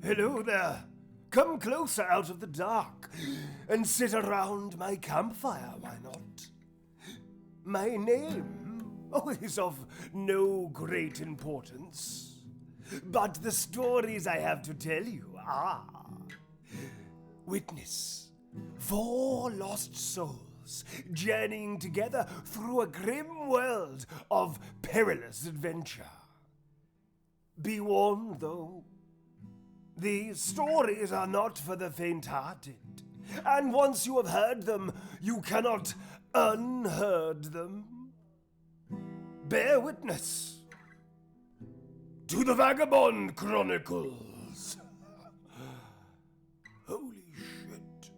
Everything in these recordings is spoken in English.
Hello there. Come closer out of the dark and sit around my campfire, why not? My name is of no great importance, but the stories I have to tell you are. Witness 4 lost souls journeying together through a grim world of perilous adventure. Be warned, though, these stories are not for the faint-hearted, and once you have heard them, you cannot unheard them. Bear witness to the Vagabond Chronicles. Holy shit.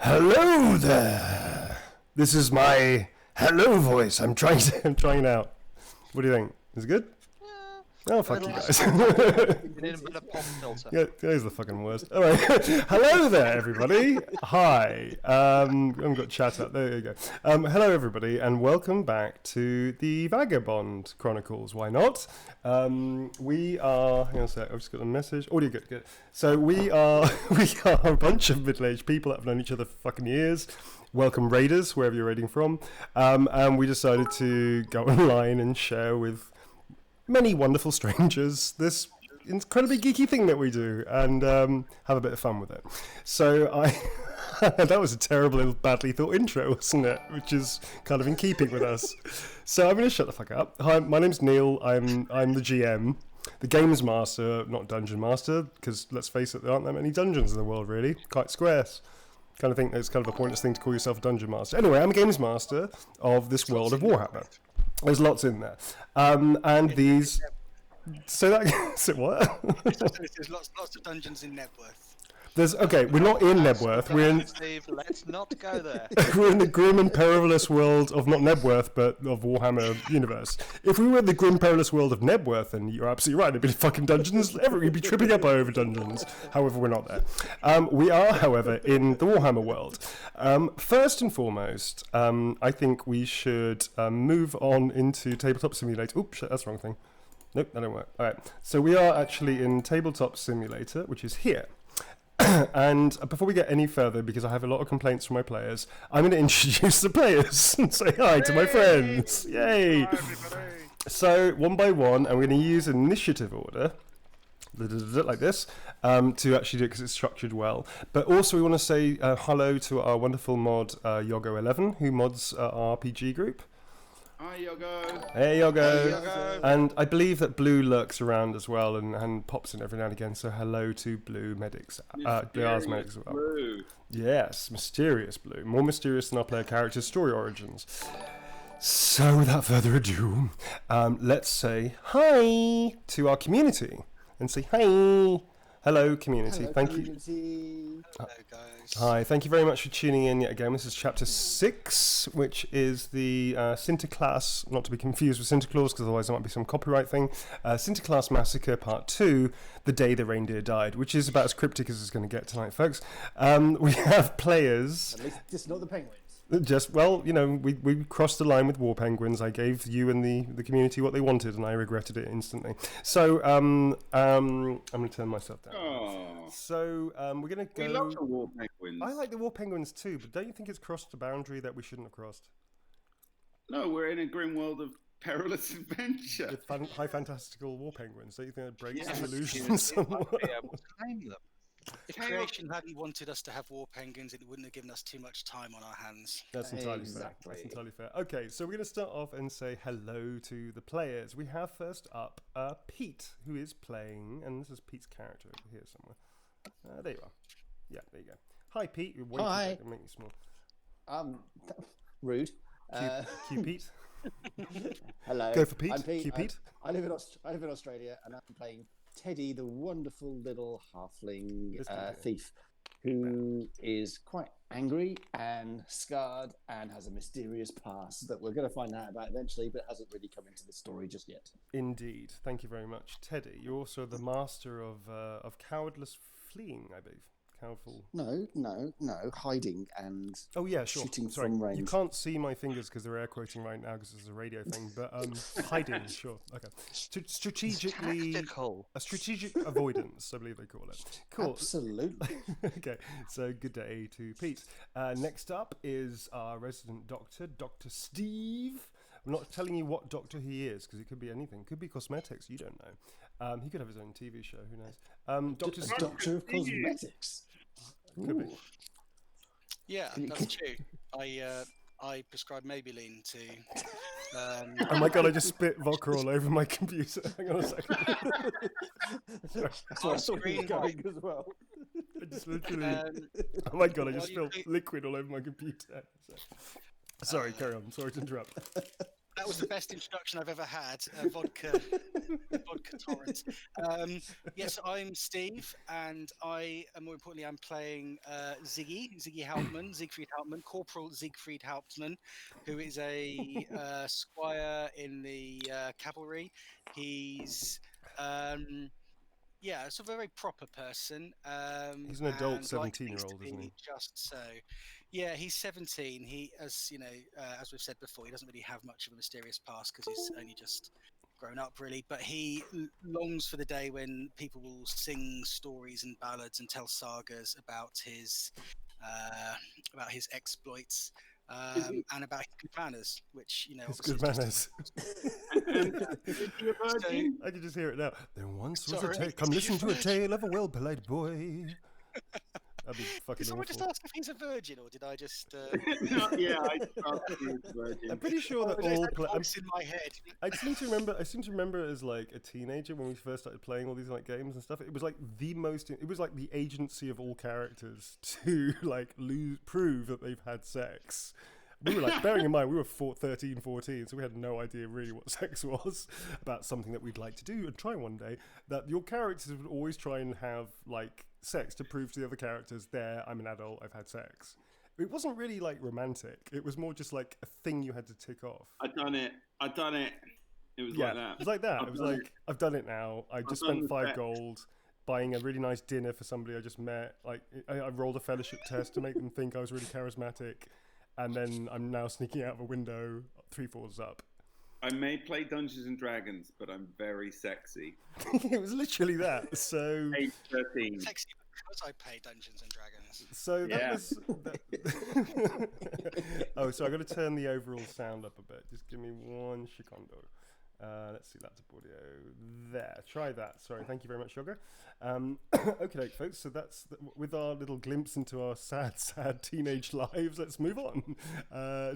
Hello there. This is my hello voice. I'm trying it out. What do you think? Is it good? Oh, fuck you guys. Yeah, today's the fucking worst. All right. Hello there, everybody. Hi. I haven't got chat up. There you go. Hello, everybody, and welcome back to the Vagabond Chronicles. Why not? We are... Hang on a sec. I've just got a message. Audio, good. So we are a bunch of middle-aged people that have known each other for fucking years. Welcome, raiders, wherever you're raiding from. And we decided to go online and share with many wonderful strangers this incredibly geeky thing that we do, and have a bit of fun with it. So that was a terrible, badly thought intro, wasn't it? Which is kind of in keeping with us. So I'm going to shut the fuck up. Hi, my name's Neil. I'm the GM, the Games Master, not Dungeon Master, because let's face it, there aren't that many dungeons in the world, really. Quite scarce. Kind of think it's kind of a pointless thing to call yourself a Dungeon Master. Anyway, I'm a Games Master of this world of Warhammer. There's lots in there, and these. So that. So what? There's lots of dungeons in Nebworth. We're not in Nebworth. We're in. Steve, let's not go there. We're in the grim and perilous world of not Nebworth, but of Warhammer universe. If we were in the grim perilous world of Nebworth, then you're absolutely right. There'd be fucking dungeons. We'd be tripping up over dungeons. However, we're not there. We are, however, in the Warhammer world. First and foremost, I think we should move on into Tabletop Simulator. Oops, shit, that's the wrong thing. Nope, that don't work. All right. So we are actually in Tabletop Simulator, which is here. And before we get any further, because I have a lot of complaints from my players, I'm going to introduce the players and say hi to my friends. Yay! Hi, so, one by one, I'm going to use initiative order, like this, to actually do it because it's structured well. But also we want to say hello to our wonderful mod, Yogo11, who mods our RPG group. Hi, Yogo. Hey, Yogo. Hey, Yogo. And I believe that Blue lurks around as well and pops in every now and again. So hello to Blue Medics. Blue Ars Medics as well. Blue. Yes, mysterious Blue. More mysterious than our player character's story origins. So without further ado, let's say hi to our community. And say hi. Hello, community. Hello, thank community. you. Hello, guys. Hi, thank you very much for tuning in yet again. This is chapter 6, which is the Sinta Klaas, not to be confused with Sinta Claus, because otherwise there might be some copyright thing. Sinta Klaas Massacre, part 2, The Day the Reindeer Died, which is about as cryptic as it's going to get tonight, folks. We have players. At least just not the penguins. Just, well, you know, we crossed the line with war penguins. I gave you and the community what they wanted, and I regretted it instantly. So, I'm going to turn myself down. Oh. So, we're going to go... We love the war penguins. I like the war penguins too, but don't you think it's crossed a boundary that we shouldn't have crossed? No, we're in a grim world of perilous adventure. With high fantastical war penguins, don't you think that breaks Yes. the illusion somewhat? Name them. If creation hadn't wanted us to have war penguins, it wouldn't have given us too much time on our hands. That's entirely fair. Exactly. That's entirely fair. Okay, so we're going to start off and say hello to the players. We have first up Pete, who is playing, and this is Pete's character over here somewhere. There you are. Yeah, there you go. Hi, Pete. You're way Hi. too big. Make you small. Rude. Q Pete. Hello. Go for Pete. I'm Pete. Q Pete. I live in Australia, and I'm playing Teddy, the wonderful little halfling This guy here. thief. who is quite angry and scarred and has a mysterious past that we're going to find out about eventually, but hasn't really come into the story just yet. Indeed. Thank you very much, Teddy. You're also the master of cowardless fleeing, I believe. Cowardful. No, hiding and Oh yeah, sure. shooting Sorry, from range. you can't see my fingers because they're air quoting right now because it's a radio thing. But hiding, sure, okay. Strategically, Tactical. a strategic avoidance, I believe they call it. Cool. Absolutely. Okay, so good day to Pete. Next up is our resident doctor, Dr. Steve. I'm not telling you what doctor he is because it could be anything. Could be cosmetics. You don't know. He could have his own TV show. Who knows? Doctor A doctor of cosmetics. Could be. Ooh. Yeah, that's true. I prescribe Maybelline to. Oh my god! I just spit vodka all over my computer. Hang on a second. That's where I saw you going as well. I just literally. Oh my god! I just While you spilled do- liquid all over my computer. Sorry, carry on. Sorry to interrupt. That was the best introduction I've ever had. Vodka torrent. Yes, I'm Steve, and more importantly, I'm playing Siegfried Hauptmann, Corporal Siegfried Hauptmann, who is a squire in the cavalry. He's yeah, sort of a very proper person. He's an adult and likes things 17-year-old, to isn't be he? Just so. Yeah, he's 17. He, as you know, as we've said before, he doesn't really have much of a mysterious past because he's only just grown up, really. But he longs for the day when people will sing stories and ballads and tell sagas about his exploits and about his good manners, which you know, It's obviously good is manners. So, I can just hear it now. There once was a Sorry, tale. Come is listen he to a a tale of a well-polite boy. That'd be fucking did someone just awful. ask if he's a virgin, or did I just? Yeah, I thought he was a virgin. I'm pretty sure that there's all. that voice in my head. I seem to remember. I seem to remember as like a teenager when we first started playing all these like games and stuff. It was like the most. It was like the agency of all characters to like prove that they've had sex. We were like, bearing in mind, we were 13, 14, so we had no idea really what sex was, about something that we'd like to do and try one day, that your characters would always try and have, like, sex to prove to the other characters, there, I'm an adult, I've had sex. It wasn't really, like, romantic. It was more just, like, a thing you had to tick off. I've done it. It was like that. It was like that. It was done like, I've done it now. I just done spent the 5 sex. gold buying a really nice dinner for somebody I just met. Like, I rolled a fellowship test to make them think I was really charismatic. And then I'm now sneaking out of a window 3 floors up. I may play Dungeons and Dragons, but I'm very sexy. It was literally that. So, Age 13. Sexy because I play Dungeons and Dragons. so that Yeah. was. Oh, so I got to turn the overall sound up a bit. Just give me 1 secondo. Let's see, laptop audio. There, try that. Sorry, thank you very much, Yoga. Okay, folks. So that's with our little glimpse into our sad teenage lives. Let's move on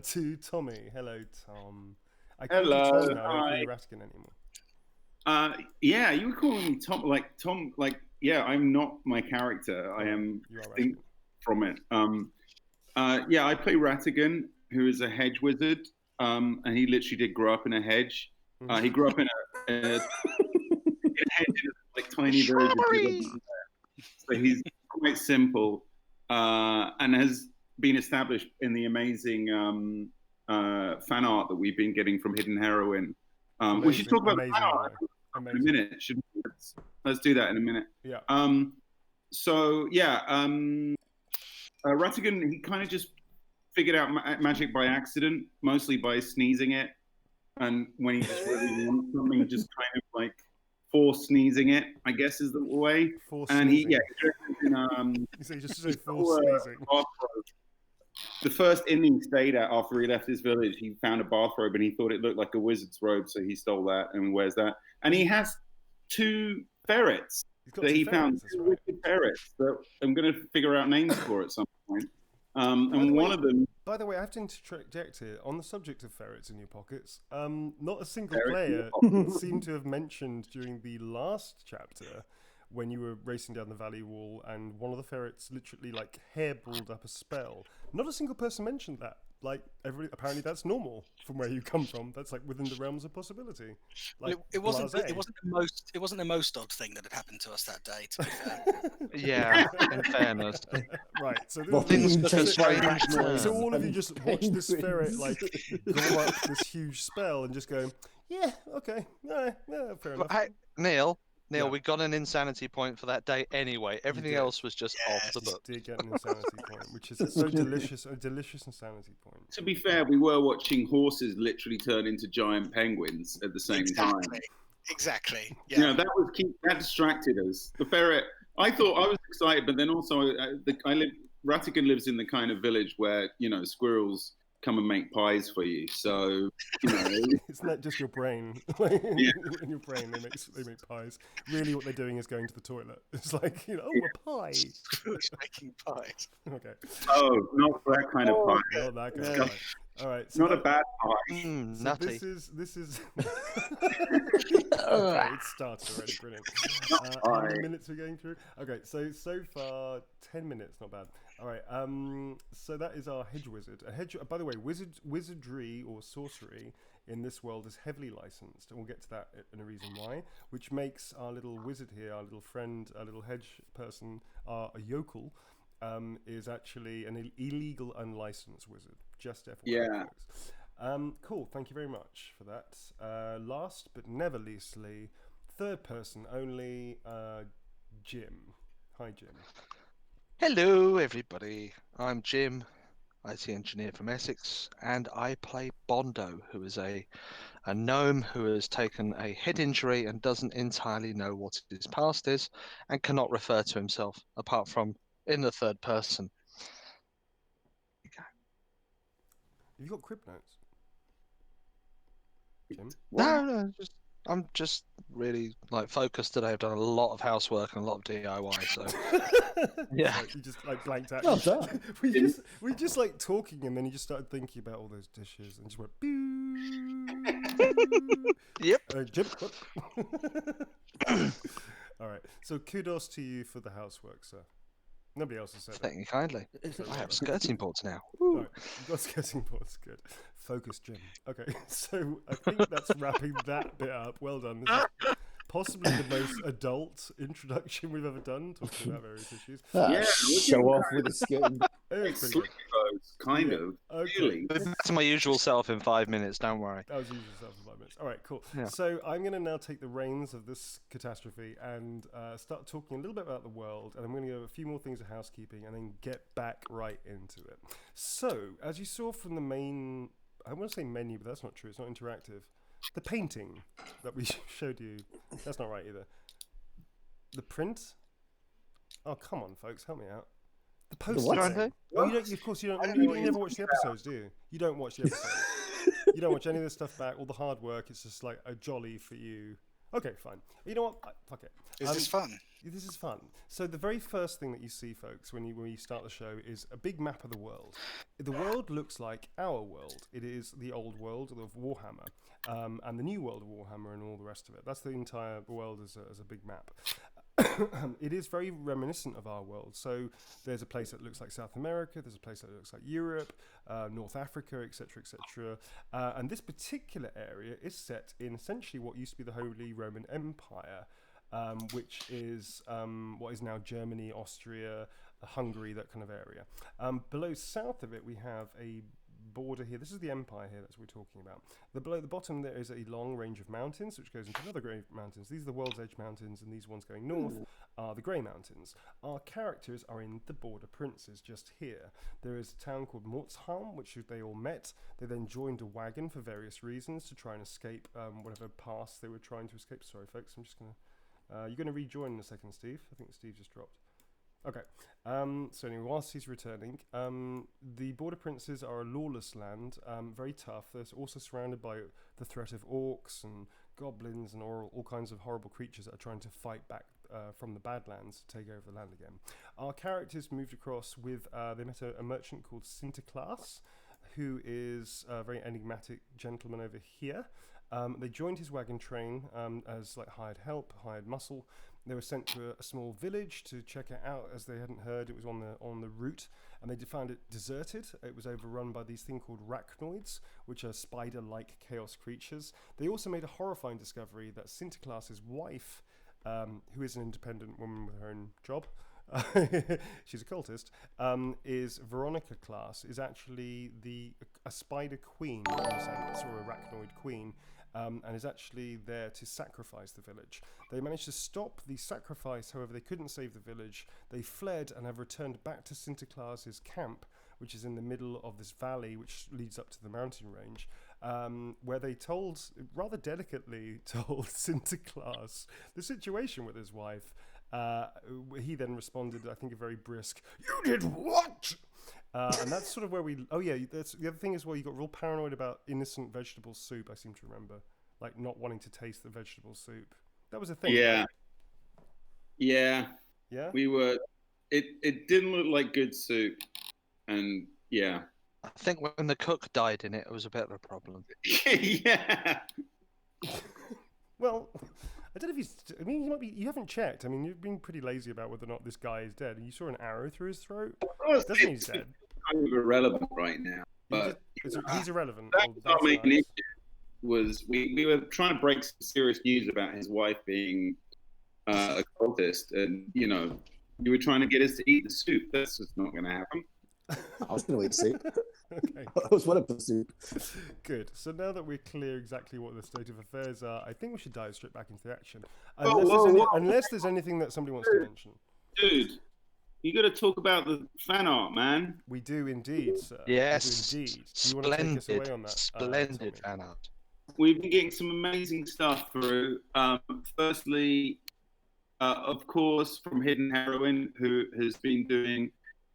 to Tommy. Hello, Tom. I call you Hello, Tom now. I don't call hi. you Ratkin anymore. Yeah, you were calling me Tom. Yeah, I'm not my character. I am You are distinct Ratkin. from it. Yeah, I play Ratigan, who is a hedge wizard, and he literally did grow up in a hedge. He grew up in a hedge, in a, like tiny village. So he's quite simple, and has been established in the amazing fan art that we've been getting from Hidden Heroine. We should talk about the fan art in a minute. Shouldn't we? Let's do that in a minute. Yeah. So yeah, Ratigan, he kind of just figured out magic by accident, mostly by sneezing it. And when he just really wants something, he just kind of like force sneezing it, I guess is the way. Force And he, sneezing. yeah, he dresses in, You say just he say force stole a sneezing. bathrobe. The first inn he stayed at after he left his village, he found a bathrobe and he thought it looked like a wizard's robe, so he stole that and wears that. And he has 2 ferrets He's got that 2 he found, ferrets, that's 2 right. wicked ferrets that I'm going to figure out names for at some point. By the And one way- of them, By the way, I have to interject here on the subject of ferrets in your pockets. Not a single Ferrets in player your seemed to have mentioned during the last chapter when you were racing down the valley wall and one of the ferrets literally like hairballed up a spell. Not a single person mentioned that. like apparently that's normal from where you come from. That's like within the realms of possibility. Like It wasn't. blasé. It wasn't the most. It wasn't the most odd thing that had happened to us that day. To be fair. Yeah, in fairness. Right. So Well, Things being took a chased by strange rat turn. noise so all of you and just watch this ferret like penguins. go up this huge spell and just go, yeah, okay, yeah, fair But enough. hey, Neil, Yeah. we got an insanity point for that day anyway. Everything did. else was just off the Yes. book. Did get an insanity point, which is so delicious, a delicious insanity point. To be fair, we were watching horses literally turn into giant penguins at the same time. Exactly. Yeah. You know, that distracted us. The ferret. I thought I was excited, but then also Ratigan lives in the kind of village where squirrels come and make pies for you. So Isn't that just your brain? Like, Yeah. in your brain, they make pies. Really, what they're doing is going to the toilet. It's like a pie. Squirrels making pies. Okay, Oh, not that kind of pie. not that kind of Yeah. pie. All right, so Not a bad pie. So Nutty. this is. Okay, it started already. Brilliant. How many minutes are we going through? Okay, so far 10 minutes, not bad. All right. So that is our hedge wizard. By the way, wizardry or sorcery in this world is heavily licensed, and we'll get to that in a reason why. Which makes our little wizard here, our little friend, our little hedge person, a yokel. Is actually an illegal, unlicensed wizard. Just FYI, Yeah. folks. Cool. Thank you very much for that. Last but never leastly, third person only, Jim. Hi, Jim. Hello, everybody. I'm Jim, IT engineer from Essex, and I play Bondo, who is a gnome who has taken a head injury and doesn't entirely know what his past is, and cannot refer to himself apart from in the third person. Have you got crib notes, Jim? No, I'm just really focused today. I've done a lot of housework and a lot of DIY, so yeah. Like, you just like blanked out. Well done. we just like talking, and then you just started thinking about all those dishes, and just went. Yep. Jim. What? All right. So kudos to you for the housework, sir. Nobody else has said Thank that. you kindly. So I have skirting boards now. All right, you've got skirting boards, good. Focus, Jim. Okay, so I think that's wrapping that bit up. Well done. This is possibly the most adult introduction we've ever done, talking about various issues. Show off with the skin. It's pretty Sleep good. clothes, kind of. Okay. Really. Back to my usual self in 5 minutes, don't worry. That was usually yourself in 5 minutes. All right, cool. Yeah. So I'm going to now take the reins of this catastrophe and start talking a little bit about the world. And I'm going to go a few more things of housekeeping and then get back right into it. So, as you saw from the main, I want to say menu, but that's not true. It's not interactive. The painting that we showed you, that's not right either. The print? Oh, come on, folks, help me out. The poster. what? Oh, of course, you never watch the episodes, do you? You don't watch the episodes. You don't watch any of this stuff back, all the hard work. It's just like a jolly for you. Okay, fine. You know what? Fuck it. Is this fun? This is fun. So the very first thing that you see, folks, when you start the show is a big map of the world. The world looks like our world. It is the old world of Warhammer, and the new world of Warhammer and all the rest of it. That's the entire world as a big map. It is very reminiscent of our world. So there's a place that looks like South America, there's a place that looks like Europe, North Africa, etc., etc. And this particular area is set in essentially what used to be the Holy Roman Empire, which is what is now Germany, Austria, Hungary, that kind of area. Below south of it, we have a border here. This is the empire here that we're talking about. Below the bottom there is a long range of mountains which goes into another grey mountains. These are the World's Edge Mountains, and these ones going north are the Grey Mountains. Our characters are in the Border Princes just here. There is a town called Mortsheim, which they all met. They then joined a wagon for various reasons to try and escape whatever pass they were trying to escape. Sorry folks, I'm just going to you're going to rejoin in a second, Steve. I think Steve just dropped. Okay. So anyway, whilst he's returning, the Border Princes are a lawless land, very tough. They're also surrounded by the threat of orcs and goblins and all kinds of horrible creatures that are trying to fight back from the Badlands to take over the land again. Our characters moved across with, they met a merchant called Sinta Klaas, who is a very enigmatic gentleman over here. They joined his wagon train as like hired help, hired muscle. They were sent to a small village to check it out, as they hadn't heard it was on the route. and they found it deserted. It was overrun by these things called arachnoids, which are spider-like chaos creatures. They also made a horrifying discovery that Sinta Klaas's wife, who is an independent woman with her own job, she's a cultist, is Veronica Klaas, is actually a spider queen in a sense, or arachnoid queen, and is actually there to sacrifice the village. They managed to stop the sacrifice, however they couldn't save the village. They fled and have returned back to Sinta Klaas's camp, which is in the middle of this valley which leads up to the mountain range, where they rather delicately told Sinta Klaas the situation with his wife. He then responded, I think, a very brisk, "You did what?" And that's sort of where we... Oh, yeah, that's, the other thing is, well, you got real paranoid about innocent vegetable soup, I seem to remember. Like, not wanting to taste the vegetable soup. That was a thing. Yeah. Right? Yeah. Yeah? We were... It didn't look like good soup. And, yeah. I think when the cook died in it, it was a bit of a problem. Yeah. Well... I don't know if he's... I mean, you haven't checked. I mean, you've been pretty lazy about whether or not this guy is dead. And you saw an arrow through his throat. Doesn't mean he's dead. Kind of irrelevant right now. But He's irrelevant. That's our main nice. issue. Was we were trying to break some serious news about his wife being a cultist, and you were trying to get us to eat the soup. That's just not going to happen. I was going to eat soup. Okay. I was one of the soup. Good. So now that we're clear exactly what the state of affairs are, I think we should dive straight back into the action. Unless there's anything that somebody wants to mention. Dude, you got to talk about the fan art, man. We do indeed, sir. Yes. We do indeed. Do you want to take us away on that? Splendid fan art. We've been getting some amazing stuff through. Firstly, of course, from Hidden Heroine, who has been doing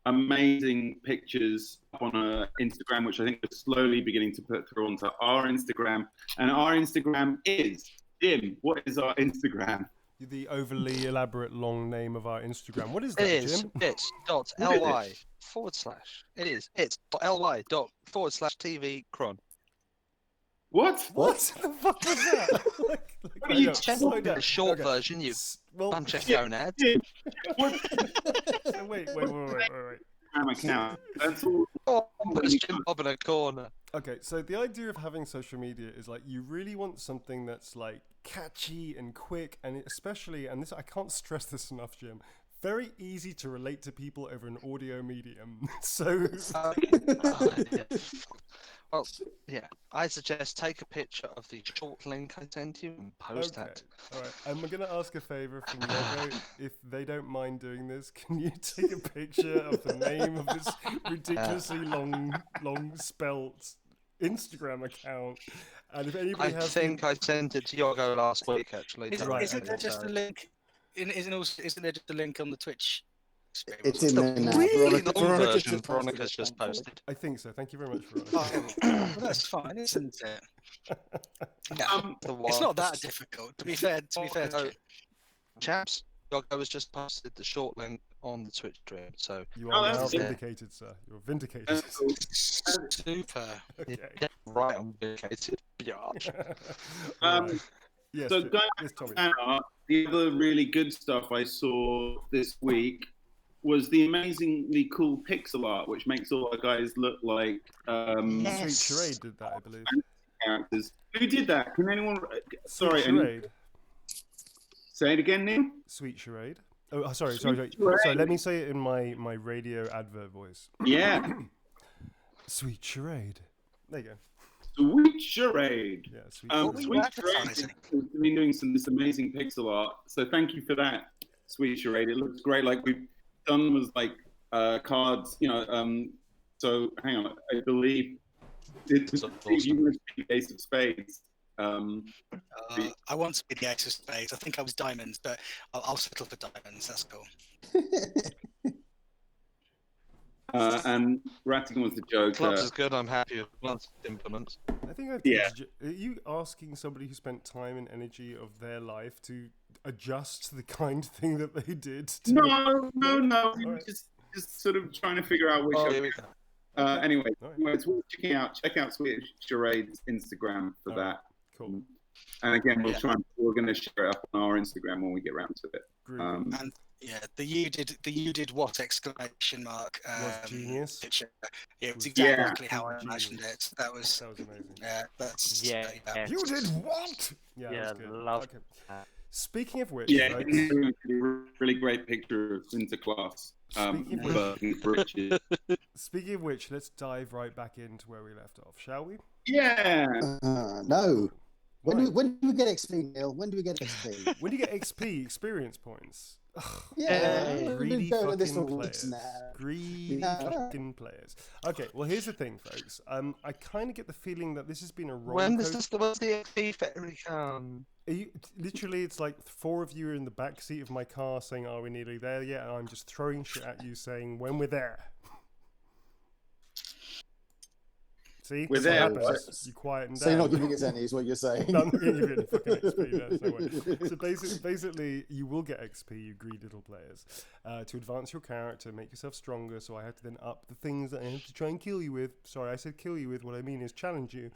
amazing pictures on Instagram, which I think we're slowly beginning to put through onto our Instagram. And our Instagram is, Jim, what is our Instagram? The overly elaborate long name of our Instagram. What is that, Jim? It's .ly / It's .ly./TV cron. What? What the fuck was that? What are you slow down. The short Okay. version, you Well, bunch of gonads. wait. Account. That's all. Oh, there's Jim Bob in a corner. Okay, so the idea of having social media is like you really want something that's like catchy and quick, and especially, and this I can't stress this enough, Jim, very easy to relate to people over an audio medium. So Well, yeah, I suggest take a picture of the short link I sent you and post that. All right, I'm going to ask a favor from Yogo. If they don't mind doing this, can you take a picture of the name of this ridiculously long spelt Instagram account? And if anybody I has... think I sent it to Yogo last week, actually. Isn't there just a link? Isn't there just a link on the Twitch? It's in there now. Really long Veronica's version just posted Veronica's it, just thankfully. posted. I think so. Thank you very much for Well, that's fine, isn't it? Yeah. It's not that difficult. To be fair, No, chaps, Yogo has just posted the short link on the Twitch stream, so You are now that's it. vindicated, sir. You're vindicated. That's cool. super. Okay. yeah, right, I'm vindicated. Biatch. Right. Yes, So Jim. going Yes, Tommy. fan art, the other really good stuff I saw this week was the amazingly cool pixel art, which makes all our guys look like Sweet Charade did that, I believe. characters. Who did that? Can anyone? Sorry, Sweet Charade. say it again, Neil. Sweet Charade. Oh, sorry. Charade. Sorry, let me say it in my radio advert voice. Yeah, Sweet Charade. There you go. Sweet Charade. Yeah, Sweet What were Charade. you Sweet advertising? Charade has been doing this amazing pixel art. So thank you for that, Sweet Charade. It looks great. Like we've done was like cards, so hang on, I believe it's That's awesome. the Ace of Spades. I want to be the Ace of Spades. I think I was diamonds, but I'll settle for diamonds. That's cool. And Rattigan was the Clubs Joker. is good, I'm happy with Clubs implements. I think I've Yeah. Are you asking somebody who spent time and energy of their life to adjust the kind thing that they did? To No. We All were right. just sort of trying to figure out which. Oh, here we go. Anyway, All right. it's worth checking out. Check out Sweet Charade's Instagram for All that. right. Cool. And again, Yeah. we're going to share it up on our Instagram when we get around to it. Groovy. Yeah, the you did what exclamation mark Was genius. picture. Yeah, it was Yeah. exactly how I imagined Genius. it. That was amazing. that's Yeah. You did what? Yeah, Yeah, that's good. love Okay. that. Speaking of which, Yeah, folks, he's doing a really great picture of Sinta Klaas. Speaking of Burning bridges. speaking of which, let's dive right back into where we left off, shall we? Yeah. No. When Right. do we get XP, Neil? When do we get XP? When do you get XP experience points? Ugh, Yeah, greedy go to this fucking all players. now. Greedy Yeah. fucking players. Okay, well here's the thing, folks. I kind of get the feeling that this has been a roller When coaster. does the XP fairy come? Literally, it's like 4 of you are in the back seat of my car saying, "Are we nearly there yet?" And I'm just throwing shit at you saying, "When we're there." See, We're That's there, what happens. what? You quieten down. So you're not giving us any, is what you're saying. No, I'm not going to give you any fucking XP. No, there's no way. So basically, you will get XP, you greedy little players, to advance your character, make yourself stronger. So I had to then up the things that I have to try and kill you with. Sorry, I said kill you with. What I mean is challenge you.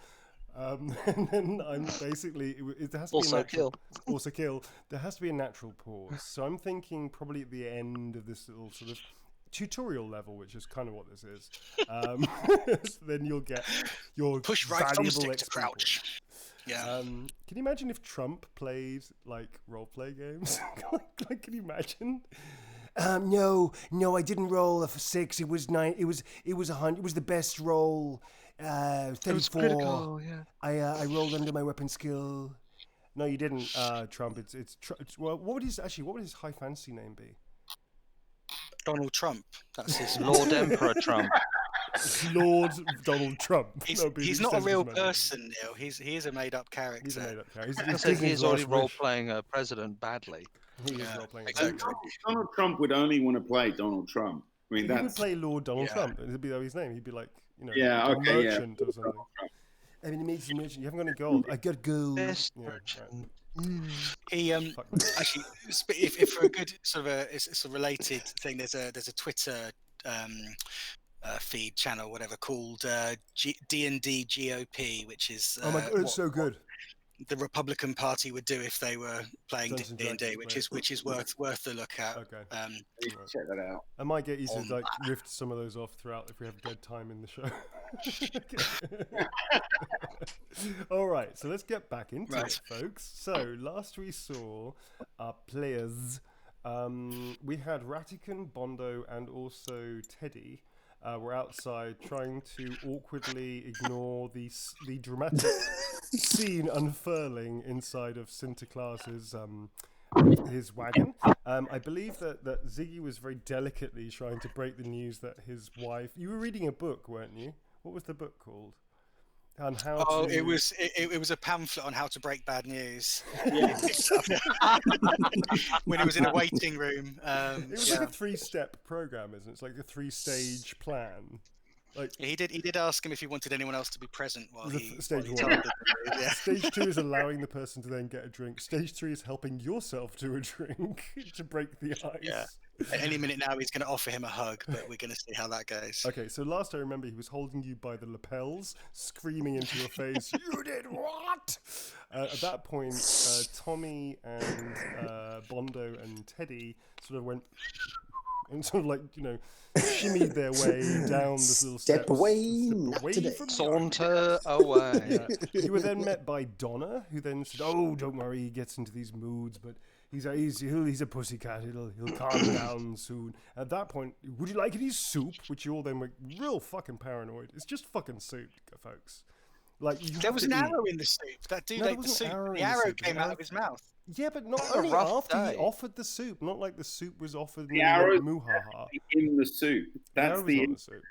And then I'm basically it has to be a Also natural, kill. also kill. There has to be a natural pause. So I'm thinking probably at the end of this little sort of tutorial level, which is kind of what this is. Then you'll get your push right valuable thumbstick to XP crouch. points. Yeah. Can you imagine if Trump played like role play games? like, can you imagine? No, I didn't roll a 6. It was 9. It was 100. It was the best roll. 34. It was critical, yeah. I rolled under my weapon skill. No, you didn't, Trump. It's well. What would his high fantasy name be? Donald Trump. That's his. Lord Emperor Trump. Lord Donald Trump. He's not a real person, Neil. He is a made-up character. He's a made-up character. I said he's already role-playing a president badly. He is Yeah, role-playing. exactly. Donald Trump would only want to play Donald Trump. I mean, He would that's play Lord Donald Yeah. Trump. It'd be his name. He'd be like, Yeah, a okay, yeah. merchant or something. I mean, amazing merchant. You haven't got any gold. I got gold. Best Yeah, merchant. He Fuck me. actually, if for a good sort of it's a related thing, there's a Twitter feed channel, whatever, called D&D GOP, which is Oh my god, it's so good. the Republican Party would do if they were playing Dungeons and D&D, Dragons, which is worth a look at. Okay. you should check that out. I might get you to On like rift some of those off throughout if we have dead time in the show. All right, so let's get back into Right. it, folks. So last we saw our players. We had Ratican, Bondo, and also Teddy. Were outside trying to awkwardly ignore the dramatic scene unfurling inside of Sinta Klaas's his wagon. I believe that Ziggy was very delicately trying to break the news that his wife. You were reading a book, weren't you? What was the book called? On how Oh, to... it was a pamphlet on how to break bad news. Yeah. When he was in a waiting room. It was like a 3-step program, isn't it? It's like a 3-stage plan. Like He did ask him if he wanted anyone else to be present while The he stage while he one. told them. Yeah. Stage 2 is allowing the person to then get a drink. Stage 3 is helping yourself to a drink to break the ice. Yeah. At any minute now, he's going to offer him a hug, but we're going to see how that goes. Okay, so last I remember, he was holding you by the lapels, screaming into your face, "You did what?" At that point, Tommy and Bondo and Teddy sort of went and sort of like, shimmied their way down this little Step steps. away, Step not away today. from me. Saunter away. Yeah. You were then met by Donna, who then said, "Oh, don't worry, he gets into these moods, but he's a pussycat. He'll calm down soon." At that point, would you like any soup? Which you all then were real fucking paranoid. It's just fucking soup, folks. Like There was an arrow in the soup. That dude No, there ate the wasn't soup. arrow in The the arrow soup. came out of his mouth. Yeah, but not What a only rough after he day. offered the soup, not like the soup was offered. The arrow is Muhaha. in the soup. The That's arrow was the. not the soup.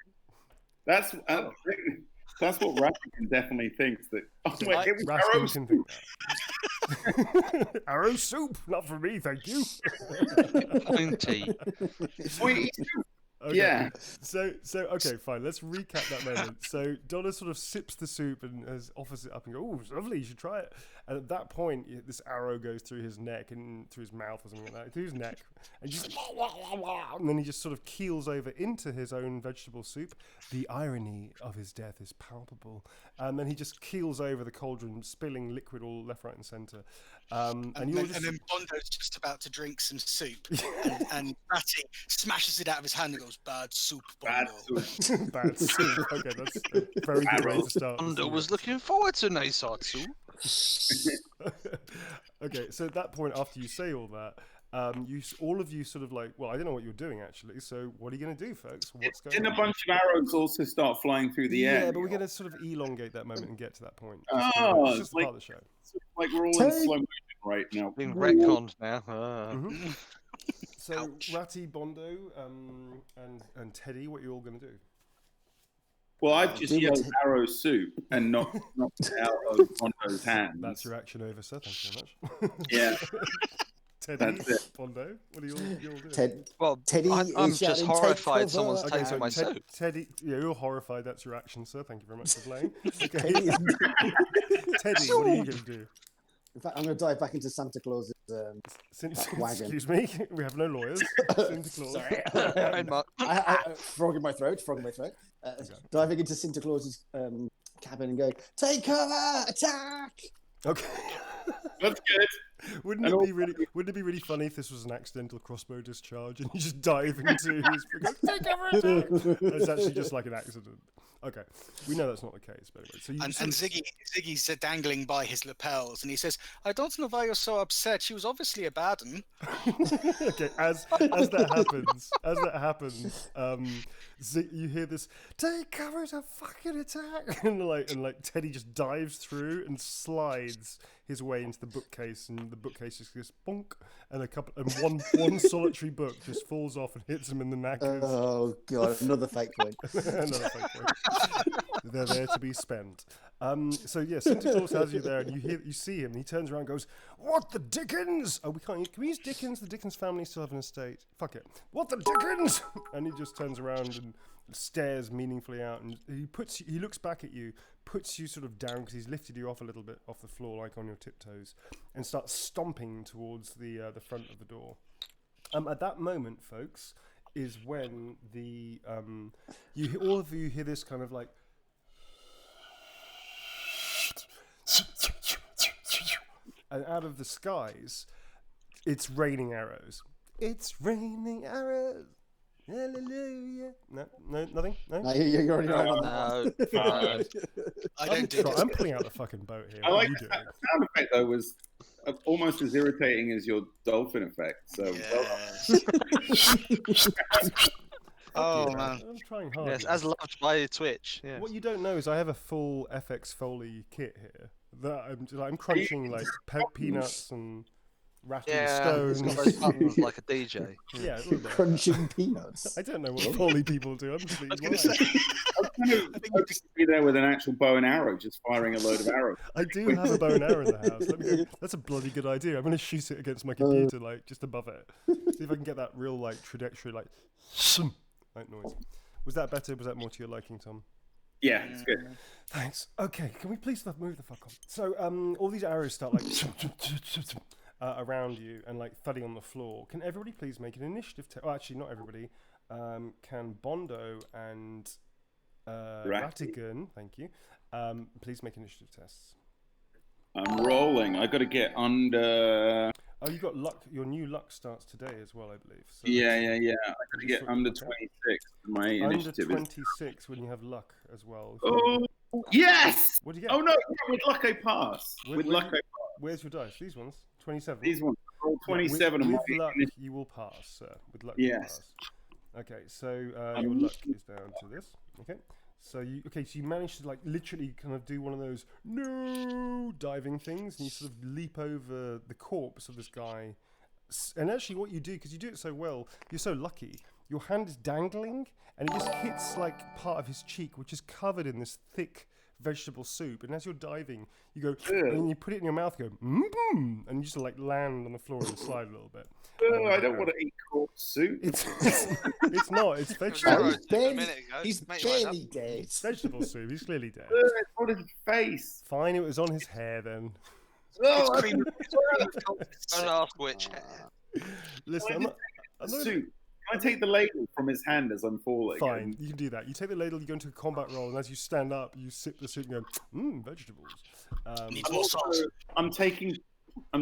That's what Ratican definitely thinks that. Oh wait, it was Raskin arrow can soup. think that. Arrow soup, not for me, thank you. Pointy. Wait, Okay. Yeah. So okay, fine. Let's recap that moment. So Donna sort of sips the soup and offers it up and goes, "Oh, it's lovely. You should try it." And at that point, this arrow goes through his neck and through his mouth or something like that, through his neck, and just and then he just sort of keels over into his own vegetable soup. The irony of his death is palpable. And then he just keels over the cauldron, spilling liquid all left, right, and centre. And then Bondo's just about to drink some soup, and Ratty smashes it out of his hand and goes, "Bad soup, Bondo." Bad soup. Bad soup. Okay, that's a very good way to start. Bondo was looking forward to nice hot soup. Okay, so at that point, after you say all that, all of you sort of like, well, I don't know what you're doing actually. So what are you going to do, folks? What's going on? Didn't a bunch of arrows also start flying through the air? Yeah, but we're going to sort of elongate that moment and get to that point. Oh, It's just part of the show. It's like we're all in slow motion right now. Being retconned now. Mhm. So Ouch. Ratty, Bondo, and Teddy, what are you all going to do? Well, I've just yelled arrow soup and knocked it out of Bondo's hands. That's your action over, sir. Thank you very much. Yeah. Teddy, That's it. Bondo, what are you all doing? Well, Teddy I'm is just shouting, horrified "Take someone's cover." taken my soup. Teddy, yeah, you're horrified. That's your action, sir. Thank you very much for playing. Okay. Teddy is- Teddy, what are you going to do? In fact, I'm going to dive back into Santa Claus's wagon. Excuse me, we have no lawyers. Santa Claus. Sorry. Right, Mark. Frog in my throat. Diving into Santa Claus's cabin and going, "Take cover! Attack!" Okay. That's good. Wouldn't it be really funny if this was an accidental crossbow discharge and you just dive into his take cover attack? It's actually just like an accident. Okay, we know that's not the case, but anyway. So you And Ziggy's dangling by his lapels, and he says, "I don't know why you're so upset. She was obviously a bad one." okay, as that happens, you hear this, "Take cover to fucking attack!" and like Teddy just dives through and slides his way into the bookcase, and the bookcase just goes bonk, and one solitary book just falls off and hits him in the knackers. Oh god, another fake point. Another fake point. They're there to be spent. So yeah, Santa Claus has you there, and you see him, and he turns around and goes, "What the Dickens?" Oh, can we use Dickens? The Dickens family still have an estate. Fuck it. What the Dickens? And he just turns around and stares meaningfully out, and he looks back at you, puts you sort of down because he's lifted you off a little bit off the floor, like on your tiptoes, and starts stomping towards the front of the door. At that moment, folks, is when all of you hear this kind of like, and out of the skies, it's raining arrows. It's raining arrows. Hallelujah. No, nothing. No. No, you're already right on that. No. I don't do I'm pulling out the fucking boat here. I What like are you that doing? sound effect though was almost as irritating as your dolphin effect. So Oh man. I'm trying hard. Yes, as loved by Twitch. Yes. What you don't know is I have a full FX Foley kit here that I'm crunching like peanuts and rattling Yeah, it's stones. got those buttons like a DJ. Yeah, a little bit. Crunching peanuts. I don't know what Foley people do. I'm just I was being going to lying. say. I think you just be there with an actual bow and arrow, just firing a load of arrows. I do have a bow and arrow in the house. Let me go. That's a bloody good idea. I'm going to shoot it against my computer, like just above it. See if I can get that real like trajectory, like noise. Was that better? Was that more to your liking, Tom? Yeah, it's good. Thanks. Okay, can we please move the fuck on? So, all these arrows start like around you and like thudding on the floor. Can everybody please make an initiative? Oh, actually, not everybody. Can Bondo and Rattigan, thank you, please make initiative tests. I'm rolling. I got to get under. Oh, you got luck. Your new luck starts today as well, I believe. So Yeah. I got to get under 26 for my under initiative. 26 when you have luck as well. Oh, yes! What do you get? Oh no, with luck I pass. With luck I pass. Where's your dice? These ones. 27. These ones. Roll 27 With on my luck, initiative. you will pass, sir. With luck, Yes. you will pass. Okay, so your luck is down to this. Okay, so you managed to like literally kind of do one of those no diving things, and you sort of leap over the corpse of this guy. And actually, what you do, because you do it so well, you're so lucky. Your hand is dangling, and it just hits like part of his cheek, which is covered in this thick vegetable soup, and as you're diving, you go, and you put it in your mouth, go, and you just like land on the floor and slide a little bit. I don't want to eat corpse soup. It's not. It's Oh, vegetable. he's dead. He's Make your mind up. barely dead. It's vegetable soup. He's clearly dead. It's on his face. Fine, it was on his hair then. Oh, It's cream. Don't ask which. Listen, I'm not soup. gonna- Can I take the ladle from his hand as I'm falling? Fine, you can do that. You take the ladle, you go into a combat roll, and as you stand up, you sip the soup and go, vegetables. Needs more salt. I'm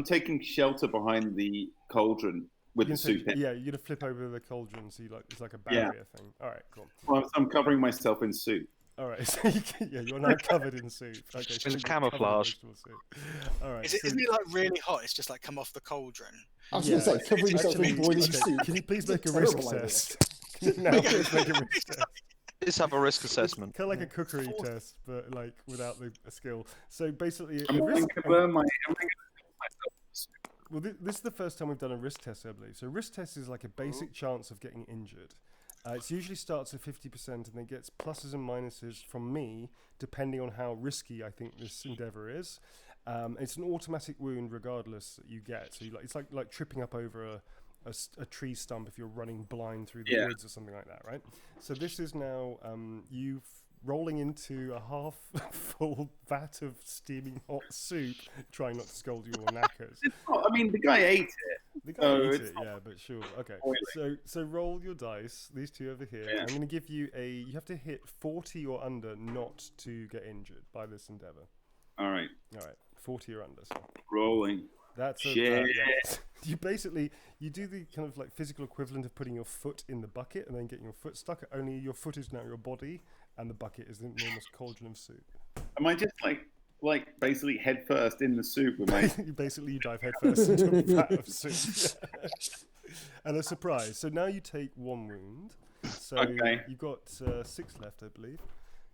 taking shelter behind the cauldron with You the can soup take- in. yeah, you're gonna flip over the cauldron, so it's like a barrier thing. All right, cool. Well, I'm covering myself in soup. All right, so you're now covered in soup. Okay, so It's you're covered in camouflage. vegetable soup. All right, Isn't it like really hot? It's just like come off the cauldron. I was going to say, covering yourself in boiling soup. Can you please It's a make a risk terrible idea. test? Can you now please make a risk test? Let's have a risk assessment. Kind of like a cookery test, but like without the skill. So basically, I'm a going risk. to burn myself. Well, this is the first time we've done a risk test, I believe. So risk test is like a basic chance of getting injured. It usually starts at 50% and then gets pluses and minuses from me, depending on how risky I think this endeavor is. It's an automatic wound regardless that you get. So it's like tripping up over a tree stump if you're running blind through the woods or something like that, right? So this is now you rolling into a half full vat of steaming hot soup, trying not to scald you all knackers. It's not, I mean, the guy ate it. The guy Oh, ate it's it, not yeah, but sure. Okay, boiling. so roll your dice. These two over here. Yeah. I'm going to give you you have to hit 40 or under not to get injured by this endeavor. All right, 40 or under. So rolling. that's a, Shit. yeah. You do the kind of like physical equivalent of putting your foot in the bucket and then getting your foot stuck. Only your foot is now your body, and the bucket is the enormous cauldron of soup. Am I just like basically head first in the soup with my? You dive headfirst into a vat of soup. And a surprise. So now you take one wound. So Okay. you've got 6 left, I believe.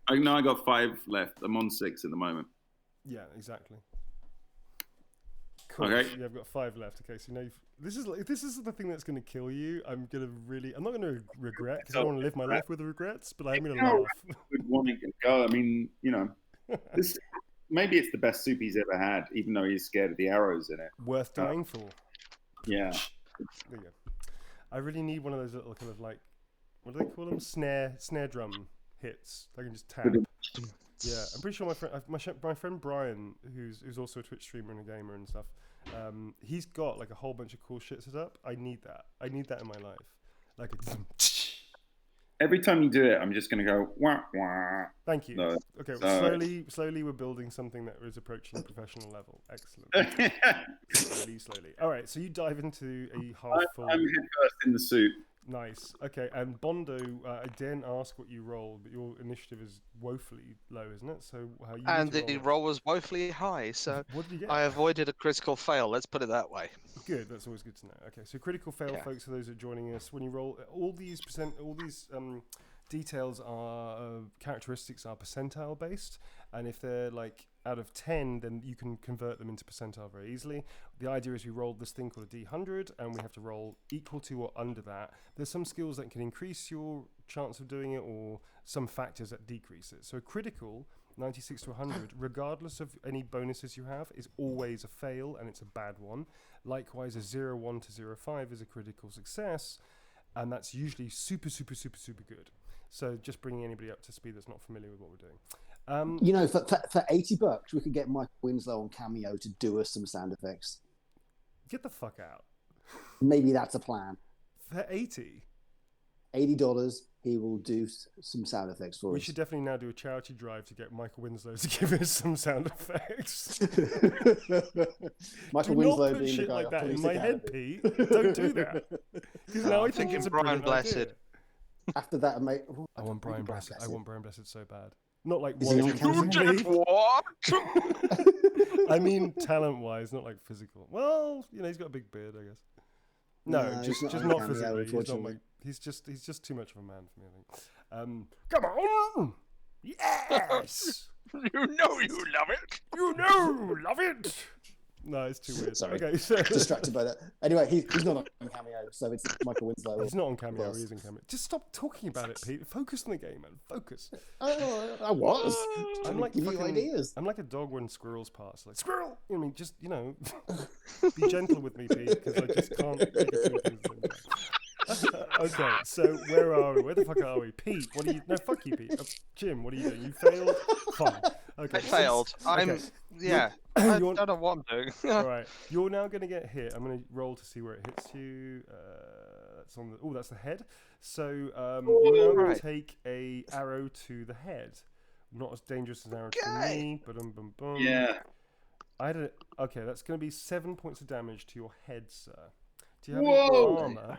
I know I got 5 left. I'm on 6 at the moment. Yeah, exactly. Cool. Okay. Yeah, I've got 5 left. Okay, so now this is the thing that's going to kill you. I'm not going to regret because I don't want to live my life with regrets, but I'm going to No. laugh. Would want to go. I mean, this maybe it's the best soup he's ever had, even though he's scared of the arrows in it. Worth dying for. Yeah. There you go. I really need one of those little kind of like, what do they call them? Snare drum hits. I can just tap. Yeah, I'm pretty sure my friend Brian, who's also a Twitch streamer and a gamer and stuff, he's got like a whole bunch of cool shit set up. I need that. I need that in my life. Like a Every time you do it, I'm just going to go, wah, wah. Thank you. No, Okay, so- slowly we're building something that is approaching professional level. Excellent. Slowly. All right, so you dive into a half full. I'm head first in the soup. Nice. Okay, and Bondo, I didn't ask what you rolled, but your initiative is woefully low, isn't it? So how you And need to the roll? roll was woefully high, so What did you get? I avoided a critical fail. Let's put it that way. Good. That's always good to know. Okay, so critical fail, Yeah. folks. For those who are joining us, when you roll, all these details are characteristics are percentile based, and if they're like out of 10, then you can convert them into percentile very easily. The idea is we roll this thing called a D100, and we have to roll equal to or under that. There's some skills that can increase your chance of doing it, or some factors that decrease it. So critical, 96 to 100, regardless of any bonuses you have, is always a fail, and it's a bad one. Likewise, a 01 to 05 is a critical success, and that's usually super good. So just bringing anybody up to speed that's not familiar with what we're doing. For $80, we could get Michael Winslow on Cameo to do us some sound effects. Get the fuck out. Maybe that's a plan. For 80, $80, he will do some sound effects for we us. should definitely now do a charity drive to get Michael Winslow to give us some sound effects. Michael Do Winslow not put being shit the guy like off that in Police my head, Academy. Pete. Don't do that. Because now I I'm think thinking it's a Brian brilliant Blessed. idea. After that, mate. I want Brian Blessed. I want Brian Blessed so bad. Not like Is he one on Cameo? physically. What? I mean, talent-wise, not like physical. Well, he's got a big beard, I guess. No, No, just he's not just on not Cameo, physically. He's not unfortunately. like he's just too much of a man for me, I think. Come on, yes, You know you love it. love it. No, it's too weird. Sorry. Okay, so Distracted by that. Anyway, he's not on cameo, so it's Michael Winslow. he's not on cameo. Yes. He is in cameo. Just stop talking about it, Pete. Focus on the game, man. Focus. Oh, I was. I'm like Give you fucking- ideas. I'm like a dog when squirrels pass. Like squirrel. I mean, just be gentle with me, Pete, because I just can't take it two things at the same time. Okay, so where are we? Where the fuck are we? Pete, what are you? No, fuck you, Pete. Jim, what are you doing? You failed. Fine. Okay. I failed. I don't know what I'm doing. All right, you're now going to get hit. I'm going to roll to see where it hits you. That's on the. Oh, that's the head. So you're now going to take a arrow to the head. Not as dangerous as an arrow to me. But Yeah. Okay, that's going to be 7 points of damage to your head, sir. Do you have Whoa! any armor?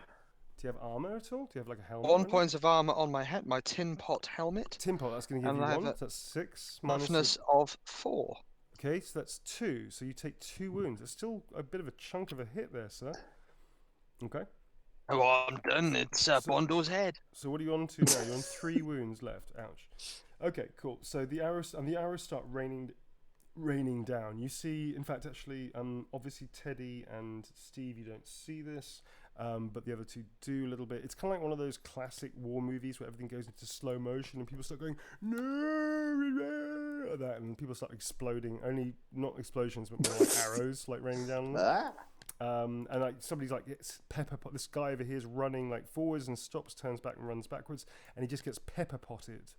Do you have armor at all? Do you have like a helmet? 1 point of armor on my head, my tin pot helmet. Tin pot, that's going to give And you I have 1. a That's 6 minus Toughness of 4. Okay, so that's 2. So you take 2 wounds. It's still a bit of a chunk of a hit there, sir. Okay. Oh, I'm done. It's Bondo's head. So what are you on to now? You're on 3 wounds left. Ouch. Okay, cool. So the arrows start raining down. You see, in fact, actually, obviously Teddy and Steve, you don't see this, but the other two do a little bit. It's kind of like one of those classic war movies where everything goes into slow motion and people start going no, that, and people start exploding. Only not explosions, but more like arrows, like raining down. On them. And like somebody's like, it's pepper pot. This guy over here is running like forwards and stops, turns back and runs backwards, and he just gets pepper potted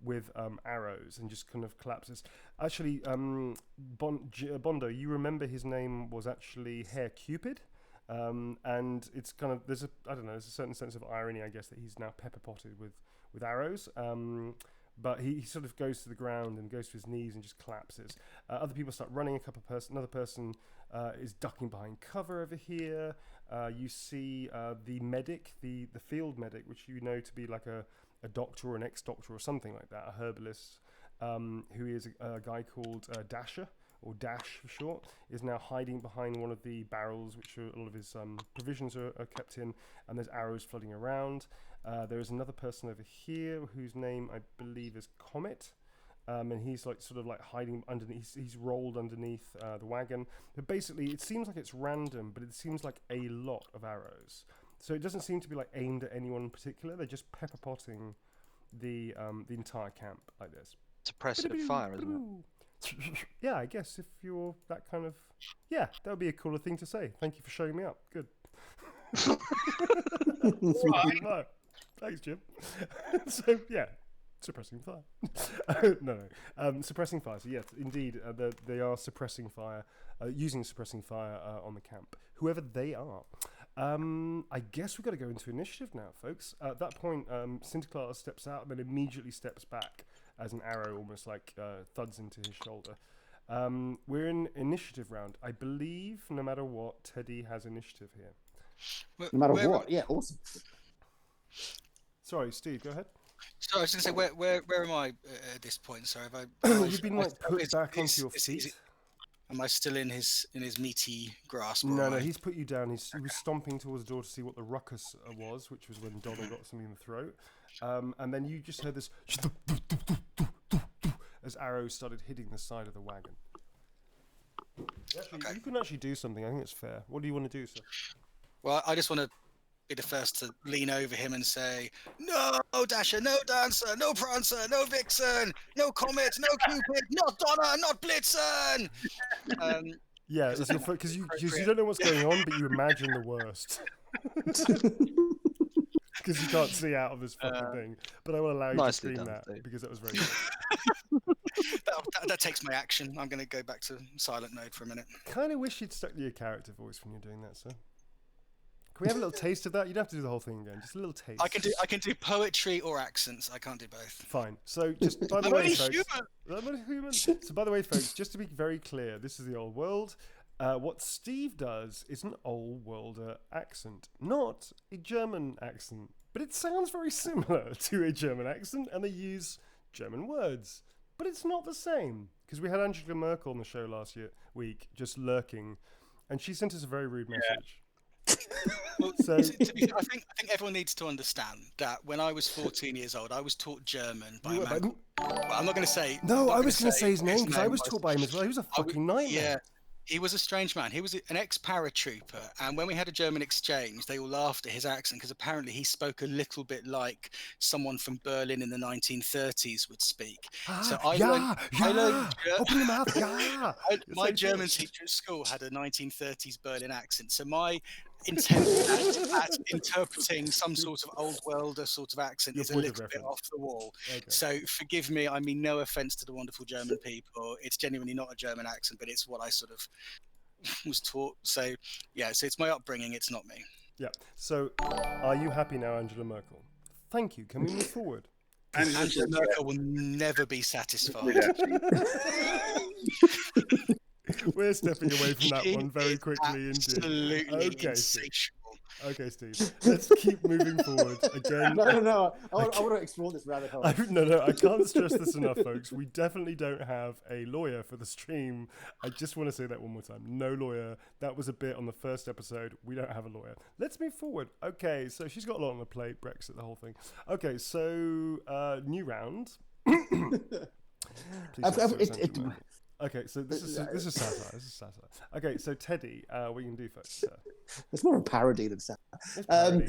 with arrows and just kind of collapses. Actually, Bondo, you remember his name was actually Herr Cupid, and it's kind of there's a certain sense of irony, I guess, that he's now pepper potted with arrows. But he sort of goes to the ground and goes to his knees and just collapses. Other people start running. Another person is ducking behind cover over here. You see the medic, the field medic, which you know to be like a doctor or an ex-doctor or something like that, a herbalist, who is a guy called Dasher, or Dash for short, is now hiding behind one of the barrels, which a lot of his provisions are kept in, and there's arrows floating around. There is another person over here whose name I believe is Comet, and he's like sort of like hiding underneath. He's rolled underneath the wagon. But basically, it seems like it's random, but it seems like a lot of arrows. So it doesn't seem to be like aimed at anyone in particular. They're just pepper potting the entire camp like this. Suppressive fire, isn't it? Yeah, I guess if you're that kind of... Yeah, that would be a cooler thing to say. Thank you for showing me up. Good. No. Thanks, Jim. So, yeah, suppressing fire. No. Suppressing fire. So, yes, indeed, they are suppressing fire, using suppressing fire on the camp. Whoever they are. I guess we've got to go into initiative now, folks. At that point, Sinta Klaas steps out and then immediately steps back as an arrow almost like thuds into his shoulder. We're in initiative round. I believe, no matter what, Teddy has initiative here. No matter what, yeah, awesome. Sorry, Steve, go ahead. So I was going to say, where am I at this point? Sorry, have I? You've been like put back onto your feet. Am I still in his meaty grasp? No, he's put you down. He was stomping towards the door to see what the ruckus was, which was when Donald got something in the throat. And then you just heard this as arrows started hitting the side of the wagon. You can actually do something. I think it's fair. What do you want to do, sir? Well, I just want to be the first to lean over him and say, "No, Dasher, no Dancer, no Prancer, no Vixen, no Comet, no Cupid, not Donna, not Blitzen." Yeah, because you don't know what's going on, but you imagine the worst. Because you can't see out of this fucking thing. But I will allow you to scream that, because that was very good. that takes my action. I'm going to go back to silent mode for a minute. Kind of wish you'd stuck to your character voice when you're doing that, sir. Can we have a little taste of that? You don't have to do the whole thing again. Just a little taste. I can do poetry or accents. I can't do both. Fine. So just by the way, folks. I'm only human. So by the way, folks, just to be very clear, this is the old world. What Steve does is an old worlder accent, not a German accent, but it sounds very similar to a German accent, and they use German words, but it's not the same. Because we had Angela Merkel on the show last week, just lurking, and she sent us a very rude message. Well, I think everyone needs to understand that when I was 14 years old, I was taught German by a man. I'm not going to say. No, I was going to say his name because I was taught by him as well. He was a fucking nightmare. Yeah, He was a strange man. He was an ex-paratrooper, and when we had a German exchange, they all laughed at his accent because apparently he spoke a little bit like someone from Berlin in the 1930s would speak. So I learned Open your mouth, yeah. my German teacher at school had a 1930s Berlin accent. So my intent at interpreting some sort of old worlder sort of accent is a little bit off the wall. Okay. So forgive me. I mean no offense to the wonderful German people. It's genuinely not a German accent, but it's what I sort of was taught. So yeah, so it's my upbringing. It's not me. Yeah. So are you happy now, Angela Merkel? Thank you. Can we move forward? Angela Merkel will never be satisfied. We're stepping away from that one very quickly indeed. Absolutely Okay, insatiable. Okay, Steve. Let's keep moving forward. Again. No. I want to explore this rabbit hole. No. I can't stress this enough, folks. We definitely don't have a lawyer for the stream. I just want to say that one more time. No lawyer. That was a bit on the first episode. We don't have a lawyer. Let's move forward. Okay, so she's got a lot on the plate. Brexit, the whole thing. Okay, so new round. Okay, so this is satire. This is satire. Okay, so Teddy, what are you gonna do first? It's more a parody than satire. It's parody,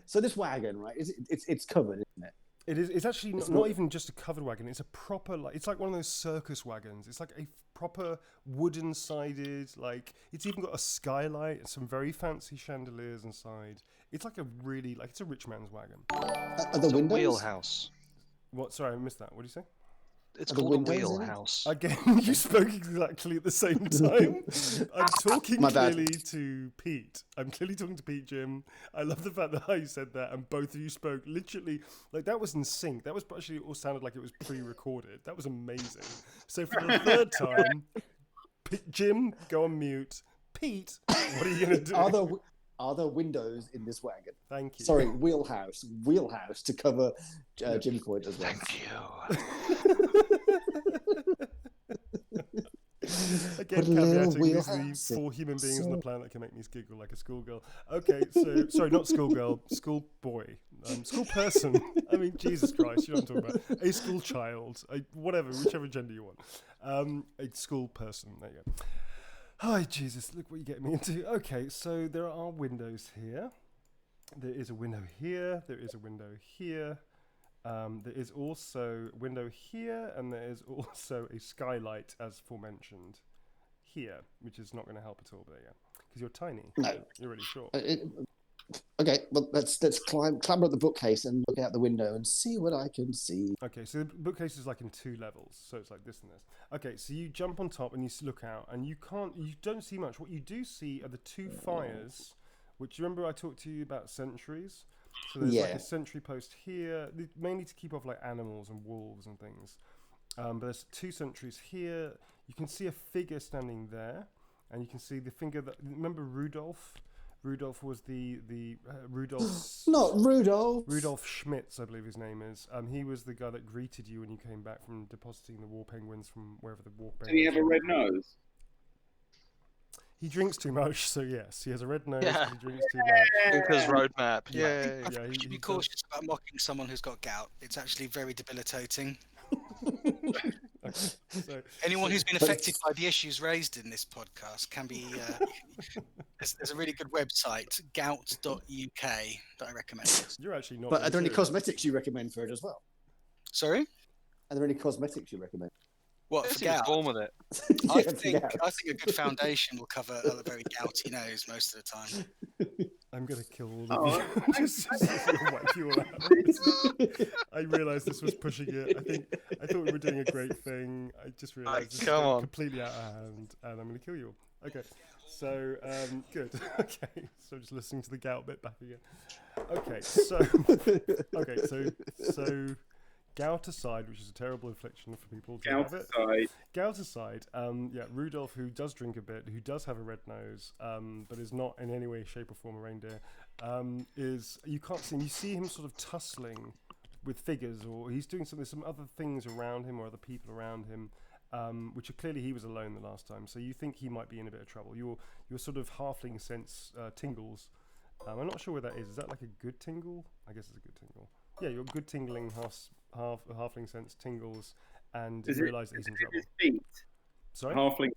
so this wagon, right? It's covered, isn't it? It is. It's actually not even just a covered wagon. It's a proper, like, it's like one of those circus wagons. It's like a proper wooden-sided, like, it's even got a skylight and some very fancy chandeliers inside. It's like a really, like, it's a rich man's wagon. Are the windows? Wheelhouse. What? Sorry, I missed that. What did you say? It's called a wheelhouse. Again, you spoke exactly at the same time. I'm talking clearly to Pete. I'm clearly talking to Pete, Jim. I love the fact that how you said that, and both of you spoke literally like that was in sync. That was actually all sounded like it was pre-recorded. That was amazing. So for the third time, Jim, go on mute. Pete, what are you gonna do? Are there windows in this wagon? Thank you. Sorry, wheelhouse to cover Jim's point as well. Thank you. Again, caveating, these are the 4 human beings on the planet that can make me giggle like a schoolgirl. Okay, so, sorry, not schoolgirl, schoolboy, school person. I mean, Jesus Christ, you know what I'm talking about. A school child, whatever, whichever gender you want. A school person, there you go. Hi, Jesus, look what you get me into. Okay, so there are windows here. There is a window here. There is a window here. There is also a window here, and there is also a skylight, as aforementioned, here, which is not going to help at all, but yeah, because you're tiny. No. You're really short. Okay, well, let's clamber up the bookcase and look out the window and see what I can see. Okay, so the bookcase is like in 2 levels, so it's like this and this. Okay, so you jump on top and you look out, and you don't see much. What you do see are the 2 fires, which, remember I talked to you about sentries? So there's like a sentry post here, mainly to keep off like animals and wolves and things. But there's 2 sentries here. You can see a figure standing there, and you can see the finger that, remember Rudolph? Rudolph was the Rudolph's... Not Rudolph! Rudolph Schmitz, I believe his name is. He was the guy that greeted you when you came back from depositing the war penguins from wherever the war penguins... Did he have a red nose? He drinks too much, so yes, he has a red nose. Yeah. He drinks too much. Tinker's roadmap. Yeah. I think you should be cautious about mocking someone who's got gout. It's actually very debilitating. Okay, anyone who's been affected by the issues raised in this podcast can be. There's a really good website, gout.uk, that I recommend. You're actually not. But are there any cosmetics you recommend for it as well? Sorry? Are there any cosmetics you recommend? What, for gout? Warm with it. I think a good foundation will cover a very gouty nose most of the time. I'm going to kill all of you. just whack you all out. I realised this was pushing it. I thought we were doing a great thing. I just realised this is completely out of hand, and I'm going to kill you all. Okay, so, good. Okay, so just listening to the gout bit back again. So gout aside, which is a terrible affliction for people to have it. Gout aside, Rudolph, who does drink a bit, who does have a red nose, but is not in any way, shape, or form a reindeer, is you can't see him. You see him sort of tussling with figures, or he's doing some other things around him, or other people around him, which are clearly he was alone the last time. So you think he might be in a bit of trouble. Your sort of halfling sense tingles. I'm not sure where that is. Is that like a good tingle? I guess it's a good tingle. Yeah, your good tingling halfling sense tingles, and you realise that he's in trouble. Feet? Sorry? Halfling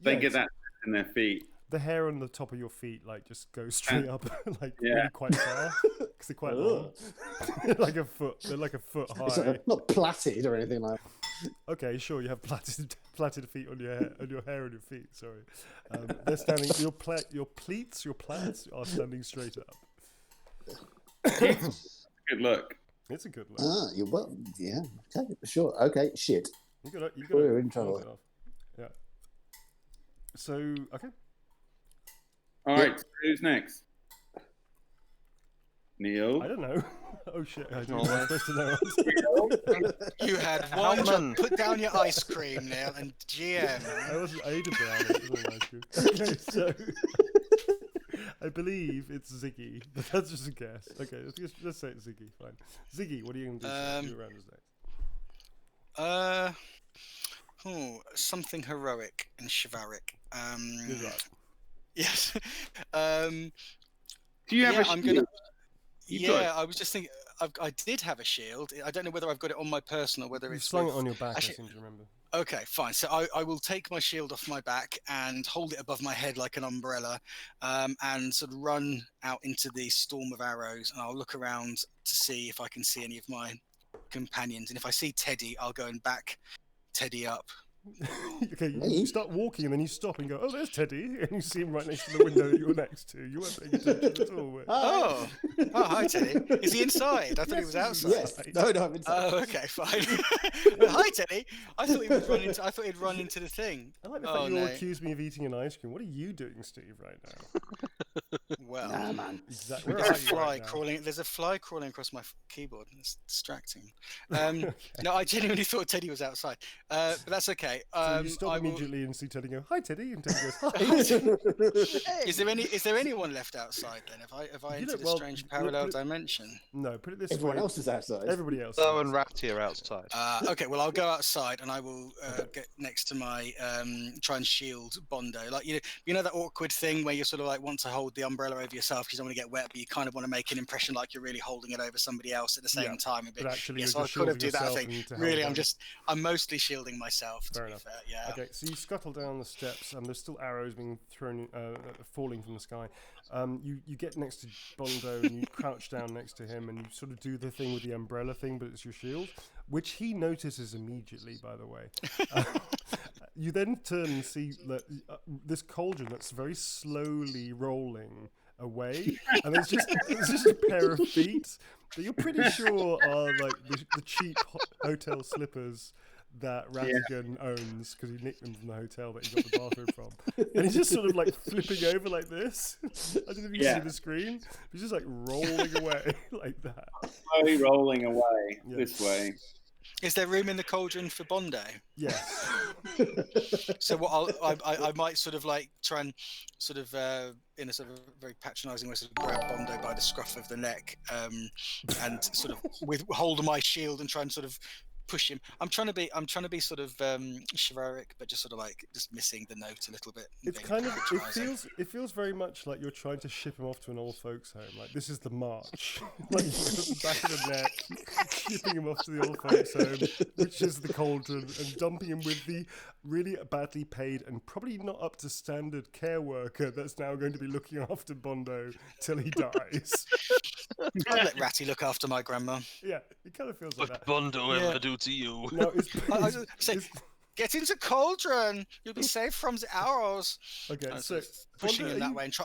They Yeah, get that in their feet. the hair on the top of your feet like just goes straight up, like Yeah. really quite far because they're quite long, like a foot. They're like a foot high. It's not plaited or anything like that. Okay, sure, you have plaited feet on your hair, on your feet. Sorry, they're standing. Your plats are standing straight up. Good look. It's a good look. Yeah. Okay, sure. Okay, shit. We're in trouble. Yeah. So okay. All right, so who's next? Neil. I don't know. Oh shit! I No, am supposed to know. You had one job. Put down your ice cream, Neil, and GM. I wasn't Ada Brown. It wasn't ice cream. Okay, so I believe it's Ziggy, but that's just a guess. Okay, let's say it's Ziggy. Fine. Ziggy, what are you going to do around his next? Something heroic and chivalric. You're right. Yes. Do you have a shield? I was just thinking. I did have a shield. I don't know whether I've got it on my person or whether You it's slung it on your back. I seem to remember. Okay, fine. So I will take my shield off my back and hold it above my head like an umbrella, and sort of run out into the storm of arrows. And I'll look around to see if I can see any of my companions. And if I see Teddy, I'll go and back Teddy up. Okay, you start walking and then you stop and go, oh, there's Teddy, and you see him right next to the window that you're next to. You weren't paying attention at all. Oh, hi Teddy. Is he inside? I thought he was outside. Yes. No, I'm inside. Oh, okay, fine. Hi Teddy. I thought he would run into. I thought he'd run into the thing. I like the fact you all accuse me of eating an ice cream. What are you doing, Steve, right now? Well, nah, man. Exactly. There's a fly crawling. There's a fly crawling across my keyboard. It's distracting. Okay. No, I genuinely thought Teddy was outside, but that's okay. So you stop immediately and see Teddy go, hi Teddy, and Teddy goes, hi. Is there anyone left outside then? Have I entered a strange parallel dimension? No, put it this Everyone way. else is outside. Everybody else. Flo and Ratty are outside. Okay, well I'll go outside and I will get next to my try and shield Bondo. Like you know that awkward thing where you sort of like want to hold the umbrella over yourself because you don't want to get wet, but you kind of want to make an impression like you're really holding it over somebody else at the same time. But actually, yes, you're I just could have shielding do that yourself thing. and to Really, hold I'm mostly shielding myself. Fair to enough. be fair, yeah. Okay, so you scuttle down the steps, and there's still arrows being thrown, falling from the sky. You get next to Bondo, and you crouch down next to him, and you sort of do the thing with the umbrella thing, but it's your shield, which he notices immediately, by the way. You then turn and see that this cauldron that's very slowly rolling away, and there's just a pair of feet that you're pretty sure are like the cheap hotel slippers that Ratigan owns because he nicked them from the hotel that he got the bathroom from. And he's just sort of like flipping over like this. I don't know if you can see the screen. He's just like rolling away like that. Slowly rolling away this way. Is there room in the cauldron for Bondo? Yes. So what I might sort of like try and sort of in a sort of very patronising way sort of grab Bondo by the scruff of the neck and sort of hold my shield and try and sort of push him. I'm trying to be sort of chivalric, but just sort of like just missing the note a little bit. It's kind of it feels very much like you're trying to ship him off to an old folks home. Like this is the march, like the back of the neck, shipping him off to the old folks home, which is the cauldron, and dumping him with the really badly paid and probably not up to standard care worker that's now going to be looking after Bondo till he dies. I'll let Ratty look after my grandma. Yeah, it kind of feels like that. What Bondo ever do to you? No, I say, get into cauldron. You'll be safe from the arrows. Okay, so pushing Bondo, him that way and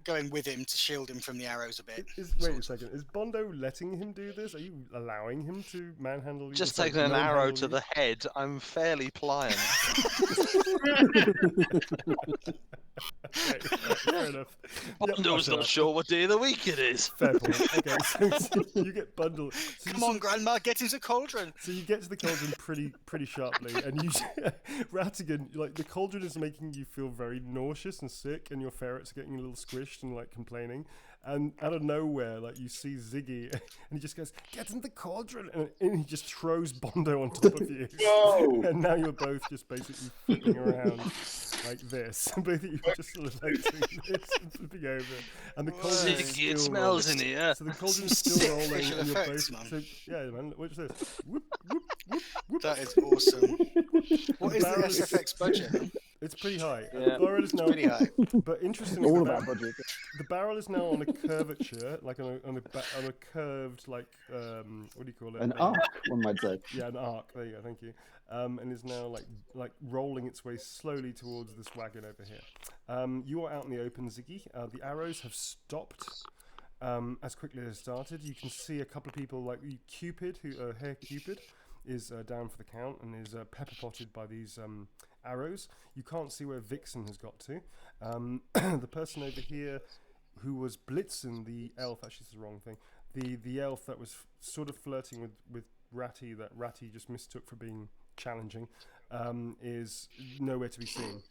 going with him to shield him from the arrows a bit. Wait a second. Is Bondo letting him do this? Are you allowing him to manhandle you? Just taking an arrow to the head. I'm fairly pliant. Okay, fair enough. Bondo's not sure what day of the week it is. Fair point. Okay, so you get bundled. So Come on, Grandma, get into cauldron. So you get to the cauldron pretty sharply, and you, Ratigan, like the cauldron is making you feel very nauseous and sick, and your ferrets are getting a little squished and like complaining. And out of nowhere, like you see Ziggy, and he just goes, "Get in the cauldron!" and he just throws Bondo on top of you. Whoa! And now you're both just basically flipping around like this. Both of you are just sort of like doing this and flipping over. And the cauldron is Ziggy, it still smells rolling. in here. So the cauldron's still rolling, Special and you're effects, both. man. So yeah, man. What's this? Whoop whoop whoop whoop. That is awesome. What is the barrel is- SFX budget? It's pretty high. Yeah. The barrel is now Pretty high. But interestingly, All the, about budget. the barrel is now on a curvature, like on a curved, like what do you call it? An arc, one might say. Yeah, an arc. There you go. Thank you. And is now like rolling its way slowly towards this wagon over here. You are out in the open, Ziggy. The arrows have stopped as quickly as they started. You can see a couple of people, like Cupid, Herr Cupid, is down for the count and is pepper potted by these arrows. You can't see where Vixen has got to. The person over here who was blitzing the elf, actually this is the wrong thing, the elf that was sort of flirting with Ratty, that Ratty just mistook for being challenging, is nowhere to be seen.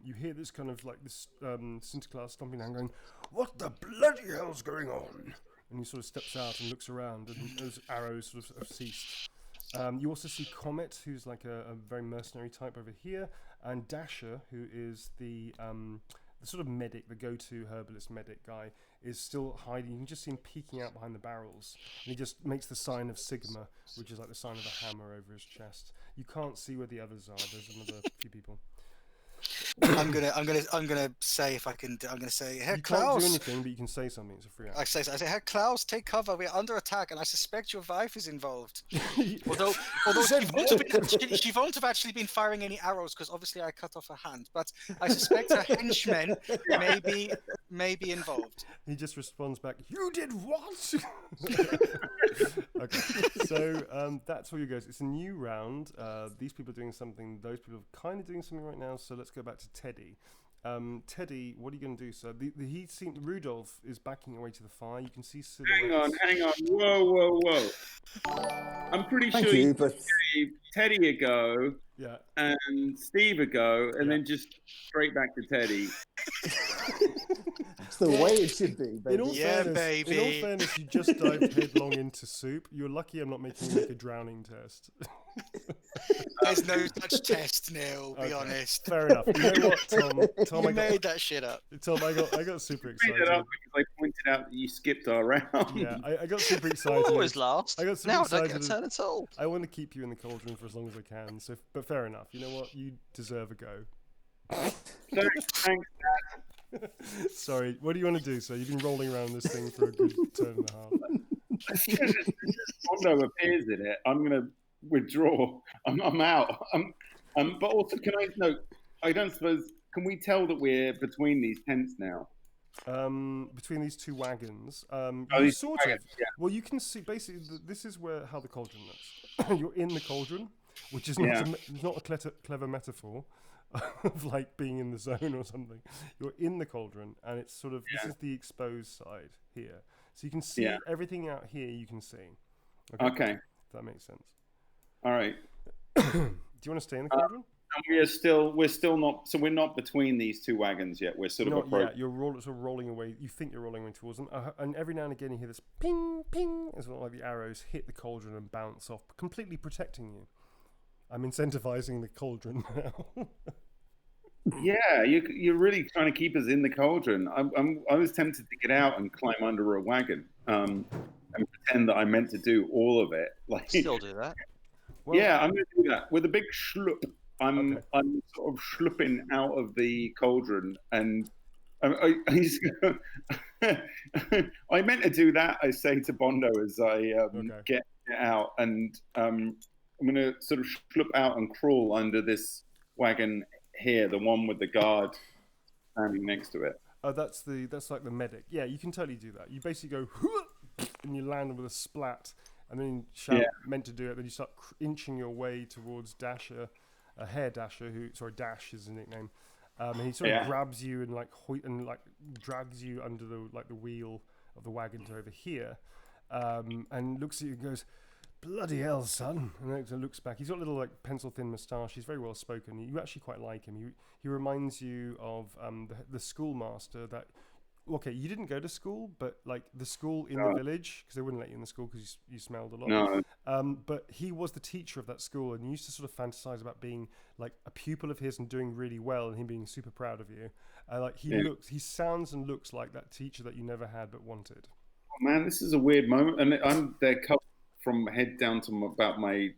You hear this kind of like this Sinta Klaas stomping down going, "What the bloody hell's going on?" And he sort of steps out and looks around, and those arrows sort of have ceased. You also see Comet, who's like a very mercenary type over here, and Dasher, who is the sort of medic, the go-to herbalist medic guy, is still hiding. You can just see him peeking out behind the barrels, and he just makes the sign of Sigma, which is like the sign of a hammer over his chest. You can't see where the others are. There's another few people. I'm gonna say if I can. I'm gonna say, Herr You can't do Klaus. anything, but you can say something. It's a free action. I say, Herr Klaus, take cover. We're under attack, and I suspect your wife is involved. Although she won't have actually been firing any arrows because obviously I cut off her hand. But I suspect her henchmen may be involved. He just responds back, "You did what?" Okay, so that's all you guys. It's a new round. These people are doing something. Those people are kind of doing something right now. So let's go back to Teddy. Teddy, what are you going to do? So Rudolph is backing away to the fire. You can see silhouettes. Hang on. Whoa. I'm pretty Thank sure you, but Teddy a go, Yeah. and Steve a go, and Yeah. then just straight back to Teddy. it's the way it should be, baby. In all fairness, you just dived headlong into soup. You're lucky I'm not making you make a drowning test. There's no such test, Neil. Be Okay. honest. Fair enough. You know what, Tom? You made that shit up. Tom, I got super I made excited. it up because I pointed out that you skipped our round. Yeah, I got super I'm excited. always last. I got super Now I don't excited. get a turn at all. I want to keep you in the cauldron for as long as I can. So, but fair enough. You know what? You deserve a go. Thanks. Sorry. What do you want to do? So you've been rolling around this thing for a good turn and a half. As soon as Mondo appears in it, I'm going to withdraw. I'm out. But also, can I note? I don't suppose. Can we tell that we're between these tents now? Between these two wagons, these sort wagons, of. yeah. Well, you can see basically this is how the cauldron looks. You're in the cauldron, which is not a clever metaphor of like being in the zone or something. You're in the cauldron, and it's sort of this is the exposed side here, so you can see everything out here. You can see. Okay. If that makes sense. All right. Do you want to stay in the cauldron? And we're still not. So we're not between these two wagons yet. We're sort of Not approaching. yet. You're sort of rolling away. You think you're rolling away towards them, and every now and again you hear this ping, ping, as well, like the arrows hit the cauldron and bounce off, completely protecting you. I'm incentivizing the cauldron now. Yeah, you're really trying to keep us in the cauldron. I was tempted to get out and climb under a wagon, and pretend that I meant to do all of it. Like, Still do that. Well, yeah, I'm going to do that with a big schlup. I'm sort of schlupping out of the cauldron, and I meant to do that. I say to Bondo as I get out, and I'm going to sort of schlup out and crawl under this wagon here, the one with the guard standing next to it. Oh, that's like the medic. Yeah, you can totally do that. You basically go and you land with a splat, and then you shout meant to do it. Then you start inching your way towards Dasher. Dash is his nickname, and he sort of grabs you and drags you under the wheel of the wagon to over here, and looks at you and goes, "Bloody hell, son!" And then looks back. He's got a little like pencil thin moustache. He's very well spoken. You actually quite like him. He reminds you of the schoolmaster that. Okay, you didn't go to school, but like the school in the village, because they wouldn't let you in the school because you smelled a lot. No. But he was the teacher of that school, and you used to sort of fantasize about being like a pupil of his and doing really well, and him being super proud of you. He sounds and looks like that teacher that you never had but wanted. Oh, man, this is a weird moment, and I'm there covered from head down to about my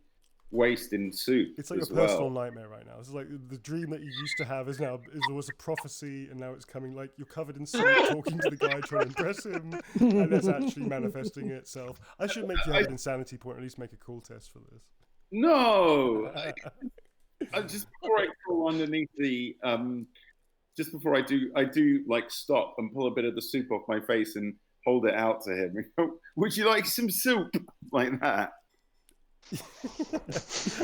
waste in soup. It's like as your personal well. nightmare right now. It's like the dream that you used to have is always a prophecy, and now it's coming. Like you're covered in soup, talking to the guy trying to impress him, and that's actually manifesting itself. I should make you have an insanity point, or at least make a cool test for this. No, just before I crawl underneath the, just before I do like stop and pull a bit of the soup off my face and hold it out to him. Would you like some soup? Like that.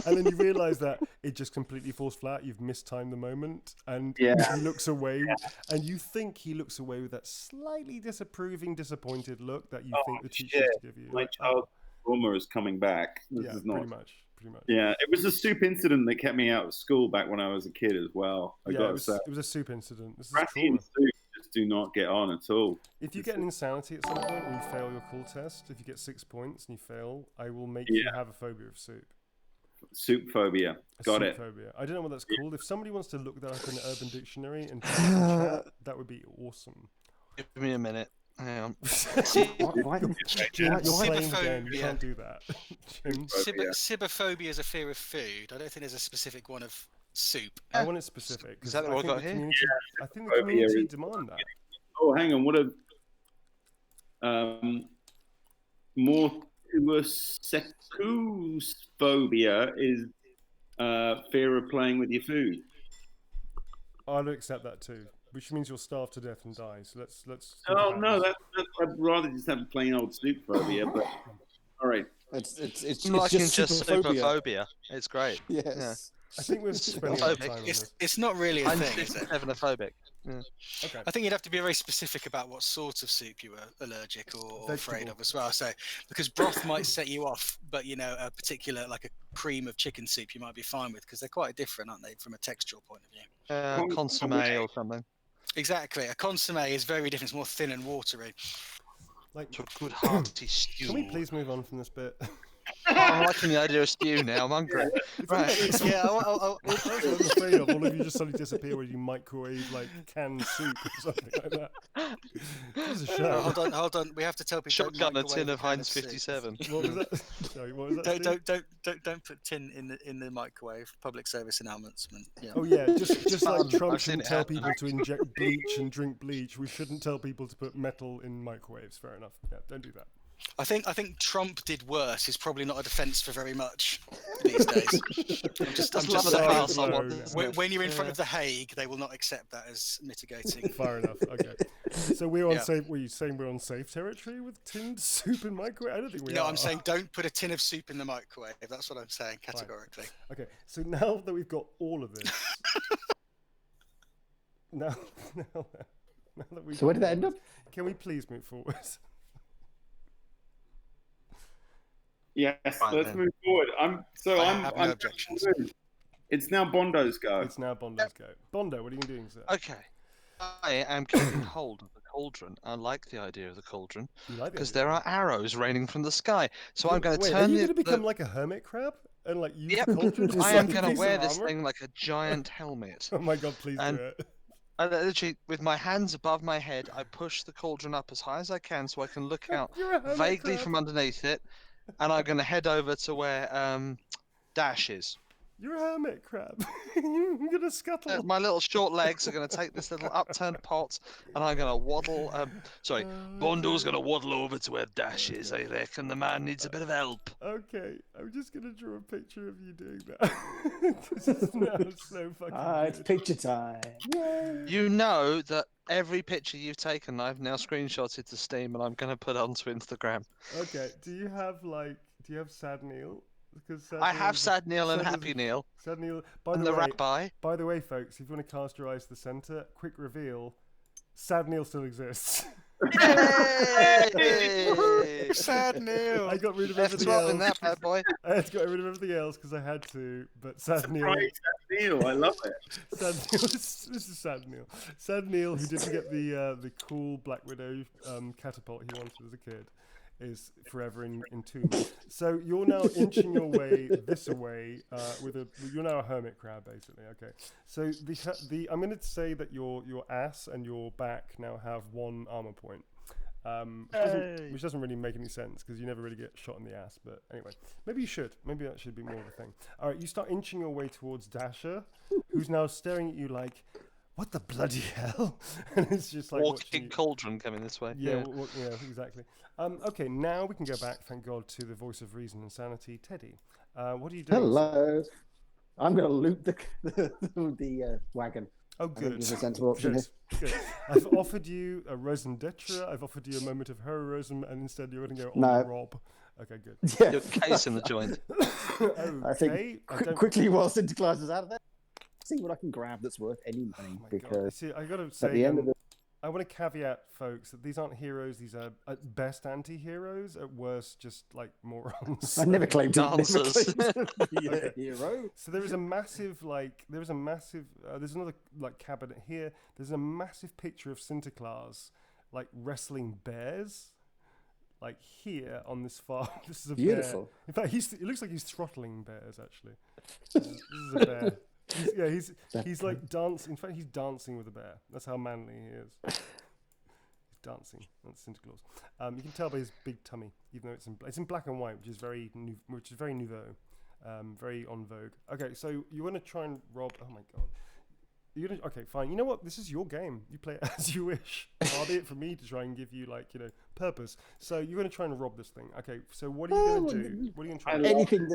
And then you realise that it just completely falls flat. You've mistimed the moment, and Yeah. he looks away, and you think he looks away with that slightly disapproving, disappointed look that you think the teacher used to give you. My Like, child trauma is coming back. This is not. pretty much. Yeah, it was a soup incident that kept me out of school back when I was a kid as well. I Yeah, got it was a soup incident. This is Ratty trauma. and soup just do not get on at all. If you get an insanity at some point and you fail your cool test, if you get 6 points and you fail, I will make you have a phobia of soup. Soup phobia. Got soup it. phobia. I don't know what that's called. If somebody wants to look that up in the Urban Dictionary and type it in chat, that would be awesome. Give me a minute. Hang on. Why? Jim, you're playing Sibophobia. again. You can't do that. Jim, Sibophobia is a fear of food. I don't think there's a specific one of soup. I want it specific. 'Cause Is that what I got here? I think the community demand that. Oh, hang on. What a phobia is fear of playing with your food. I'd accept that too, which means you'll starve to death and die. So let's. Oh no, I'd rather just have a plain old soup phobia. But all right, It's Like in just superphobia. superphobia. It's great. Yes. I think we're spending a lot of time on It's this. it's not really a I'm thing, is it? sevenophobic. Yeah. Okay. I think you'd have to be very specific about what sort of soup you were allergic or afraid Vegetable. of as well. So, because broth might set you off, but a particular like a cream of chicken soup you might be fine with because they're quite different, aren't they, from a textural point of view? Consomme or something. Exactly. A consomme is very different. It's more thin and watery. Like, To a good hearty stew. can we please move on from this bit? I'm liking the idea of stew now. I'm hungry. Right. Yeah. That's what I'm afraid of. All of you just suddenly disappear when you microwave like canned soup or something like that. This is a show. Hold on. We have to tell people. Shotgun a don't tin microwave of a can Heinz soup. 57. What was that? Sorry, what was that? Don't put tin in the microwave. Public service announcement. Yeah. Oh yeah, just like Trump I've seen shouldn't it tell happen, people to inject bleach and drink bleach, we shouldn't tell people to put metal in microwaves. Fair enough. Yeah, don't do that. I think Trump did worse. Is probably not a defence for very much these days. I'm just love the saying. past No, someone. no. When you're in front of the Hague, they will not accept that as mitigating. Fair enough. Okay. So we're on Yeah. safe. Were you saying we're on safe territory with tinned soup and microwave? I don't think we No, are. I'm saying don't put a tin of soup in the microwave. That's what I'm saying categorically. Okay. So now that we've got all of this, now that we've So where did got that end all up? this, can we please move forward? yes, Right, let's then. move forward. I have no objections. It's now Bondo's go. It's now Bondo's go. Bondo, what are you doing, sir? Okay. I am keeping hold of the cauldron. I like the idea of the cauldron You like the because idea? there are arrows raining from the sky. So I'm going to Wait, turn are you the. going to become the- like a hermit crab and like use Yep. the cauldron? I as, am like, a going to piece wear of this armor? thing like a giant helmet. Oh my god! Please And- do it. I literally, with my hands above my head, I push the cauldron up as high as I can so I can look out You're a hermit vaguely crab. from underneath it, and I'm going to head over to where Dash is. You're a hermit crab. You're gonna scuttle. My little short legs are going to take this little upturned pot, and I'm going to waddle. Bondo's going to waddle over to where Dash is. I reckon the man needs a bit of help. Okay, I'm just gonna draw a picture of you doing that. This is now so fucking It's good. picture time. Yay. You know that every picture you've taken, I've now screenshotted to Steam, and I'm going to put onto Instagram. Okay, do you have Sad Neil? Because Sad I have Neil's- Sad Neil and Sad Happy Neil, Sad Neil. By and the the way, Rabbi. by the way, folks, if you want to cast your eyes to the center, quick reveal: Sad Neil still exists. Yay! Sad Neil. I got rid of Left everything swap else. in that bad boy. I had to get rid of everything else because I had to. But Sad Neil. Right, Neil, I love it. Sad Neil. This is Sad Neil. Sad Neil, who didn't get the cool Black Widow catapult he wanted as a kid, is forever entombed. So you're now inching your way this away you're now a hermit crab basically. Okay. So I'm going to say that your ass and your back now have 1 armor point. which doesn't really make any sense because you never really get shot in the ass. But anyway, maybe you should. Maybe that should be more of a thing. All right, you start inching your way towards Dasher, who's now staring at you like, what the bloody hell? And it's just like Walking cauldron coming this way. Yeah, yeah, exactly. Okay, now we can go back, thank God, to the voice of reason and sanity, Teddy. What are you doing? Hello. I'm going to loot the wagon. Oh, I think good. there's a sensible option here. Good. I've offered you a raison d'etre. I've offered you a moment of heroism, and instead you're going to go on the rob. Okay, good. Yeah. Your case in the joint. Okay. I think quickly while Sinta Klaas is out of there, see what I can grab that's worth any money. Oh my because God. See, I got to say, at the end of the I want to caveat, folks, that these aren't heroes. These are at best anti-heroes, at worst just like morons. I never claimed to Dancers. be a hero. So there's another like cabinet here. There's a massive picture of Sinta Klaas like wrestling bears. Like here on this farm. This is a Beautiful. bear. In fact, it looks like he's throttling bears actually. This is a bear. He's like dancing. In fact, he's dancing with a bear. That's how manly he is. He's dancing. That's Santa Claus. You can tell by his big tummy, even though it's in black and white, which is very nouveau, very en vogue. Okay, so you want to try and rob? Oh my God. Okay, fine. You know what? This is your game. You play it as you wish. Far be it for me to try and give you purpose. So you're going to try and rob this thing. Okay. So what are you going to do? What are you going to try? Anything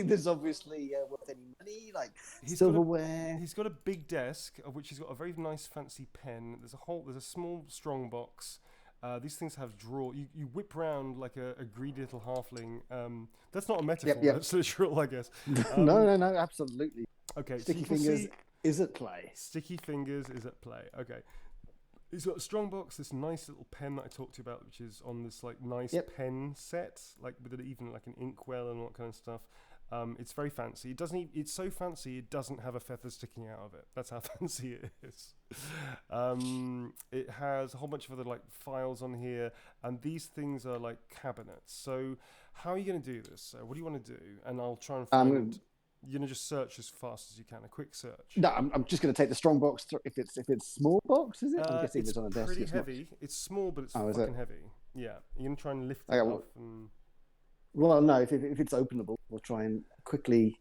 that's obviously worth any money, like silverware. He's got a big desk of which he's got a very nice fancy pen. There's a small strong box. These things have drawer. You whip round like a greedy little halfling. That's not a metaphor. Yep. That's literal, I guess. No, absolutely. Okay, Sticky fingers is at play. Sticky fingers is at play. Okay. He's got a strong box, this nice little pen that I talked to you about, which is on this like nice pen set, like with even like an inkwell and all that kind of stuff. It's very fancy. It's so fancy it doesn't have a feather sticking out of it. That's how fancy it is. It has a whole bunch of other like files on here, and these things are like cabinets. So how are you going to do this? What do you want to do? And I'll try and find. You're gonna just search as fast as you can. A quick search. No, I'm just gonna take the strong box. If it's small box, is it? I'm guessing it's on a desk. Pretty heavy. It's small, but it's fucking heavy. Yeah, you're gonna try and lift it off. Well, no. If it's openable, we'll try and quickly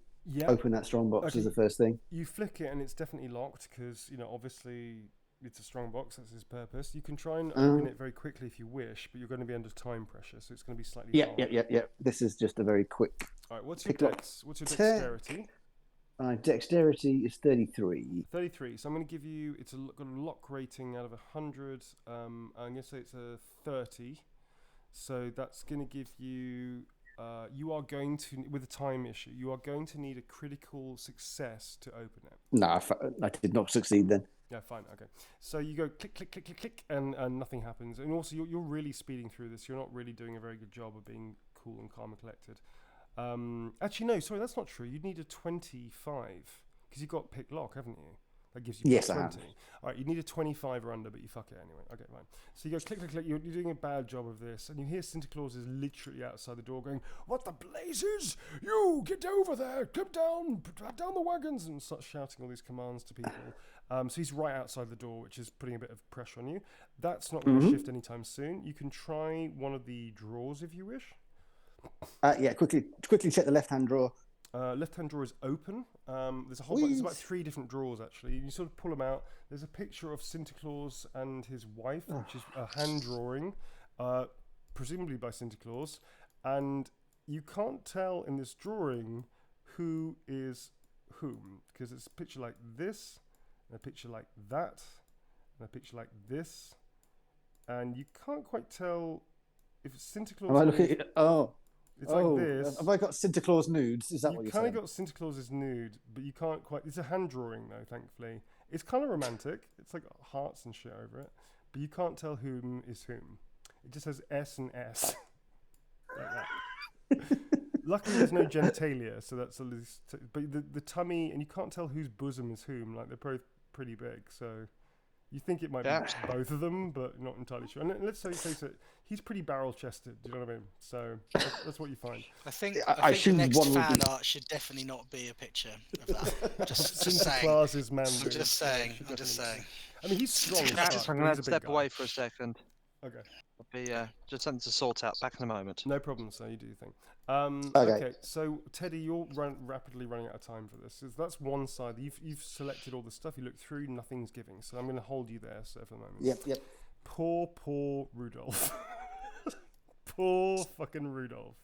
open that strong box as the first thing. You flick it, and it's definitely locked because obviously it's a strong box. That's its purpose. You can try and open it very quickly if you wish, but you're going to be under time pressure, so it's going to be slightly. Yeah. This is just a very quick. All right, what's your dexterity? Dexterity is 33. 33. So I'm going to give you. It's got a lock rating out of 100. I'm going to say it's a 30. So that's going to give you. You are going to, with a time issue, you are going to need a critical success to open it. No, I did not succeed then. Yeah, fine, okay. So you go click, click, click, click, click, and nothing happens. And also, you're really speeding through this. You're not really doing a very good job of being cool and calm and collected. Actually, no, sorry, that's not true. You'd need a 25, because you've got pick lock, haven't you? That gives you 20. I have. All right, you need a 25 or under, but you fuck it anyway. Okay, fine. So you go click, click, click. You're doing a bad job of this, and you hear Santa Claus is literally outside the door going, "What the blazes? You get over there! Come down the wagons!" and starts shouting all these commands to people. So he's right outside the door, which is putting a bit of pressure on you. That's not going to shift anytime soon. You can try one of the drawers if you wish. Quickly check the left-hand drawer. Left-hand drawer is open. There's a whole bunch. There's about 3 different drawers actually. You sort of pull them out. There's a picture of Santa Claus and his wife, which is a hand drawing, presumably by Santa Claus. And you can't tell in this drawing who is whom, because it's a picture like this, and a picture like that, and a picture like this, and you can't quite tell if it's Santa Claus. Am I looking at it? Oh. It's like this. Have I got Santa Claus nudes? Is that what you're saying? You kind of got Santa Claus's nude, but you can't quite. It's a hand drawing though, thankfully. It's kind of romantic. It's like hearts and shit over it, but you can't tell whom is whom. It just says S and S. Like that. Luckily, there's no genitalia, so that's at least. But the tummy, and you can't tell whose bosom is whom. Like they're both pretty big, so. You think it might be both of them, but not entirely sure. And let's face it, he's pretty barrel-chested. Do you know what I mean? So that's what you find. I think the next fan art should definitely not be a picture of that. Just saying. Klaas's man. I'm just saying. I mean, he's strong as I'm fuck, going but to he's a big step guy. away for a second. Okay. I'll be just something to sort out. Back in a moment. No problem, sir. You do your thing. Okay. Okay, so Teddy, you're rapidly running out of time for this. That's one side. You've selected all the stuff. You look through, nothing's giving. So I'm going to hold you there, sir, for the moment. Yep. Poor Rudolph. Poor fucking Rudolph.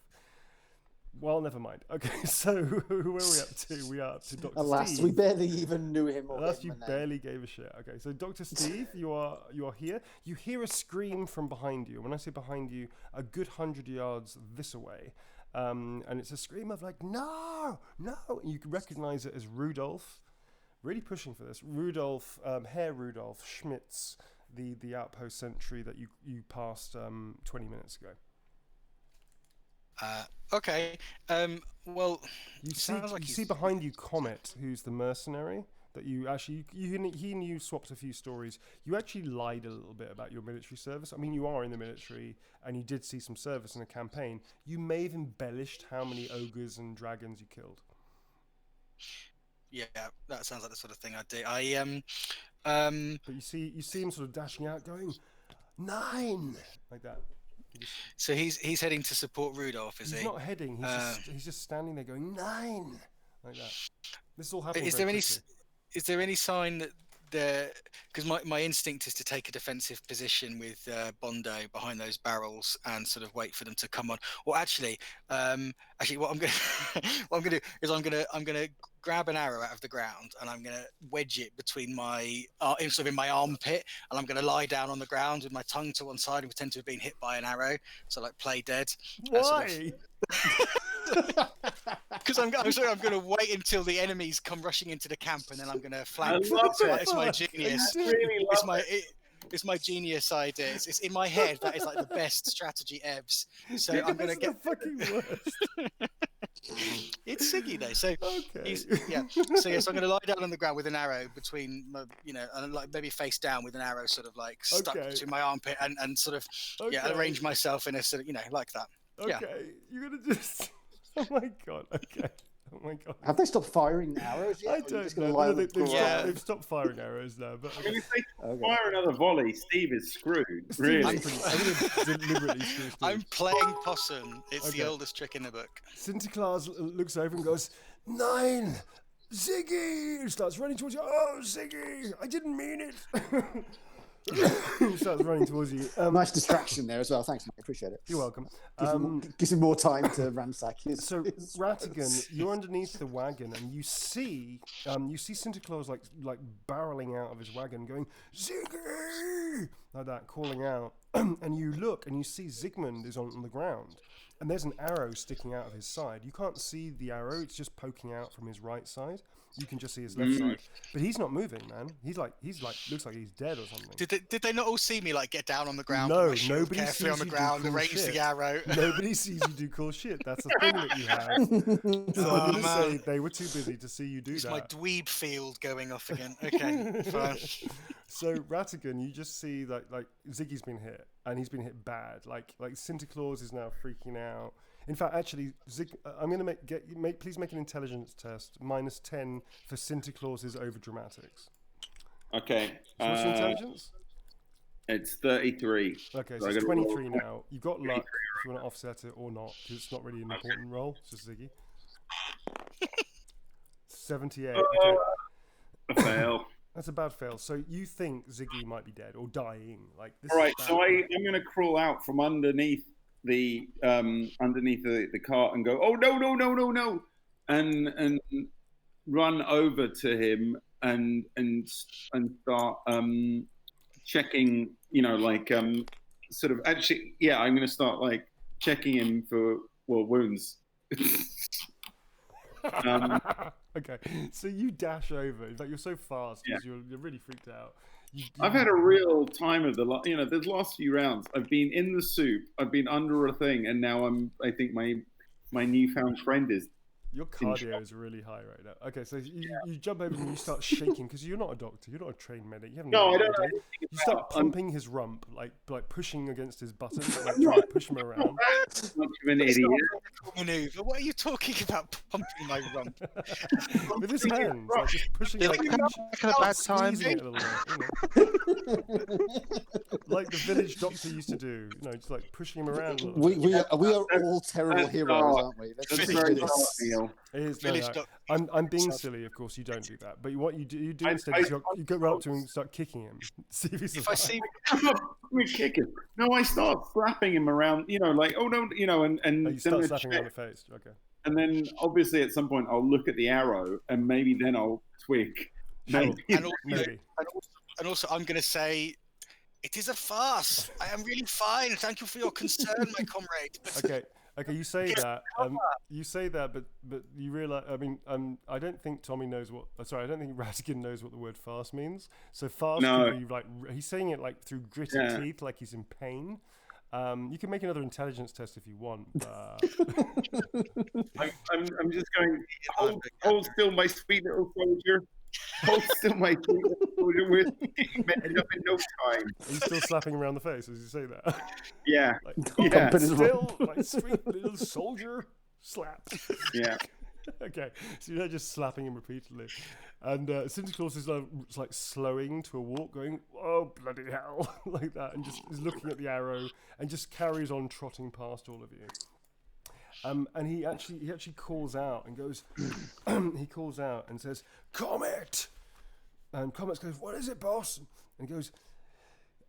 Well, never mind. Okay, so who are we up to? We are up to Dr. Alas, Steve. we barely even knew him. Or Alas, gave you him a name. barely gave a shit. Okay, so Dr. Steve, you are here. You hear a scream from behind you. When I say behind you, a good 100 yards this away. And it's a scream of like, no! And you can recognize it as Rudolph. Really pushing for this. Rudolph, Herr Rudolph Schmitz, the outpost sentry that you passed 20 minutes ago. Okay. Well, You sounds like see behind you Comet, who's the mercenary that you actually he and you swapped a few stories. You actually lied a little bit about your military service. I mean, you are in the military and you did see some service in a campaign. You may have embellished how many ogres and dragons you killed. Yeah, that sounds like the sort of thing I'd do. But you see him sort of dashing out, going 9 like that. So he's heading to support Rudolph, is He's he? not heading. He's just standing there going 9 like that. This all happened. Is there any sign that because my instinct is to take a defensive position with Bondo behind those barrels and sort of wait for them to come on. Or actually, what I'm gonna do is I'm gonna grab an arrow out of the ground and I'm gonna wedge it between my in my armpit, and I'm gonna lie down on the ground with my tongue to one side and pretend to have been hit by an arrow. So like play dead. Why? Because I'm going to wait until the enemies come rushing into the camp, and then I'm going to flank. It's my genius. It's my genius idea. It's in my head. That is like the best strategy evs. So I'm going to get the fucking worst. It's Siggy though. So Okay. So yes, I'm going to lie down on the ground with an arrow between my, and like maybe face down with an arrow sort of like stuck between my armpit and sort of arrange myself in a sort of like that. Okay, you're gonna just. Oh my god. Okay. Oh my god. Have they stopped firing arrows yet? I don't know. They've stopped firing arrows now. But I mean, if they fire another volley, Steve is screwed. Really. I'm gonna deliberately screw Steve. I'm playing possum. It's the oldest trick in the book. Sinta Klaas looks over and goes, 9! Ziggy! And starts running towards you. Oh, Ziggy! I didn't mean it. He starts running towards you. Nice distraction there as well. Thanks, mate. Appreciate it. You're welcome. Gives him more time to ransack his. So Ratigan, you're underneath the wagon, and you see Sinta Klaas like barreling out of his wagon, going Ziggy like that, calling out. And you look, and you see Zygmunt is on the ground, and there's an arrow sticking out of his side. You can't see the arrow; it's just poking out from his right side. You can just see his left side, but he's not moving, man. He's like looks like he's dead or something. Did they not all see me like get down on the ground? No, put my shield nobody carefully sees on the you do ground, cool arrange shit. the arrow. Nobody sees you do cool shit. That's the thing that you have. So I'm gonna say they were too busy to see you do It's that. my dweeb field going off again. Okay, fine. So Ratigan, you just see like Ziggy's been hit, and he's been hit bad. Like Sinta Klaas is now freaking out. In fact, actually, I'm going to please make an intelligence test. -10 for Sinta Klaas's overdramatics. Okay. So what's your intelligence? It's 33. Okay, so it's 23 now. You've got luck if you want to offset it or not, because it's not really an important roll. It's just Ziggy. 78. Okay. A fail. That's a bad fail. So you think Ziggy might be dead or dying? Like this. All right. Is So bad. I'm going to crawl out from underneath the cart and go, oh no, and run over to him and start checking, sort of actually, I'm going to start like checking him for wounds. Okay, so you dash over. In fact, you're so fast because you're really freaked out. I've had a real time of the last few rounds. I've been in the soup, I've been under a thing, and now I think my newfound friend is Your cardio is really high right now. Okay, so you jump over and you start shaking because you're not a doctor. You're not a trained medic. You haven't. No, I don't know. You start pumping his rump, like pushing against his button, like trying to push him around. Much of an idiot. Maneuver. What are you talking about? Pumping my rump? With his hands, like just pushing it. Like, at a bad time. Squeezing it a little bit, you know. Like the village doctor used to do, you know, just like pushing him around a little bit. We are all terrible heroes, aren't we? Let's That's just very do dark, this. Neil. It is, Village no. doc- I'm being silly, of course. You don't do that, but what you do instead is you go right up to him and start kicking him. See if he's If I see, We kick him. No, I start slapping him around. You know, like oh no, you know, and Oh, you then start I slapping him on the face. Okay. and then obviously at some point I'll look at the arrow and maybe then I'll twig. Sure. Maybe. Maybe. and also, I'm going to say, it is a farce. I am really fine. Thank you for your concern, my comrade. But Okay. You say that. But you realize. I mean, I don't think Tommy knows what. Sorry, I don't think Ratigan knows what the word farce means. So farce could be like he's saying it like through gritted teeth, like he's in pain. You can make another intelligence test if you want. I'm just going. Hold still, my sweet little soldier. Hold still, my sweet little soldier. We're mended up in no time. Are you still slapping him around the face as you say that? Yeah. Like, Yeah. still, my sweet little soldier, slap. Yeah. Okay, so you're just slapping him repeatedly, and Sinta Klaas is like slowing to a walk, going, "Oh bloody hell!" like that, and just is looking at the arrow and just carries on trotting past all of you. And he actually calls out and goes, he calls out and says, "Comet!" And Comet goes, "What is it, boss?" And he goes,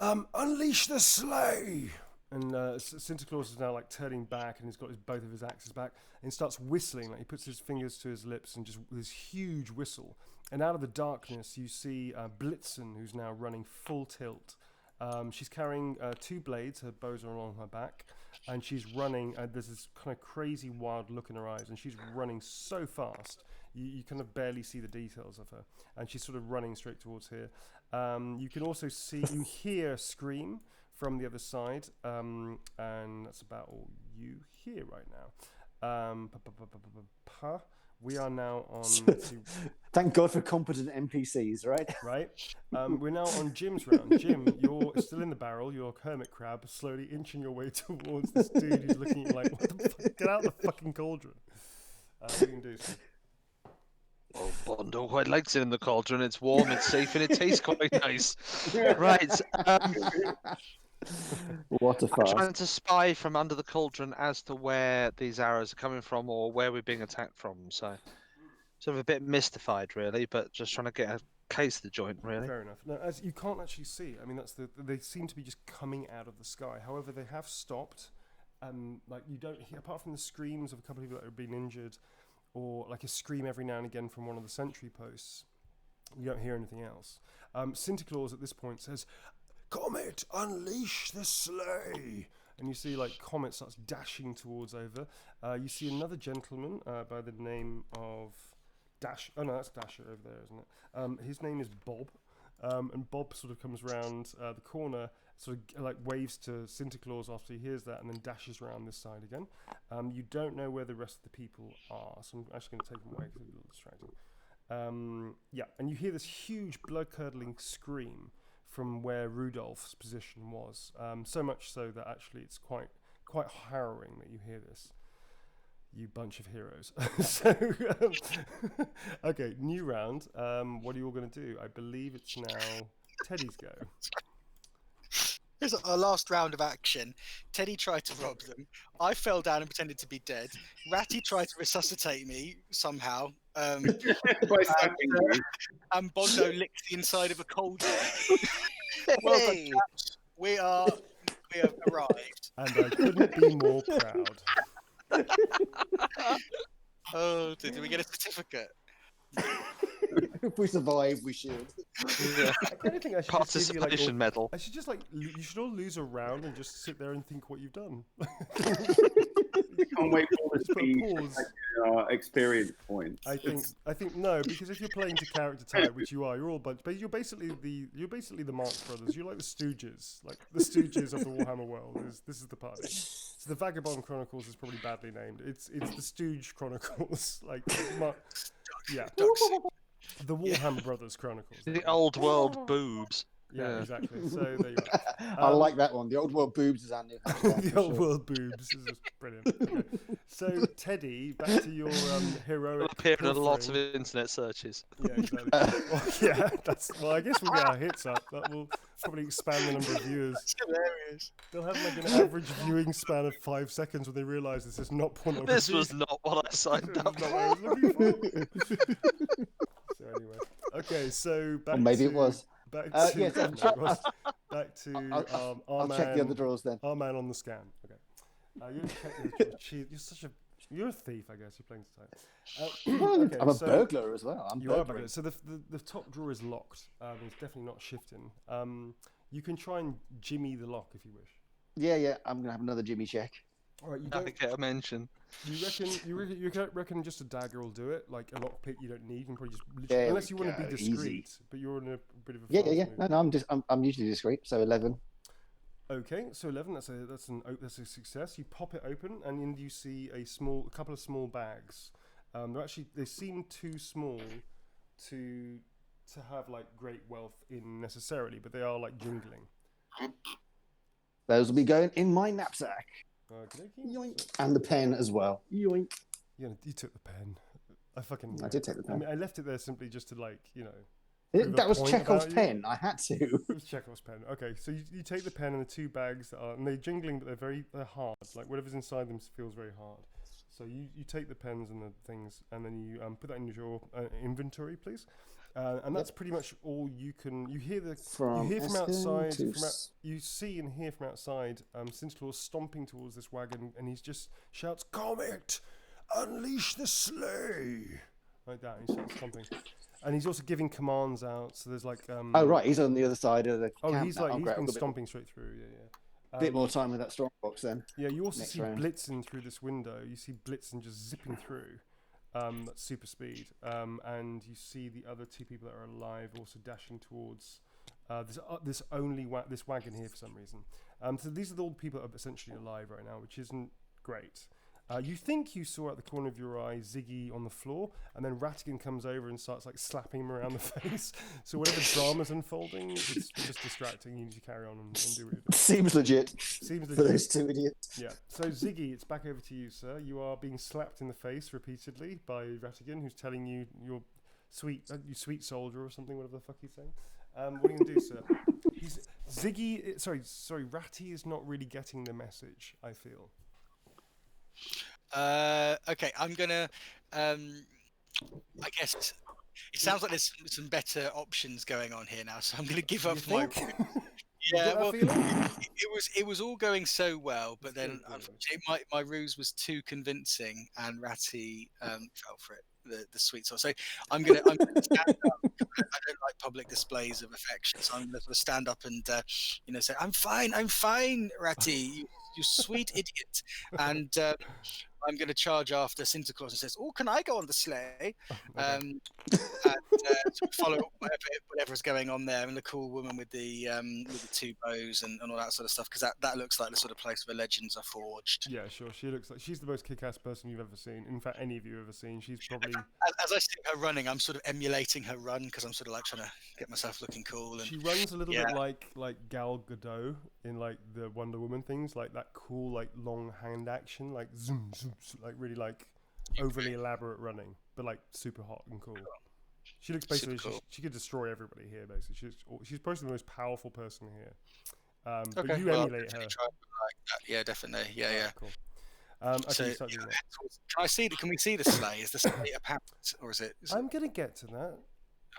"Unleash the sleigh!" And Sinta Klaas is now like turning back, and he's got both of his axes back, and he starts whistling. Like he puts his fingers to his lips and just this huge whistle. And out of the darkness, you see Blitzen, who's now running full tilt. She's carrying 2 blades. Her bows are along her back, and she's running. There's this kind of crazy, wild look in her eyes, and she's running so fast you kind of barely see the details of her. And she's sort of running straight towards here. You can also you hear a scream from the other side, and that's about all you hear right now. We are now on. Thank God for competent NPCs, right? Right. We're now on Jim's round. Jim, you're still in the barrel. You're a hermit crab, slowly inching your way towards this dude who's looking at you like, "What the fuck? Get out of the fucking cauldron." What you can do? Oh, Bondo quite likes it in the cauldron. It's warm, it's safe, and it tastes quite nice. Right. What a I'm farce. trying to spy from under the cauldron as to where these arrows are coming from or where we're being attacked from. So, sort of a bit mystified, really, but just trying to get a case of the joint, really. Fair enough. No, as you can't actually see. I mean, they seem to be just coming out of the sky. However, they have stopped. Like you don't hear, apart from the screams of a couple of people that have been injured, or like a scream every now and again from one of the sentry posts. You don't hear anything else. Sinta Klaas at this point says, "Comet, unleash the sleigh!" And you see like Comet starts dashing towards over. You see another gentleman by the name of Dash. Oh no, that's Dasher over there, isn't it? His name is Bob. And Bob sort of comes round the corner, sort of like waves to Sinta Klaas after he hears that, and then dashes around this side again. You don't know where the rest of the people are, so I'm actually going to take them away because it's a little distracting. Yeah, and you hear this huge blood-curdling scream from where Rudolph's position was. So much so that actually it's quite harrowing that you hear this. You bunch of heroes. Okay, new round. What are you all going to do? I believe it's now Teddy's go. here's our last round of action. Teddy tried to rob them. I fell down and pretended to be dead. Ratty tried to resuscitate me somehow. By slapping you. And Bondo licked the inside of a cauldron. Well done, Hey! chaps. We have arrived. And I couldn't be more proud. Oh, did we get a certificate? If we survive, we should. Yeah. I kind of think I should just give you, like, Participation all, medal. I should just like you should all lose a round and just sit there and think what you've done. Can't wait for all this Just put a being pause. experience points. I think no, because if you're playing to character type, which you are, you're all bunch, but you're basically the Marx Brothers. You're like the Stooges, of the Warhammer world. This is the party. So the Vagabond Chronicles is probably badly named. It's the Stooge Chronicles, yeah, the Warhammer Brothers Chronicles. The old world boobs. Yeah, exactly. So there you are. I like that one. The old world boobs is our new hashtag. The for old sure. world boobs. This is brilliant. Okay. So Teddy, back to your heroic. Will appear in a lot of pilfering. internet searches. Yeah, exactly. Well, I guess we'll get our hits up. That will probably expand the number of viewers. That's hilarious. They'll have like an average viewing span of 5 seconds when they realise this is not pornography. This was not what I signed This is up not for. what I was looking for. So anyway, okay. So back Or maybe to, it was. back to Yes, no, it was. Back to our I'll man. check the other drawers then. Our man on the scan. Okay. You're such a. You're a thief, I guess. You're playing to time. Okay, I'm a so burglar as well. You are a burglaring. burglar. So the top drawer is locked. It's definitely not shifting. You can try and jimmy the lock if you wish. Yeah. I'm gonna have another Jimmy check. All right. You I don't. get a mention. You reckon just a dagger will do it? Like a lockpick you don't need. You can probably just literally, There unless we you want to go, be discreet. easy. But you're in a bit of a Yeah. fast No, I'm usually discreet. So 11. Okay, so 11. That's a success. You pop it open, and then you see a couple of small bags. They seem too small to have like great wealth in necessarily, but they are like jingling. Those will be going in my knapsack. Okay. Yoink. And the pen as well. Yoink. You took the pen. I did take the pen. I left it there simply just to prove That a was point Chekhov's about you. pen. I had to. It was Chekhov's pen. Okay, so you take the pen and the 2 bags and they're jingling, but they're hard. Like whatever's inside them feels very hard. So you take the pens and the things, and then you put that in your inventory, please. And that's pretty much all you can. You hear from outside. You see and hear from outside. Sinta Klaas stomping towards this wagon, and he just shouts, "Comet, unleash the sleigh!" Like that. And he starts stomping. And he's also giving commands out. So there's like. Oh right, he's on the other side of the. camp He's now. he's been Great. stomping straight through. Yeah. A bit more time with that strongbox then. Yeah, you also next see round. Blitzen through this window. You see Blitzen just zipping through. That's super speed. And you see the other 2 people that are alive also dashing towards this wagon here for some reason. So these are all the people that are essentially alive right now, which isn't great. You think you saw out the corner of your eye Ziggy on the floor, and then Ratigan comes over and starts like slapping him around the face. So whatever drama's unfolding, it's just distracting. You need to carry on and do what you're doing. Seems legit. Seems For legit. those 2 idiots. Yeah. So Ziggy, it's back over to you, sir. You are being slapped in the face repeatedly by Ratigan, who's telling you you're sweet, you sweet soldier or something, whatever the fuck he's saying. What are you gonna do, sir? Ratty is not really getting the message, I feel. Okay, I'm gonna. I guess it sounds like there's some better options going on here now, so I'm gonna give up my. Yeah, well, it was all going so well, but then unfortunately my ruse was too convincing, and Ratty fell for it. The sweet sauce. So I'm gonna stand up. I don't like public displays of affection, so I'm gonna sort of stand up and say, I'm fine, Ratty, you sweet idiot. And I'm going to charge after Sinta Klaas and says, "Oh, can I go on the sleigh?" And sort of follow up whatever's going on there, and the cool woman with the 2 bows and all that sort of stuff, because that looks like the sort of place where legends are forged. Yeah, sure. She looks like she's the most kick-ass person you've ever seen. In fact, any of you have ever seen. She's probably. As I see her running, I'm sort of emulating her run because I'm sort of like trying to get myself looking cool. And she runs a little bit like Gal Gadot in like the Wonder Woman things, like that cool like long hand action, like zoom, zoom, like really like overly elaborate running, but like super hot and cool. She looks basically cool. she could destroy everybody here. Basically, she's probably the most powerful person here. Okay, But you emulate her. Yeah, definitely. Yeah. Cool. Okay, So, you start doing that. Can we see the sleigh? Is the sleigh apparent, or is it? I'm gonna get to that.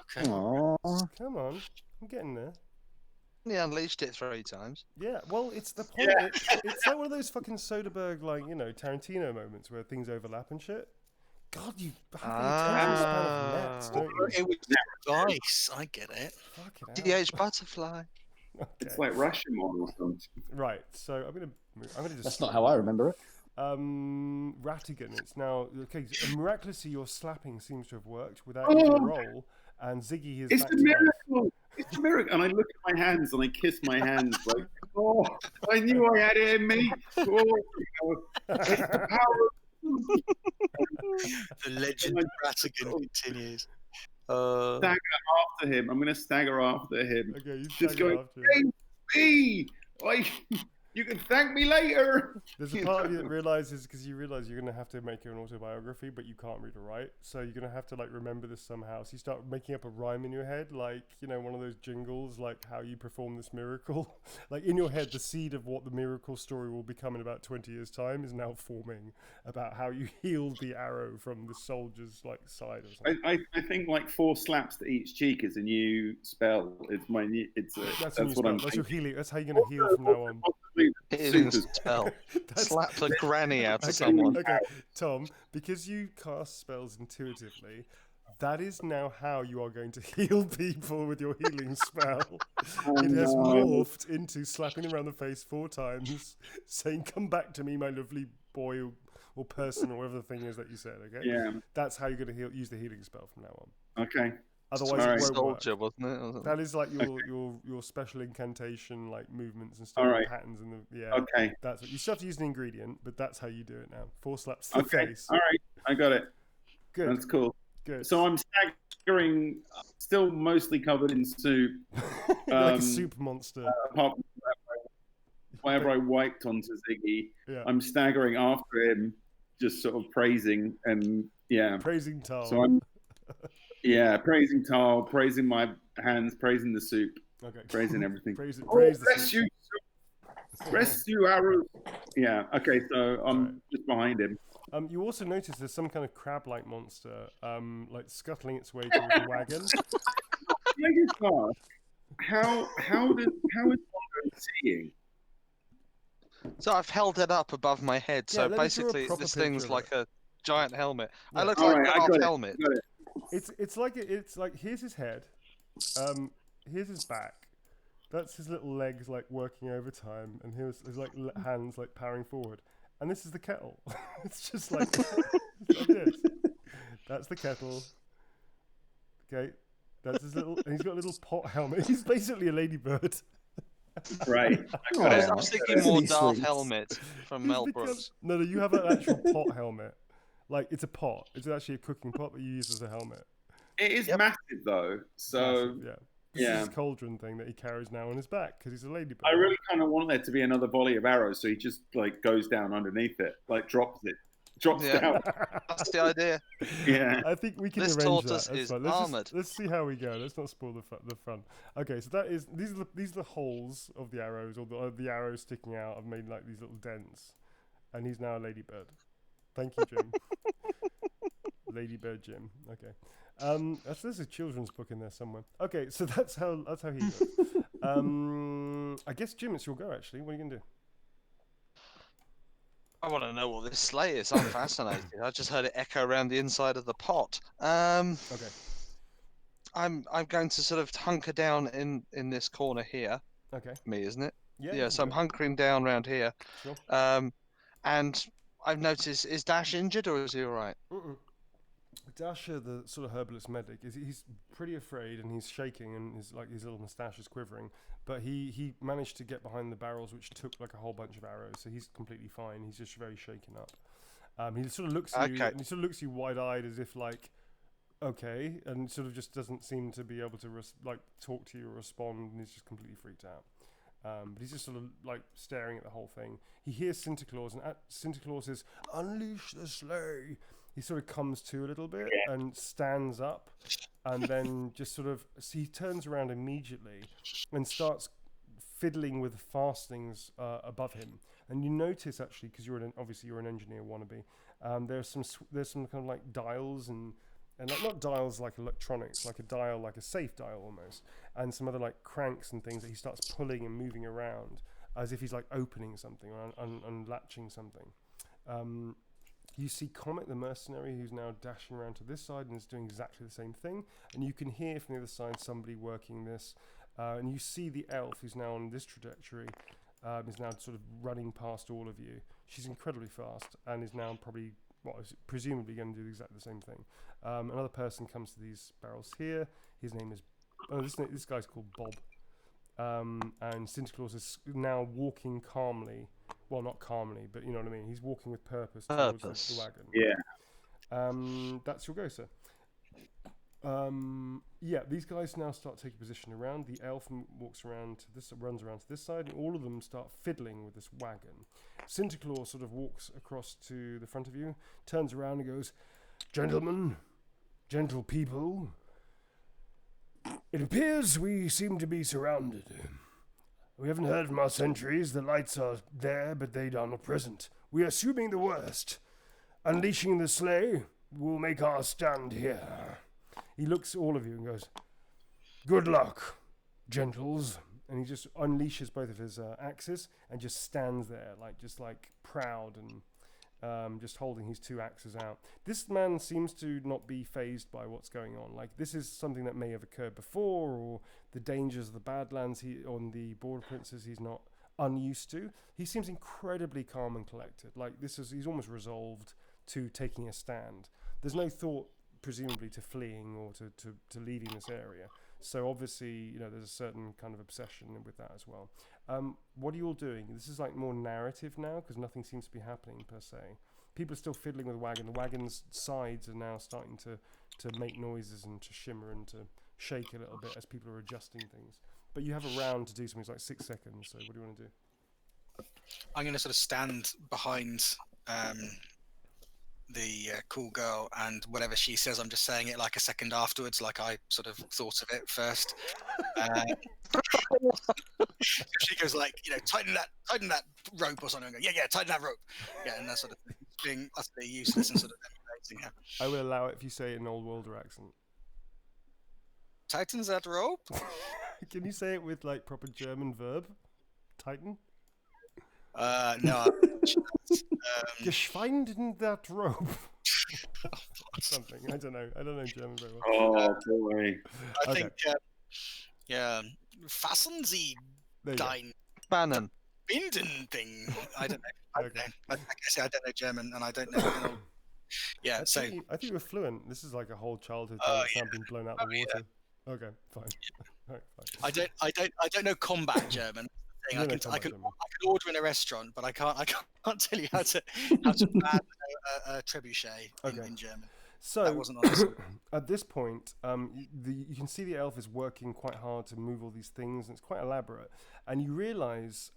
Okay. Aww. Come on, I'm getting there. He unleashed it 3 times. Yeah, well, it's the point. It's like one of those fucking Soderbergh, like Tarantino moments where things overlap and shit. God, you have the attention span of gnats, don't you? It was advice. I get it. Fucking hell. DH butterfly. It's Okay. like Rashomon or something. Right, so I'm gonna just. That's not how I remember it. Ratigan, it's now okay. Miraculously, your slapping seems to have worked without even a roll, and Ziggy is It's back a to life. miracle. It's a miracle. And I look at my hands and I kiss my hands like, oh, I knew I had it in me. Oh, it's the power The legend of Ratigan continues. stagger after him. I'm going to stagger after him. Okay, you Just stagger going, after him. me. You can thank me later. There's a part of you that realizes, because you realize you're going to have to make an autobiography, but you can't read or write, so you're going to have to like remember this somehow. So you start making up a rhyme in your head, like, you know, one of those jingles, like how you perform this miracle. Like in your head, the seed of what the miracle story will become in about 20 years' time is now forming about how you healed the arrow from the soldier's like side or something. I think like 4 slaps to each cheek is a new spell. It's my new. That's That's what I'm. That's your healing. That's how you're going to heal from now on. Healing spell. Slap the granny out to someone. Okay, Tom, because you cast spells intuitively, that is now how you are going to heal people with your healing spell. It has morphed into slapping them around the face 4 times, saying, "Come back to me, my lovely boy or person," or whatever the thing is that you said, okay? Yeah. That's how you're going to use the healing spell from now on. Okay. Otherwise, Alright. it won't Soldier, work. wasn't it? That is like your special incantation, like movements and stuff, Alright. patterns and the Okay. That's what you still have to use an ingredient, but that's how you do it now. 4 slaps to the Okay. face. All right. I got it. Good. That's cool. Good. So I'm staggering, still mostly covered in soup. You're like a soup monster. Apart from whatever I wiped onto Ziggy, Yeah. I'm staggering after him, just sort of praising and Praising Tal. So I'm praising Tal, praising my hands, praising the soup, okay. praising everything. praise Bless the soup. you, soup. Bless you, arrow. Yeah. Okay. So I'm Alright. just behind him. You also notice there's some kind of crab-like monster, like scuttling its way towards the wagon. Can I just ask, how is Bondo seeing? So I've held it up above my head. Yeah, So let me draw a basically, proper this picture thing's of like a giant helmet. Yeah. I look All like right, a I half got it. helmet. Got it. It's like here's his head, here's his back. That's his little legs like working overtime, and here's his like hands like powering forward. And this is the kettle. It's just like, it's like this. That's the kettle. Okay, that's his little. And he's got a little pot helmet. He's basically a ladybird. Right. I was thinking more These Darth things. Helmet from He's Mel become- Brooks. No, you have an actual pot helmet. Like it's a pot. It's actually a cooking pot that you use as a helmet. It is massive though, so Massive, yeah. This is his cauldron thing that he carries now on his back because he's a ladybird. I really kind of want there to be another volley of arrows, so he just like goes down underneath it, like drops Yeah. down. That's the idea. Yeah. I think we can This arrange tortoise that. That's is fine. armoured. Let's see how we go. Let's not spoil the fun. Okay, so that is these are the holes of the arrows, or the arrows sticking out. I've made like these little dents, and he's now a ladybird. Thank you, Jim. Ladybird Jim. Okay. There's a children's book in there somewhere. Okay, so that's how he goes. I guess Jim, it's your go. Actually, what are you gonna do? I want to know what this sleigh is. I'm fascinated. I just heard it echo around the inside of the pot. I'm going to sort of hunker down in this corner here. Okay. Me, isn't it? Yeah. Yeah. So I'm hunkering down around here. Sure. And I've noticed, is Dash injured or is he all right? Dasher, the sort of herbalist medic, he's pretty afraid and he's shaking and his little moustache is quivering. But he managed to get behind the barrels, which took like a whole bunch of arrows, so he's completely fine. He's just very shaken up. He sort of looks at you, and he sort of looks at you wide-eyed as if like, okay, and sort of just doesn't seem to be able to talk to you or respond, and he's just completely freaked out. But he's just sort of like staring at the whole thing. He hears Sinta Klaas, and Sinta Klaas says, "Unleash the sleigh." He sort of comes to a little bit and stands up, and then just sort of he turns around immediately and starts fiddling with the fastenings above him. And you notice actually, because obviously you're an engineer wannabe, there's some kind of like dials and like not dials like electronics, like a dial, like a safe dial almost, and some other like cranks and things that he starts pulling and moving around as if he's like opening something or unlatching something. You see Comet the mercenary, who's now dashing around to this side and is doing exactly the same thing. And you can hear from the other side somebody working this. And you see the elf, who's now on this trajectory, is now sort of running past all of you. She's incredibly fast and is now probably, is presumably going to do exactly the same thing. Another person comes to these barrels here. His name is, this guy's called Bob. And Sinta Klaas is now walking calmly. Well, not calmly, but you know what I mean. He's walking with purpose towards the wagon. Yeah. That's your go, sir. These guys now start taking position around. The elf walks around to this, runs around to this side, and all of them start fiddling with this wagon. Sinta Klaas sort of walks across to the front of you, turns around and goes, "Gentlemen, gentle people, it appears we seem to be surrounded. We haven't heard from our sentries. The lights are there, but they are not present. We are assuming the worst. Unleashing the sleigh, we'll make our stand here." He looks at all of you and goes, "Good luck, gentles." And he just unleashes both of his axes and just stands there, like proud and just holding his two axes out. This man seems to not be fazed by what's going on. Like, this is something that may have occurred before, or the dangers of the Badlands on the Border Princes he's not unused to. He seems incredibly calm and collected. Like, he's almost resolved to taking a stand. There's no thought, presumably, to fleeing or to leaving this area. So obviously, there's a certain kind of obsession with that as well. What are you all doing? This is like more narrative now, because nothing seems to be happening per se. People are still fiddling with the wagon. The wagon's sides are now starting to make noises and to shimmer and to shake a little bit as people are adjusting things. But you have a round to do something. It's like 6 seconds. So what do you want to do? I'm going to sort of stand behind the cool girl, and whatever she says, I'm just saying it like a second afterwards, like I sort of thought of it first. She goes like, tighten that rope or something. I go, yeah, tighten that rope. Yeah, and that sort of thing. Being utterly useless and sort of emulating her. I will allow it if you say it in Old Worlder accent. Tightens that rope? Can you say it with like proper German verb? Tighten? No. Geschweinden that rope. Something. I don't know German very well. Oh boy. I think fassen Sie dein Bannon. Binden thing. I don't know. Okay. Like I say, I don't know German, and I don't know. Yeah, I think you were fluent. This is like a whole childhood thing that's now been blown out of the water. Yeah. Okay, fine. Right, fine. I don't know combat German. I can order in a restaurant, but I can't tell you how to ban a trebuchet in German. So that wasn't honest. At this point, you can see the elf is working quite hard to move all these things, and it's quite elaborate. And you realise,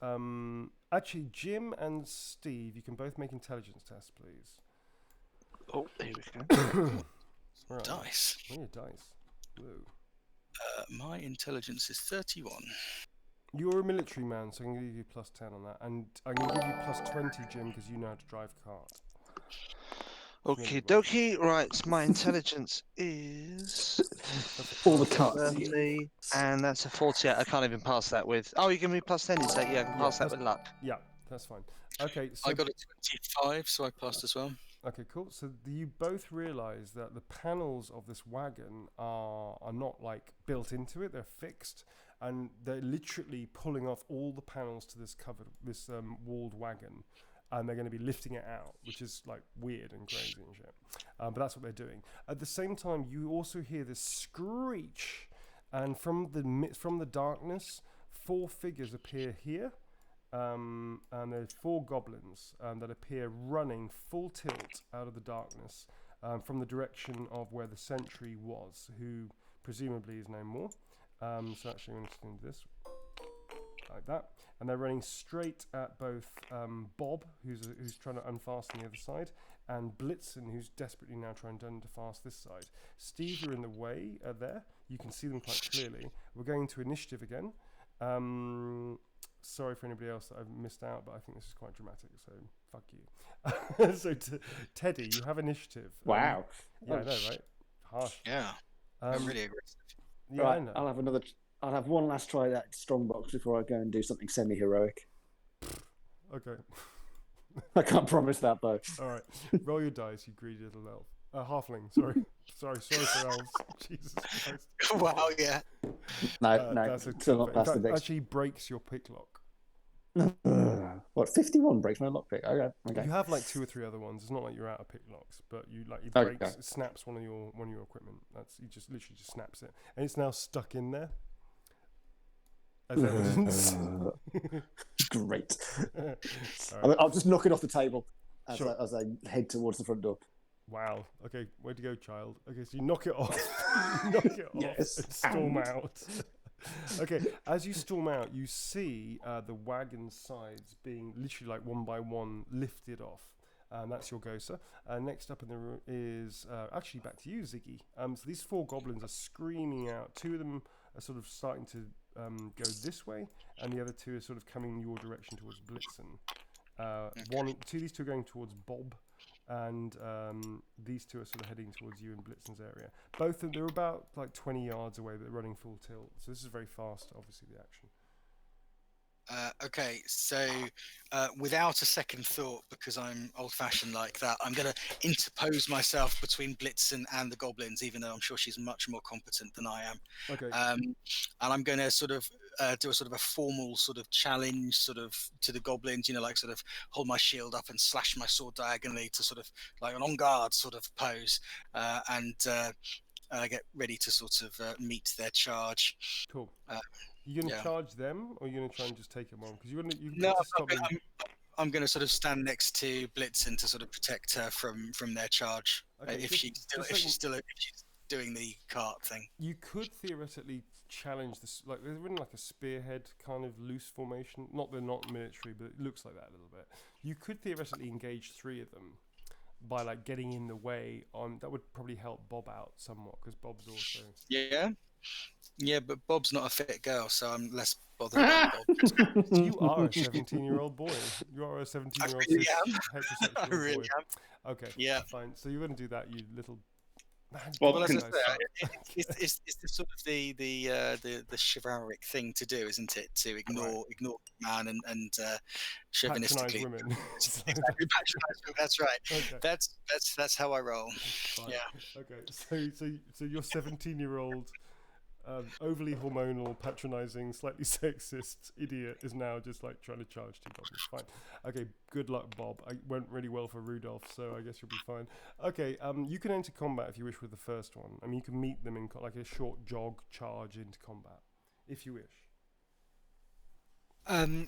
actually, Jim and Steve, you can both make intelligence tests, please. Oh, here we go. Right. Dice. Yeah, dice. Whoa. My intelligence is 31. You're a military man, so I'm going to give you plus 10 on that. And I'm going to give you plus 20, Jim, because you know how to drive a cart. Okie dokie. Right, so my intelligence is all the carts. 30, and that's a 48. I can't even pass that with. Oh, you give me plus 10, you say? Yeah, I can pass that with luck. Yeah, that's fine. Okay, so I got a 25, so I passed as well. Okay, cool. So you both realise that the panels of this wagon are not like built into it; they're fixed, and they're literally pulling off all the panels to this walled wagon, and they're going to be lifting it out, which is like weird and crazy and shit. But that's what they're doing. At the same time, you also hear this screech, and from the darkness, 4 figures appear here. And there's 4 goblins that appear running full tilt out of the darkness from the direction of where the sentry was, who presumably is no more. So actually I'm just going to do this like that, and they're running straight at both Bob, who's trying to unfasten the other side, and Blitzen, who's desperately now trying to unfast this side. Steve, you're in the way there. You can see them quite clearly. We're going to initiative again. Sorry for anybody else that I've missed out, but I think this is quite dramatic, so fuck you. So Teddy, you have initiative. Wow. Yeah, I know, right? Harsh. Yeah. I'm really aggressive. Yeah, right, I know. I'll have one last try at that strongbox before I go and do something semi-heroic. Okay. I can't promise that though. All right, roll your dice, you greedy little elf. Halfling, sorry. sorry for elves. Jesus Christ. Wow, yeah. No, That's still not in past fact, the actually breaks your picklock. What, 51 breaks my lockpick? Okay. You have like 2 or 3 other ones. It's not like you're out of picklocks, but you Okay. breaks, it snaps one of your equipment. He just literally just snaps it, and it's now stuck in there as evidence. Great. Right. I'll just knock it off the table as, Sure. as I head towards the front door. Wow. Okay, way to go, child. Okay, so you knock it off. You knock it off Yes, and storm and- out. Okay, as you storm out, you see the wagon sides being literally like one by one lifted off. That's your go, sir. Next up in the room is actually back to you, Ziggy. So these 4 goblins are screaming out. 2 of them are sort of starting to go this way, and the other 2 are sort of coming your direction towards Blitzen. These 2 are going towards Bob, and these 2 are sort of heading towards you in Blitzen's area. Both of them, they're about like 20 yards away, but they're running full tilt. So this is very fast, obviously, the action. Okay, so without a second thought, because I'm old-fashioned like that, I'm going to interpose myself between Blitzen and the goblins, even though I'm sure she's much more competent than I am. Okay. And I'm going to sort of do a sort of a formal sort of challenge, sort of to the goblins, like sort of hold my shield up and slash my sword diagonally to sort of like an on guard sort of pose, and get ready to sort of meet their charge. Cool. You gonna charge them, or you gonna try and just take them on? Because you No, to stop them. I'm going to sort of stand next to Blitzen to sort of protect her from their charge. Okay, if she's doing the cart thing. You could theoretically challenge this, like they're in like a spearhead kind of loose formation. Not they're not military, but it looks like that a little bit. You could theoretically engage 3 of them by like getting in the way. That would probably help Bob out somewhat, because Bob's also. Yeah, but Bob's not a fit girl, so I'm less bothered about Bob. You are a 17-year-old boy. You are a 17-year-old really heterosexual I really boy. am. Okay. Yeah. Fine. So you're going to do that, you little. Man, Well, Well, as I guys. say, it's the sort of the chivalric thing to do, isn't it? To ignore man and Patronize chauvinistically. women. Exactly, patronize women. That's right. Okay. That's how I roll. Fine. Yeah. Okay. So your 17-year-old. Overly hormonal, patronizing, slightly sexist idiot is now just like trying to charge 2 goblins. Fine. Okay, good luck, Bob. It went really well for Rudolph, so I guess you'll be fine. Okay, you can enter combat if you wish with the first one. I mean, you can meet them in like a short jog charge into combat, if you wish.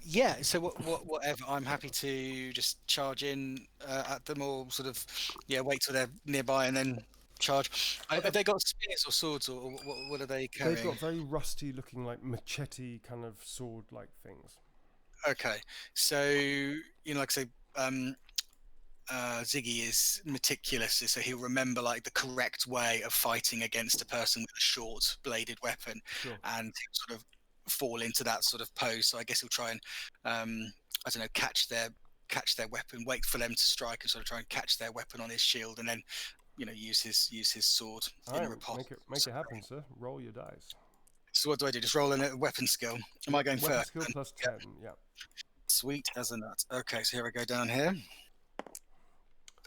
Yeah, so whatever. I'm happy to just charge in at them, or sort of wait till they're nearby and then charge. Have they got spears or swords, or what are they carrying? They've got very rusty looking like machete kind of sword like things. Okay, so like I say, Ziggy is meticulous, so he'll remember like the correct way of fighting against a person with a short bladed weapon. Sure. And he'll sort of fall into that sort of pose. So I guess he'll try and I don't know, catch their weapon, wait for them to strike, and sort of try and catch their weapon on his shield, and then use his sword in a riposte. Make it happen, sir. Roll your dice. So what do I do? Just roll in a weapon skill. Am I going weapon first? Skill plus 10. Yeah. Sweet as a nut. Okay, so here I go down here.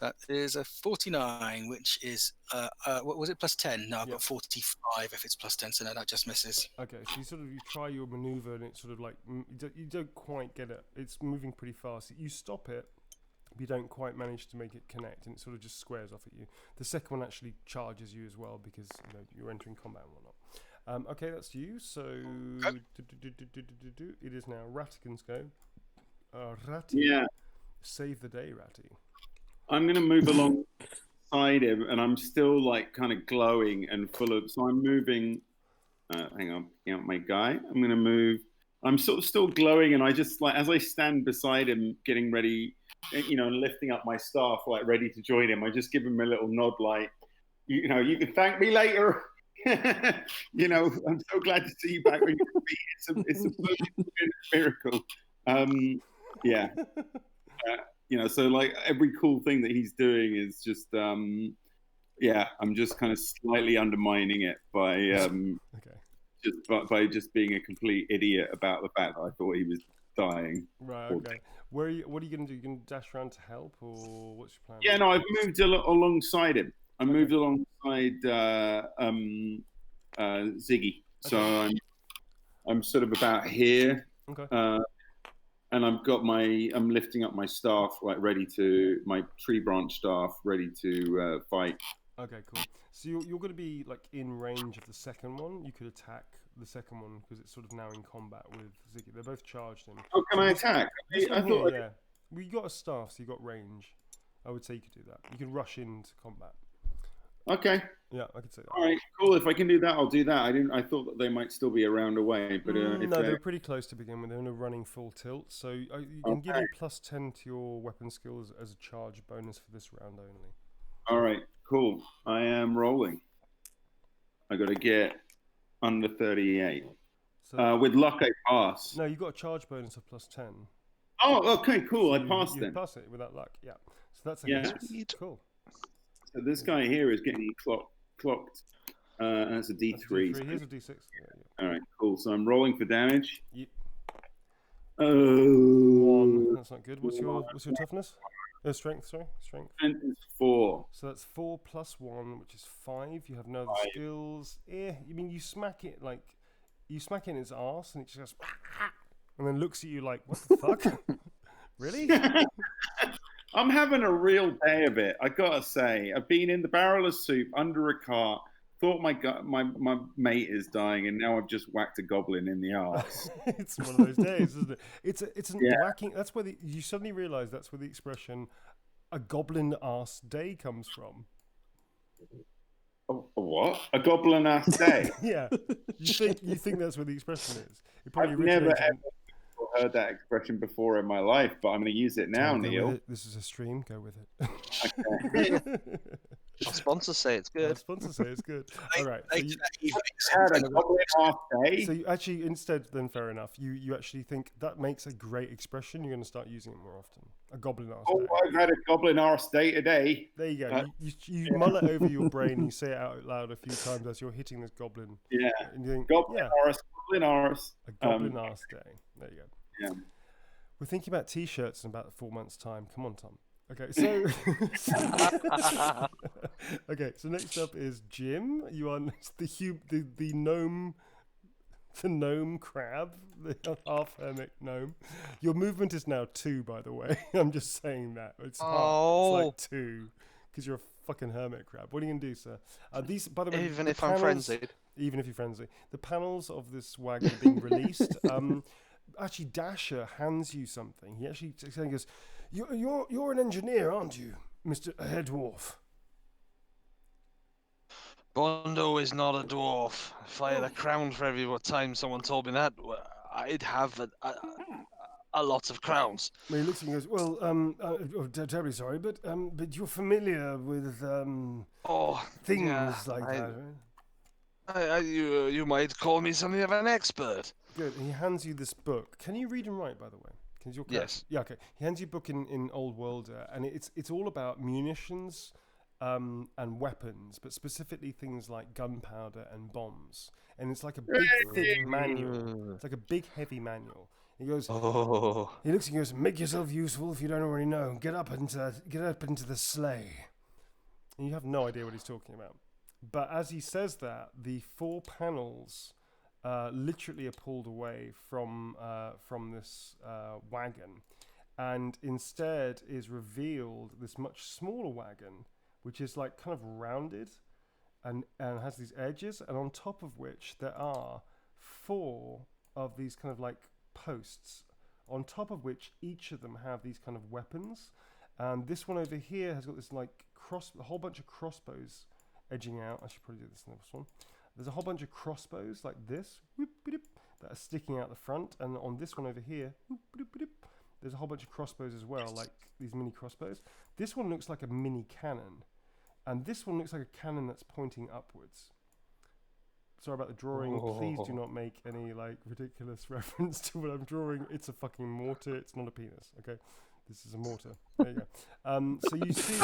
That is a 49, which is what was it, plus 10? No, I've got 45 if it's plus 10, so no, that just misses. Okay, so you try your maneuver, and it's sort of like you don't quite get it. It's moving pretty fast. You stop it, but you don't quite manage to make it connect, and it sort of just squares off at you. The second one actually charges you as well, because you're entering combat and whatnot. Okay, that's you. So it is now Ratigan's go. Ratty. Yeah. Save the day, Ratty. I'm going to move alongside him, and I'm still like kind of glowing and full of. So I'm moving. Hang on, my guy. I'm going to move. I'm sort of still glowing, and I just like as I stand beside him, getting ready, and lifting up my staff, like ready to join him. I just give him a little nod, like, you can thank me later. I'm so glad to see you back on your feet. It's a miracle. Yeah. So like every cool thing that he's doing is just, I'm just kind of slightly undermining it by, by just being a complete idiot about the fact that I thought he was dying. Right. Okay. What are you going to do? You going to dash around to help, or what's your plan? Yeah, no, I've moved alongside him. I moved alongside Ziggy, so I'm sort of about here. Okay. And I'm lifting up my staff, like my tree branch staff, ready to fight. Okay, cool. So you're going to be like in range of the second one. You could attack the second one because it's sort of now in combat with Ziggy. They're both charged him. How can I attack? I thought. Yeah. Well, you got a staff, so you got range. I would say you could do that. You could rush into combat. Okay. Yeah, I could say that. All right, cool. If I can do that, I'll do that. I thought that they might still be around away, but no, they're pretty close to begin with. They're in a running full tilt, so you can give you +10 to your weapon skills as a charge bonus for this round only. All right, cool. I am rolling. I got to get under 38. So, with luck, I pass. No, you got a charge bonus of +10. Oh, okay, cool. So I passed you then. pass it without luck. Yeah. So that's a hit. Cool. So this guy here is getting clocked. And that's a D3. That's a D3. Here's a D6. Yeah. All right, cool. So I'm rolling for damage. Yep. Oh, 1. That's not good. What's your toughness? Strength. Sorry, strength. Strength is 4. So that's 4 + 1, which is 5. You have no other skills. I mean, you smack it in its arse, and it just goes, and then looks at you like, what the fuck? Really? I'm having a real day of it. I gotta say, I've been in the barrel of soup under a cart. Thought my mate is dying, and now I've just whacked a goblin in the arse. It's one of those days, isn't it? It's whacking. That's where you suddenly realise that's where the expression "a goblin arse day" comes from. A what? A goblin ass day? Yeah, you think that's where the expression is. It probably I've never originated ever heard that expression before in my life, but I'm going to use it now, Neil. This is a stream. Go with it. Okay. Our sponsors say it's good. Our sponsors say it's good. All right. Had a goblin ass day. So you actually, instead, then fair enough. You actually think that makes a great expression. You're going to start using it more often. A goblin arse day. I've had a goblin arse day today. There you go. You mull it over your brain and you say it out loud a few times as you're hitting this goblin. Yeah. And you think, Goblin arse. A goblin arse day. There you go. Yeah. We're thinking about t-shirts in about 4 months' time. Come on, Tom. Okay, so so next up is Jim. You are the gnome crab, the half hermit gnome. Your movement is now 2, by the way. I'm just saying that. It's like 2 because you're a fucking hermit crab. What are you gonna do, sir? These, by the way, even if I'm frenzied. Even if you're frenzied, the panels of this wagon are being released. Actually, Dasher hands you something. He actually goes, "You're an engineer, aren't you, Mr. Head Dwarf?" Bondo is not a dwarf. If I had a crown for every time someone told me that, I'd have a lot of crowns. Well, he looks at you and goes, "Well, terribly sorry, but you're familiar with things like that, right?" You might call me something of an expert. Good. And he hands you this book. Can you read and write, by the way? Yes. Yeah. Okay. He hands you a book in Old Worlder, and it's all about munitions, and weapons, but specifically things like gunpowder and bombs. And it's like a big, thick manual. It's like a big, heavy manual. He goes. He looks and goes, "Make yourself useful if you don't already know. Get up into the sleigh." And you have no idea what he's talking about. But as he says that, the 4 panels literally are pulled away from this wagon, and instead is revealed this much smaller wagon, which is like kind of rounded and has these edges, and on top of which there are 4 of these kind of like posts, on top of which each of them have these kind of weapons. And this one over here has got this like a whole bunch of crossbows edging out. I should probably do this in this one. There's a whole bunch of crossbows like this that are sticking out the front, and on this one over here, there's a whole bunch of crossbows as well, like these mini crossbows. This one looks like a mini cannon, and this one looks like a cannon that's pointing upwards. Sorry about the drawing. Please do not make any like ridiculous reference to what I'm drawing. It's a fucking mortar. It's not a penis. Okay. This is a mortar. There you go. So you see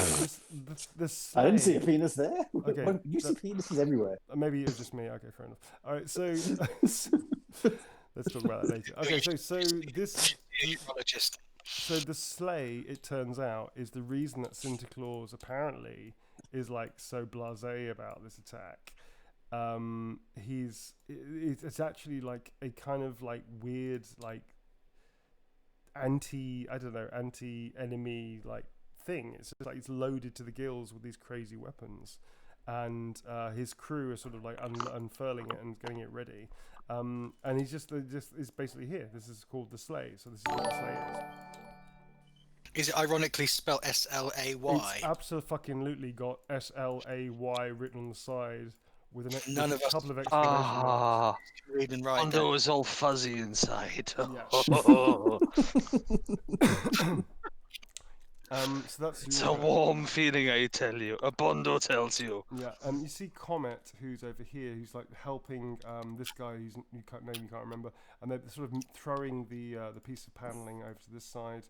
this I didn't see a penis there. Okay, You see penises everywhere. Maybe it was just me. Okay, fair enough. All right, so let's talk about that later. Okay, so meteorologist. So the sleigh, it turns out, is the reason that Santa Claus apparently is like so blasé about this attack. It's actually like a kind of like weird like anti-enemy like thing. It's just like it's loaded to the gills with these crazy weapons, and his crew are sort of like unfurling it and getting it ready. And he's just is basically here. This is called the sleigh. So this is what the sleigh is. Is it ironically spelled S-L-A-Y? It's absolutely got SLAY written on the side with a None of us couple of exclamation marks. read and write. Bondo is all fuzzy inside. Yeah. So that's It's your, a warm feeling, I tell you. A Bondo tells you. Yeah, you see Comet, who's over here, who's like helping this guy whose name you can't remember, and they're sort of throwing the piece of paneling over to this side.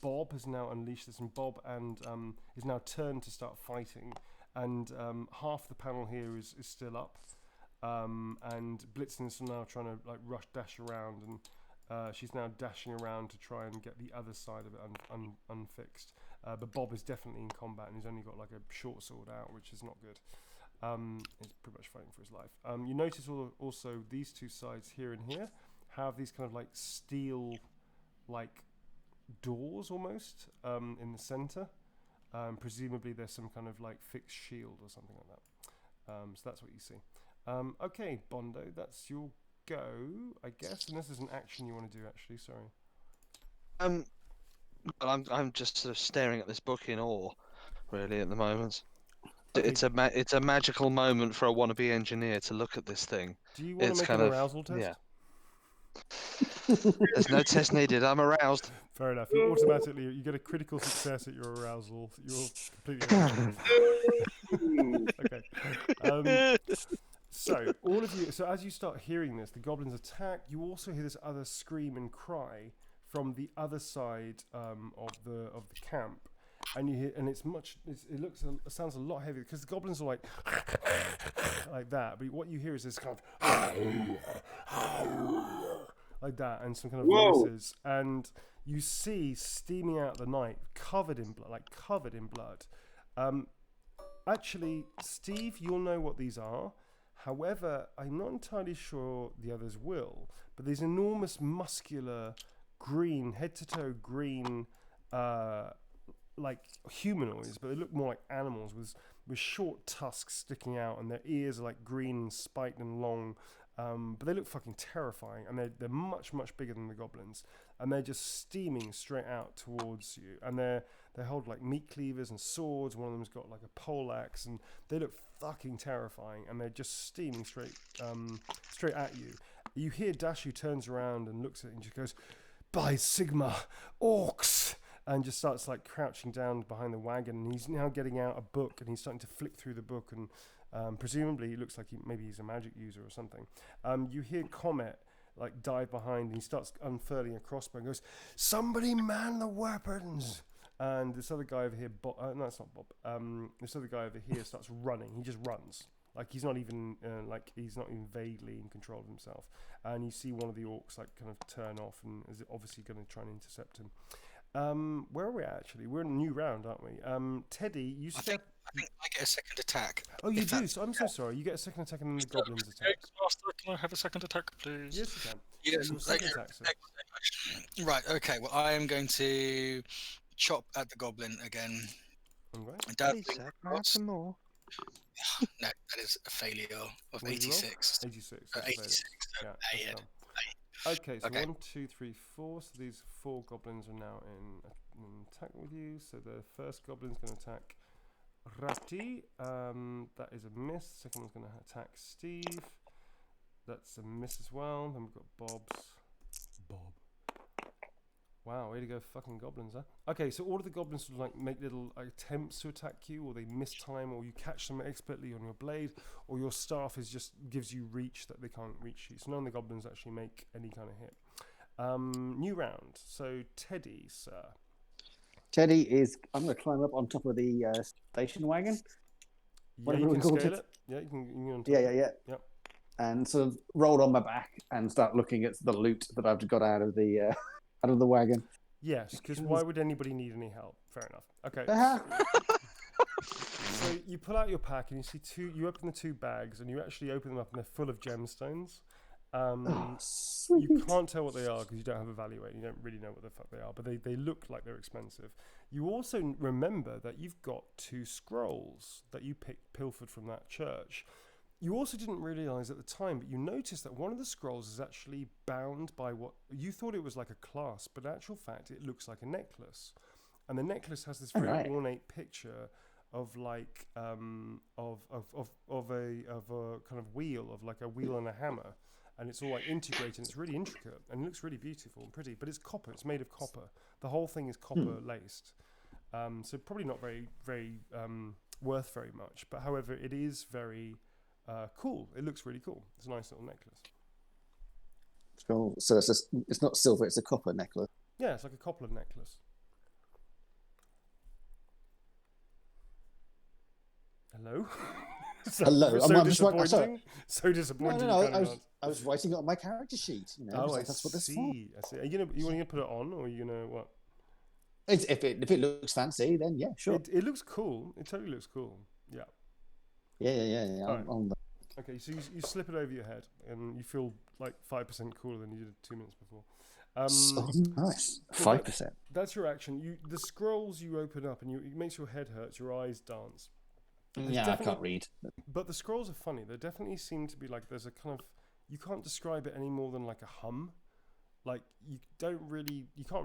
Bob has now unleashed this, and Bob is now turned to start fighting, and half the panel here is still up, and Blitzen is now trying to like dash around, and she's now dashing around to try and get the other side of it unfixed. But Bob is definitely in combat, and he's only got like a short sword out, which is not good. He's pretty much fighting for his life. You notice also these two sides here and here have these kind of like steel like doors almost in the center. Presumably there's some kind of like fixed shield or something like that. So that's what you see. Okay, Bondo, that's your go, I guess. Unless there's an action you want to do, actually. Sorry. I'm just sort of staring at this book in awe, really, at the moment. Okay. It's a magical moment for a wannabe engineer to look at this thing. Do you want to make an arousal test? Yeah. There's no test needed. I'm aroused. Fair enough. You automatically you get a critical success at your arousal. You're completely aroused. Okay. So all of you. So as you start hearing this, the goblins attack. You also hear this other scream and cry from the other side of the camp, and you hear, and it sounds a lot heavier because the goblins are like that. But what you hear is this kind of like that, and some kind of voices, and you see steaming out the night, covered in blood. Actually, Steve, you'll know what these are. However, I'm not entirely sure the others will. But these enormous, muscular, green, head-to-toe green, like humanoids, but they look more like animals with short tusks sticking out, and their ears are like green, spiked and long. But they look fucking terrifying, and they're much bigger than the goblins, and they're just steaming straight out towards you, and they hold like meat cleavers and swords. One of them's got like a pole axe, and they look fucking terrifying, and they're just steaming straight at you. You hear Dashu turns around and looks at it and just goes, "By Sigma, orcs!" and just starts like crouching down behind the wagon, and he's now getting out a book, and he's starting to flick through the book, and presumably it looks like maybe he's a magic user or something. You hear Comet like dive behind, and he starts unfurling a crossbow and goes, "Somebody man the weapons!" And this other guy over here, no, it's not Bob. This other guy over here starts running. He just runs. Like he's not even vaguely in control of himself. And you see one of the orcs like kind of turn off and is obviously going to try and intercept him. Where are we at, actually? We're in a new round, aren't we? Teddy, you said... I think I get a second attack. Oh, you do? So I'm so sorry. You get a second attack and then the goblins attack. Master, can I have a second attack, please? Yes, you can. Yes, Your second attack, sir. Right, okay. Well, I am going to chop at the goblin again. All right. Some more. No, that is a failure of What did you roll? 86. 86. 86. Yeah, Hey, that's Ed. fine. Okay, so Okay. 1, 2, 3, 4. So these 4 goblins are now in attack with you. So the first goblin's going to attack Rati. That is a miss. Second one's going to attack Steve. That's a miss as well. Then we've got Bob. Wow, way to go, fucking goblins, huh? Okay, so all of the goblins sort of like make little attempts to attack you, or they miss time, or you catch them expertly on your blade, or your staff just gives you reach that they can't reach you. So none of the goblins actually make any kind of hit. New round. So Teddy, sir. Teddy is. I'm going to climb up on top of the station wagon. Yeah, Whatever you we can called scale it. it. Yeah, you can on top. Yeah. Yep. And sort of roll on my back and start looking at the loot that I've got out of the out of the wagon. Yes, because why would anybody need any help? Fair enough. Okay. So you pull out your pack and you see you open the 2 bags and you actually open them up and they're full of gemstones. Sweet. You can't tell what they are because you don't have a valuator. You don't really know what the fuck they are, but they look like they're expensive. You also remember that you've got 2 scrolls that you pilfered from that church. You also didn't realise at the time, but you noticed that one of the scrolls is actually bound by what you thought it was like a clasp, but in actual fact it looks like a necklace. And the necklace has this very ornate picture of like of a kind of wheel, of like a wheel and a hammer, and it's all like integrated. It's really intricate and it looks really beautiful and pretty. But it's copper. It's made of copper. The whole thing is copper laced. So probably not very worth very much. But however, it is very cool. It looks really cool. It's a nice little necklace. Cool. So it's not silver. It's a copper necklace. Yeah, it's like a copper necklace. Hello? Hello. So I'm disappointing. sorry. So disappointing. No. I was writing it on my character sheet. You know, Oh, that's what this is for. I see. Are you want to put it on, or are you gonna what? If it looks fancy, then yeah, sure. It looks cool. It totally looks cool. Yeah. Yeah. Right. Okay, so you slip it over your head, and you feel like 5% cooler than you did 2 minutes before. So nice. 5%. That's your action. The scrolls you open up, and it makes your head hurt. Your eyes dance. Yeah, I can't read. But the scrolls are funny. They definitely seem to be like there's a kind of you can't describe it any more than like a hum. Like you can't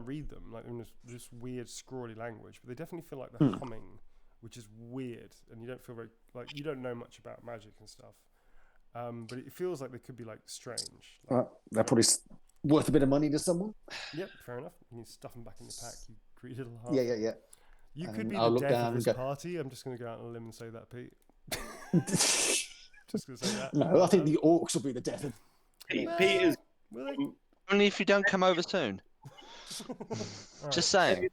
read them like in this weird scrawly language, but they definitely feel like they're humming, which is weird, and you don't feel very like you don't know much about magic and stuff. But it feels like they could be like strange. Well, they're probably worth a bit of money to someone. Yep, fair enough. You need to stuff them back in the pack. You greedy little heart. Yeah. You could be the death of this party. I'm just going to go out on a limb and say that, Pete. Just going to say that. No, I think the orcs will be the death of. Pete is. Only if you don't come over soon. Just saying.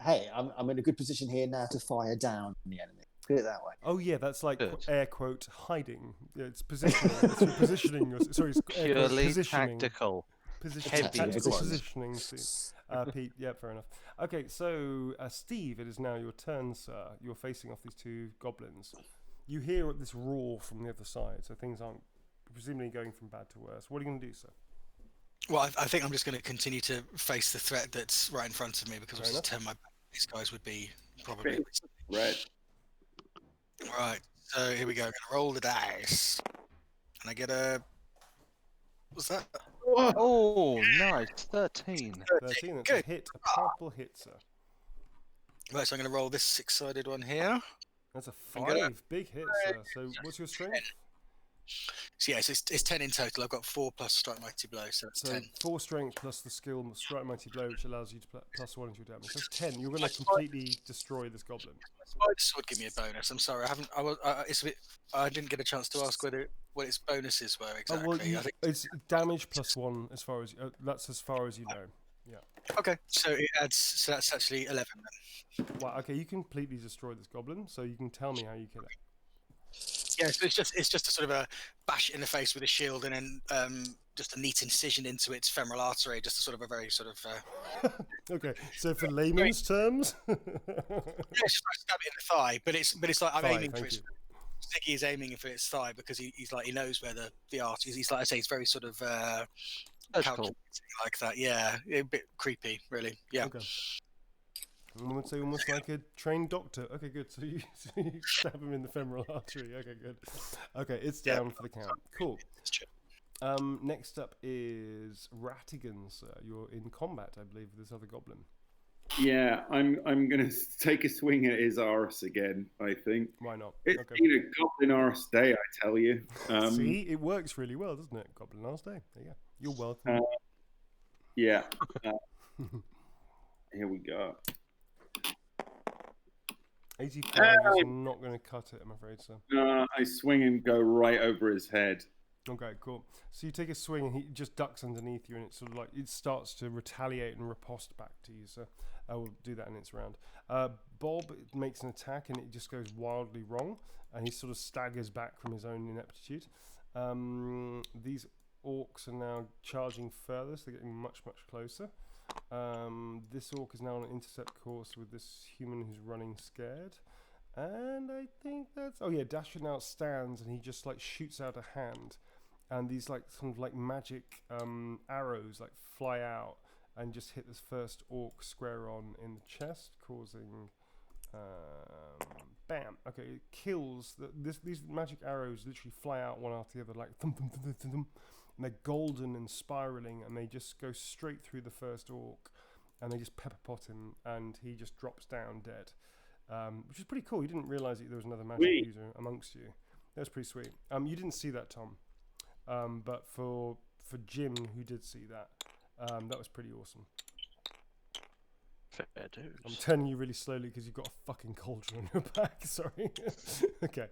Hey, I'm in a good position here now to fire down the enemy. Put it that way. Oh yeah, that's like air quote hiding. Yeah, it's positioning. It's positioning. Sorry, it's purely positioning. tactical. Tactical positioning. Pete, yeah, fair enough. Okay, so Steve, it is now your turn, sir. You're facing off these 2 goblins. You hear this roar from the other side, so things aren't presumably going from bad to worse. What are you going to do, sir? Well, I think I'm just going to continue to face the threat that's right in front of me because if I turn my back, these guys would be probably Right. Right. So here we go. I'm going to roll the dice, and I get a. What's that? Oh, nice. 13. 13. That's a hit. A powerful hit, sir. Right. So I'm going to roll this 6-sided one here. That's a 5. Big hit, sir. So what's your strength? So yes, it's 10 in total. I've got 4 plus Strike Mighty Blow, so it's 10. 4 strength plus the skill Strike Mighty Blow, which allows you to plus 1 into your damage. So that's 10. You're going to completely destroy this goblin. Spider Sword give me a bonus. I'm sorry, I didn't get a chance to ask what its bonuses were exactly. Well, it's damage plus 1 as far as that's as far as you know. Yeah. Okay, so it adds. So that's actually 11 then. Wow. Okay, you completely destroy this goblin. So you can tell me how you kill it. Yeah, so it's just a sort of a bash it in the face with a shield, and then just a neat incision into its femoral artery, just a sort of a very sort of. Okay, so for layman's terms. Yeah, it's just like stab it in the thigh, but it's like I'm aiming for its. Ziggy is aiming for its thigh because he's like he knows where the artery is. He's like I say, he's very sort of calculating like that. Yeah, a bit creepy, really. Yeah. Okay. I would say almost like a trained doctor. Okay, good. So you stab him in the femoral artery. Okay, good. Okay, it's down for the count. Cool. Next up is Ratigan, sir. You're in combat, I believe, with this other goblin. Yeah, I'm going to take a swing at his arse again, I think. Why not? It's been a goblin arse day, I tell you. See, it works really well, doesn't it? Goblin arse day. There you go. You're welcome. Yeah. Here we go. 85 is not going to cut it, I'm afraid, sir. I swing and go right over his head. Okay, cool. So you take a swing and he just ducks underneath you, and it's sort of like it starts to retaliate and riposte back to you. So I will do that in its round. Bob makes an attack and it just goes wildly wrong, and he sort of staggers back from his own ineptitude. These orcs are now charging further, so they're getting much, much closer. This orc is now on an intercept course with this human who's running scared. And I think that's... Oh yeah, Dasher now stands and he just like shoots out a hand. And these like sort of like magic arrows like fly out and just hit this first orc square on in the chest, causing... bam. Okay, it kills. These magic arrows literally fly out one after the other like thump, thump, thump, thump, thump, thump. And they're golden and spiraling, and they just go straight through the first orc, and they just pepper pot him, and he just drops down dead, which is pretty cool. You didn't realise that there was another magic user amongst you. That was pretty sweet. You didn't see that, Tom, but for Jim, who did see that, that was pretty awesome. Fair dues. I'm telling you really slowly because you've got a fucking cauldron on your back. Sorry. Okay.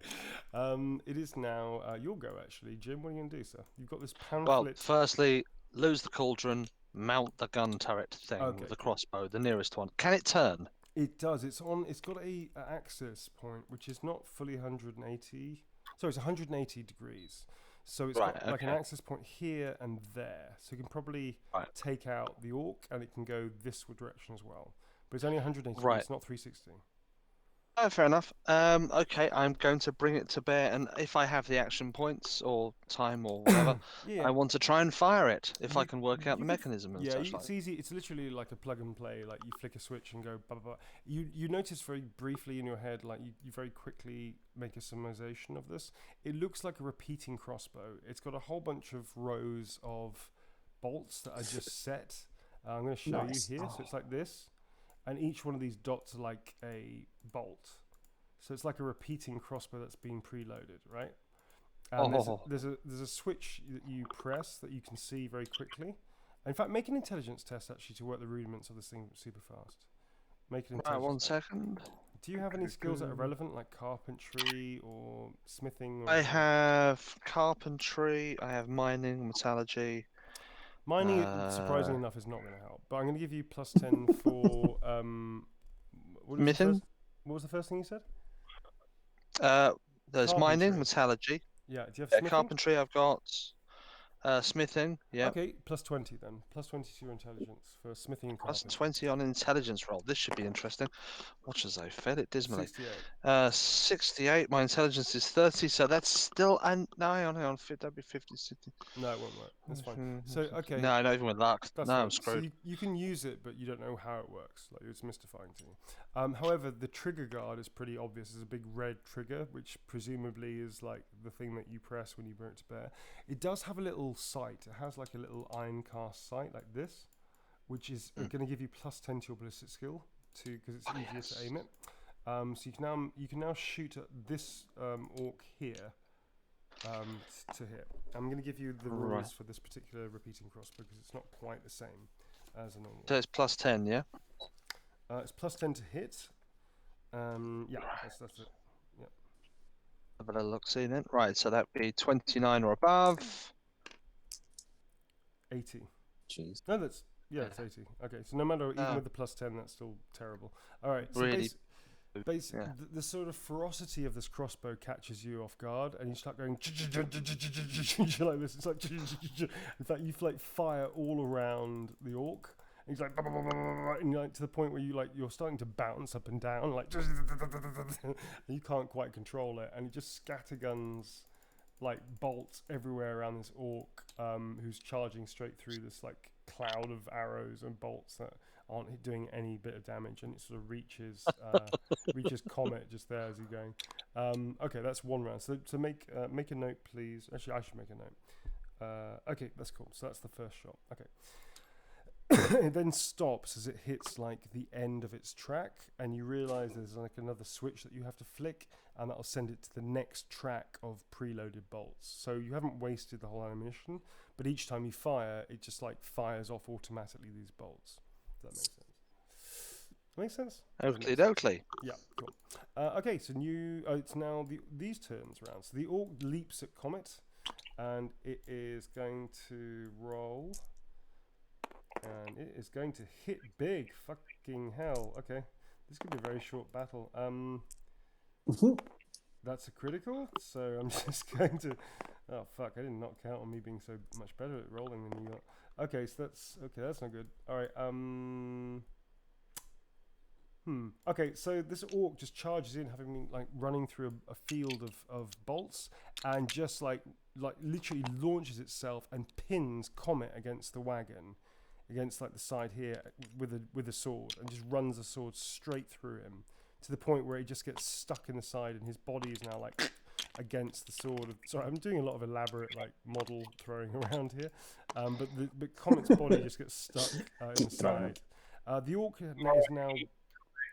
It is now your go, actually. Jim, what are you going to do, sir? You've got this pamphlet. Well, firstly, lose the cauldron, mount the gun turret thing with the cool. crossbow, the nearest one. Can it turn? It does. It's got a access point, which is not fully 180. Sorry, it's 180 degrees. So it's got like an access point here and there. So you can probably take out the orc, and it can go this direction as well. But it's only 180 degrees, it's not 360. Oh, fair enough. Okay, I'm going to bring it to bear, and if I have the action points or time or whatever, I want to try and fire it if I can work out the mechanism and such. It's easy. It's literally like a plug and play. Like you flick a switch and go blah blah blah. You notice very briefly in your head, like you very quickly make a summarization of this. It looks like a repeating crossbow. It's got a whole bunch of rows of bolts that are just set. I'm going to show you here. So it's like this. And each one of these dots are like a bolt. So it's like a repeating crossbow that's been preloaded, right? There's a switch that you press that you can see very quickly. In fact, make an intelligence test actually to work the rudiments of this thing super fast. Make an intelligence. 1 second. Do you have any skills that are relevant, like carpentry or smithing? Or I have carpentry. I have mining, metallurgy. Mining, surprisingly enough, is not going to help. But I'm going to give you plus 10 for smithing. What was the first thing you said? There's Carpentry. Mining, metallurgy. Yeah. Do you have smithing? Carpentry. I've got smithing. Yeah. Okay, plus 20 then. Plus 20 to your intelligence for smithing and Plus carpentry. 20 on intelligence roll. This should be interesting. Watch as I fail it dismally. 68. 68. My intelligence is 30, so that's still. And no, hang on. That'd be 50, 60. No, it won't work. That's fine. So, okay. No, not even with luck. That's no, fine. I'm screwed. So you can use it, but you don't know how it works. Like it's mystifying to you. However, the trigger guard is pretty obvious. There's a big red trigger, which presumably is like the thing that you press when you bring it to bear. It does have a little sight. It has like a little iron cast sight like this, which is going to give you plus 10 to your ballistic skill because it's easier to aim it. So you can now shoot at this orc here to hit. I'm going to give you the rules for this particular repeating crossbow because it's not quite the same as a normal. So it's plus 10, yeah? It's plus 10 to hit. Yeah, that's it. Yeah. Have a look, see then. Right, so that'd be 29 or above. 80. Jeez. No, it's 80. Okay, so no matter, even with the plus 10, that's still terrible. All right, so really. the sort of ferocity of this crossbow catches you off guard, and you start going like this. It's like, in fact, you like fire all around the orc. And he's like, and you're like to the point where you're starting to bounce up and down, like, and you can't quite control it, and it just scatterguns like bolts everywhere around this orc, who's charging straight through this like cloud of arrows and bolts that aren't doing any bit of damage, and it sort of reaches Comet just there as you're going. Okay, that's one round. So make a note, please. Actually, I should make a note. Okay, that's cool. So that's the first shot. Okay. It then stops as it hits like the end of its track, and you realize there's like another switch that you have to flick, and that'll send it to the next track of preloaded bolts. So you haven't wasted the whole ammunition, but each time you fire, it just like fires off automatically these bolts. Does that make sense? Oakley. Yeah, cool. Okay, so it's now these turns round. So the orc leaps at Comet, and it is going to roll. And it is going to hit big. Fucking hell. Okay. This could be a very short battle. That's a critical. So I'm just going to Oh fuck! I did not count on me being so much better at rolling than you got. Okay, so that's okay. That's not good. All right. Okay, so this orc just charges in, having been like running through a field of bolts, and just like literally launches itself and pins Comet against the wagon, against like the side here with a sword, and just runs a sword straight through him to the point where he just gets stuck in the side, and his body is now like against the sword. Sorry, I'm doing a lot of elaborate like model throwing around here, but Comet's body just gets stuck in the side. The orc is now.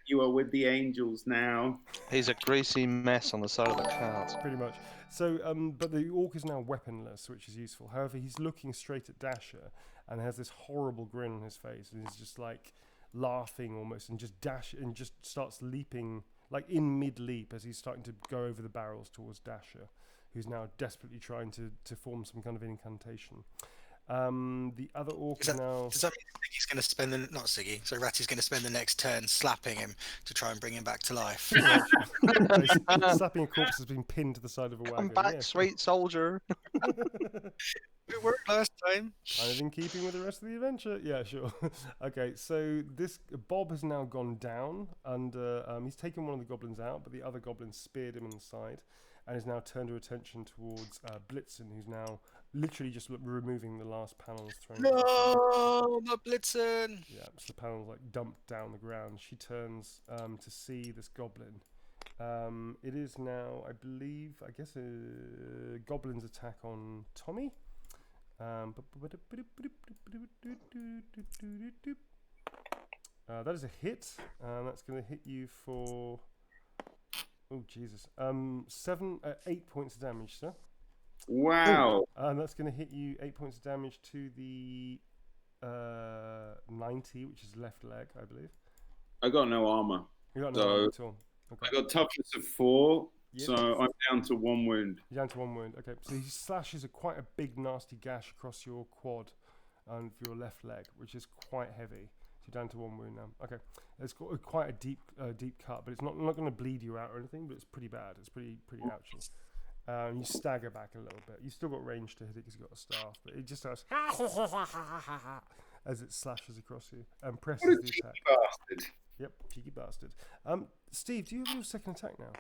You are with the angels now. He's a greasy mess on the side of the clouds. Pretty much. So, but the orc is now weaponless, which is useful. However, he's looking straight at Dasher and has this horrible grin on his face, and he's just like laughing almost, and just starts leaping like in mid-leap as he's starting to go over the barrels towards Dasher, who's now desperately trying to form some kind of incantation. The other orc Does that now. mean Siggy's going to spend not Siggy? So Ratty's going to spend the next turn slapping him to try and bring him back to life. Slapping a corpse has been pinned to the side of a wagon. Come back, sweet soldier. It worked last time. Kind of in keeping with the rest of the adventure. Yeah, sure. Okay, so this Bob has now gone down, and he's taken one of the goblins out, but the other goblin speared him on the side, and has now turned her attention towards Blitzen, who's now literally just removing the last panels. No, not Blitzen! Yeah, so the panels like dumped down the ground. She turns to see this goblin. It is now, I believe, I guess a goblin's attack on Tommy. That is a hit. That's going to hit you for... Oh, Jesus. 8 points of damage, sir. Wow. And that's going to hit you 8 points of damage to the 90, which is left leg, I believe. I got no armor. You got no armor at all. Okay. I got toughness of 4, Yep. so I'm down to 1 wound. You're down to 1 wound. Okay, so he slashes quite a big, nasty gash across your quad and your left leg, which is quite heavy. So you're down to 1 wound now. Okay, it's got quite a deep cut, but it's not going to bleed you out or anything. But it's pretty bad. It's pretty ouchy. You stagger back a little bit. You still got range to hit it because you've got a staff, but it just starts as it slashes across you and presses What a the cheeky attack. bastard. Yep, cheeky bastard. Steve, do you have your second attack now?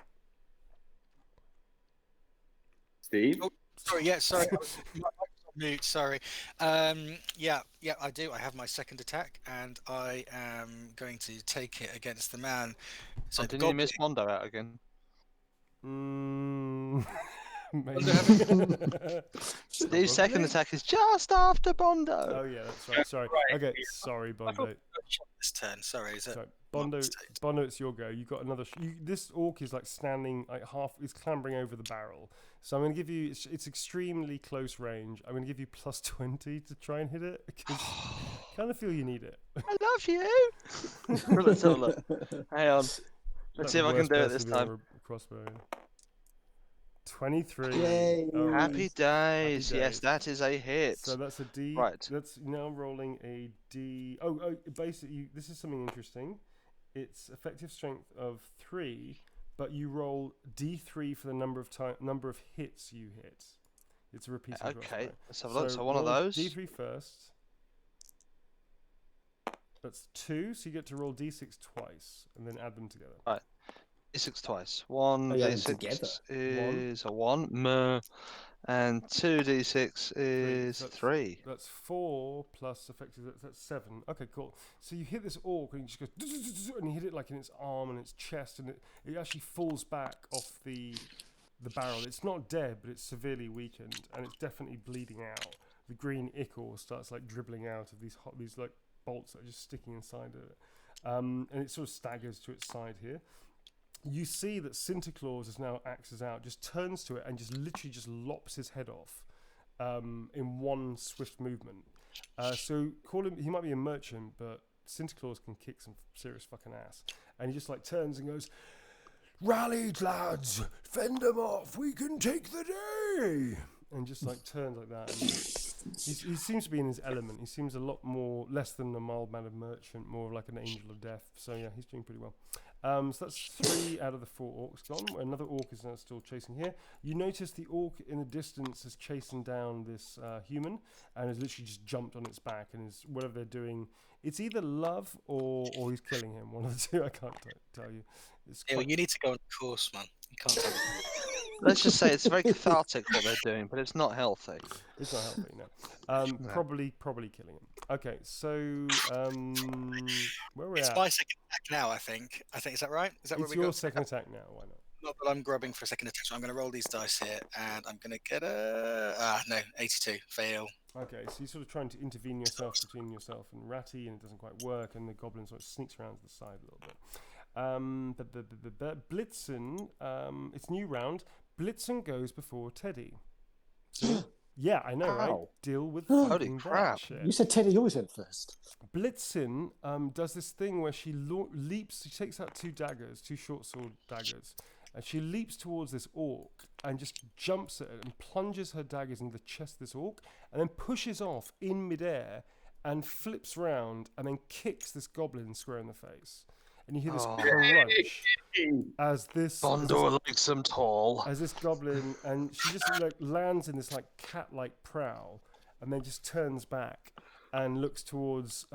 Steve? Oh, sorry, yeah, sorry. My mic's on mute, sorry. Yeah, I do. I have my second attack, and I am going to take it against the man. So Didn't you miss Mondo out again? Maybe. Steve's second attack is just after Bondo. Oh yeah, that's right. Sorry. Okay, sorry, Bondo. This turn, sorry. Is it? Sorry. Bondo, it's your go. You got another. This orc is like standing like half. He's clambering over the barrel. So I'm going to give you. It's extremely close range. I'm going to give you plus 20 to try and hit it because I kind of feel you need it. I love you. Let's have a look. Hang on. Let's see if I can do it this time. Crossbow. 23. Yay. Oh, Happy days. Happy Yes, days. that is a hit. So that's a D. Right. That's now rolling a D. Oh, basically, this is something interesting. It's effective strength of 3, but you roll D3 for the number of hits you hit. It's a repeating crossbow. Okay, let's have a look. So one of roll those. D3 first. That's 2, so you get to roll D6 twice, and then add them together. Right. D6 twice. 1 Oh, yeah, D6 together. is a 1. And 2 D6 is That's 3. That's 4 plus effective. That's 7. Okay, cool. So you hit this orc and you just go, and you hit it like in its arm and its chest, and it actually falls back off the barrel. It's not dead, but it's severely weakened, and it's definitely bleeding out. The green ichor starts like dribbling out of these like bolts that are just sticking inside of it, and it sort of staggers to its side here. You see that Sinta Klaas is now axes out, just turns to it and just literally just lops his head off in one swift movement. So call him. He might be a merchant, but Sinta Klaas can kick some serious fucking ass. And he just like turns and goes, "Rally, lads! Fend them off. We can take the day." And just like turns like that. And He seems to be in his element. He seems a lot less than a mild-mannered merchant, more like an angel of death. So yeah, he's doing pretty well. So that's 3 out of the 4 orcs gone. Another orc is now still chasing here. You notice the orc in the distance is chasing down this human and has literally just jumped on its back and is whatever they're doing. It's either love or he's killing him. One of the two. I can't tell you. It's Neil, you need to go on a course, man. You can't do it. Let's just say it's very cathartic what they're doing, but it's not healthy. It's not healthy, no. No. Probably killing him. Okay, so where are we It's at? my second attack now, I think. Is that right? Is that where It's we go? your second attack now. Why not? Not that I'm grubbing for a second attack, so I'm going to roll these dice here, and I'm going to get no, 82. Fail. Okay, so you're sort of trying to intervene yourself between yourself and Ratty, and it doesn't quite work, and the goblin sort of sneaks around to the side a little bit. Blitzen, it's new round. Blitzen goes before Teddy. So, yeah, I know, right? Ow. Deal with Holy fucking crap. that shit. You said Teddy always went first. Blitzen does this thing where she leaps. She takes out 2 daggers, 2 short sword daggers, and she leaps towards this orc and just jumps at it and plunges her daggers into the chest of this orc, and then pushes off in midair and flips round and then kicks this goblin square in the face. And you hear this crunch as this Bondo likes them tall. as this goblin, and she just like lands in this like cat-like prowl, and then just turns back and looks towards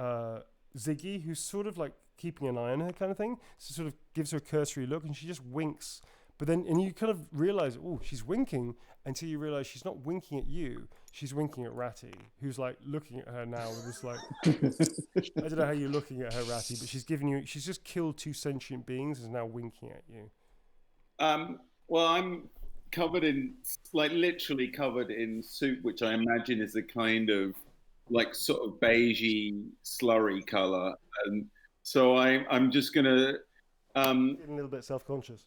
Ziggy, who's sort of like keeping an eye on her, kind of thing. So sort of gives her a cursory look, and she just winks. But then, and you kind of realize, oh, she's winking, until you realize she's not winking at you. She's winking at Ratty, who's like looking at her now with this like, I don't know how you're looking at her, Ratty, but she's just killed 2 sentient beings and is now winking at you. Well, I'm covered in, like, literally covered in soup, which I imagine is a kind of, like, sort of beigey, slurry color, and so I'm just gonna. Getting a little bit self-conscious.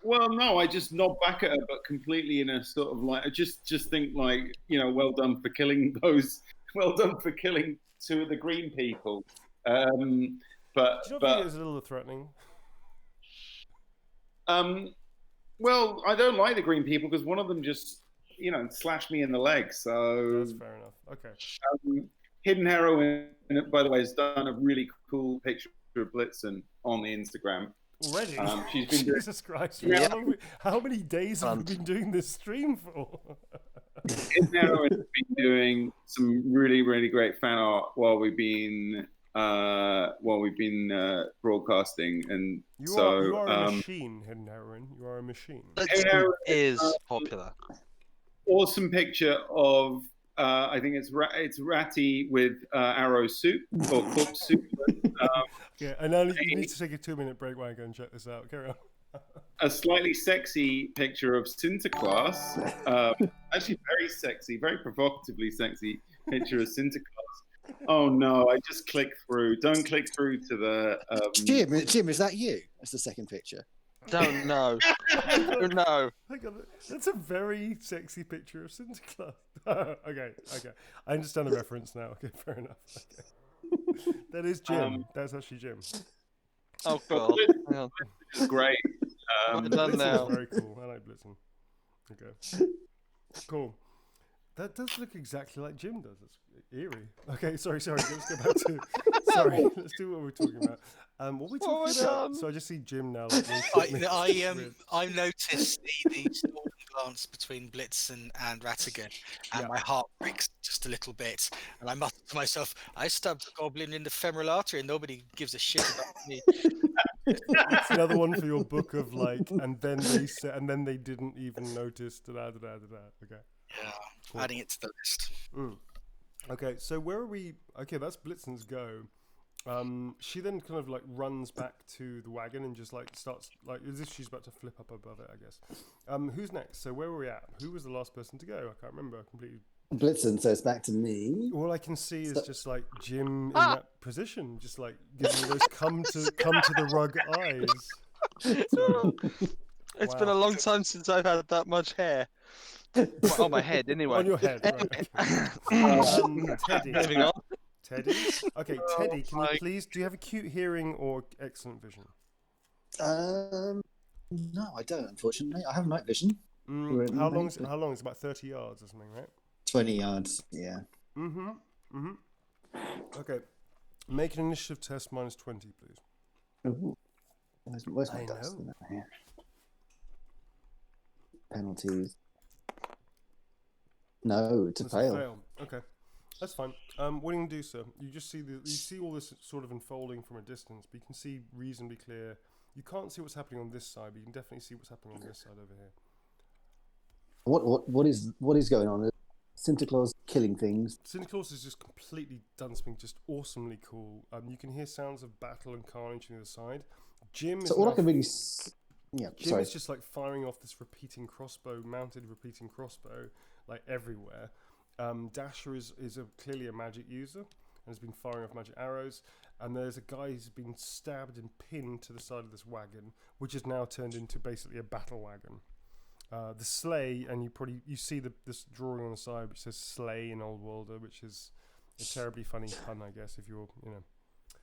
Well, no, I just nod back at her, but completely in a sort of like, I just think like, well done for killing 2 of the green people. But Do you not think it was a little threatening? Well, I don't like the green people because one of them just, slashed me in the leg. So That's fair enough. Okay. Hidden Heroine, by the way, has done a really cool picture of Blitzen on the Instagram. Already? She's been doing, Jesus Christ. Yeah. How many days have we been doing this stream for? Hidden Heroine has been doing some really, really great fan art while we've been broadcasting, and You are a machine, Hidden Heroine. You are a machine. Blitzen is popular. Awesome picture of I think it's Ratty with arrow soup or cooked soup. Yeah, and now you need to take a 2-minute break while I go and check this out. Carry on. A slightly sexy picture of Sinta Klaas. Actually, very sexy, very provocatively sexy picture of Sinta Klaas. Oh no, I just clicked through. Don't click through to the. Jim, is that you? That's the second picture. Don't know. Don't know. Hang on, that's a very sexy picture of Sinta Klaas. Okay. I understand the reference now. Okay, fair enough. Okay. That is Jim. That's actually Jim. Oh god. Hang on. It's great. I'm done Blitzen now. is very cool. I like Blitzen. Okay. Cool. That does look exactly like Jim does. It's eerie. Okay, sorry. Let's go back to. Sorry, let's do what we're talking about. What were we talking about? So I just see Jim now. I noticed the storm glance between Blitzen and Rattigan, and my heart breaks just a little bit. And I mutter to myself, "I stabbed a goblin in the femoral artery, and nobody gives a shit about me." It's another one for your book of like, and then they said, and then they didn't even notice. Okay. Yeah, Cool. adding it to the list. Okay, so where are we? Okay, that's Blitzen's go. She then kind of like runs back to the wagon and just like starts like as if she's about to flip up above it, I guess. Who's next? So where were we at? Who was the last person to go? I can't remember completely. Blitzen, so it's back to me. All I can see is just like Jim in that position, just like giving me those come to the rug eyes. It's been a long time since I've had that much hair. Well, on my head, anyway. On your head, right? Okay. Teddy. Moving on. Teddy? Okay, Teddy, can you please, do you have acute hearing or excellent vision? No, I don't, unfortunately. I have night vision. How long? It's about 30 yards or something, right? 20 yards. Yeah. Okay. Make an initiative test minus 20, please. Ooh. Where's my I dice? know. Here. Penalties. No, it's a That's fail. a fail. Okay. That's fine. What are you gonna do, sir? You just see all this sort of unfolding from a distance, but you can see reasonably clear. You can't see what's happening on this side, but you can definitely see what's happening on this side over here. What is going on? Sinta Klaas killing things. Sinta Klaas has just completely done something just awesomely cool. You can hear sounds of battle and carnage on the other side. Jim is So all now I can really, Jim sorry. is just like firing off this mounted repeating crossbow, like everywhere. Dasher is clearly a magic user and has been firing off magic arrows. And there's a guy who's been stabbed and pinned to the side of this wagon, which has now turned into basically a battle wagon. The sleigh, and you see this drawing on the side which says sleigh in Old Worlder, which is a terribly funny pun, I guess, if you're,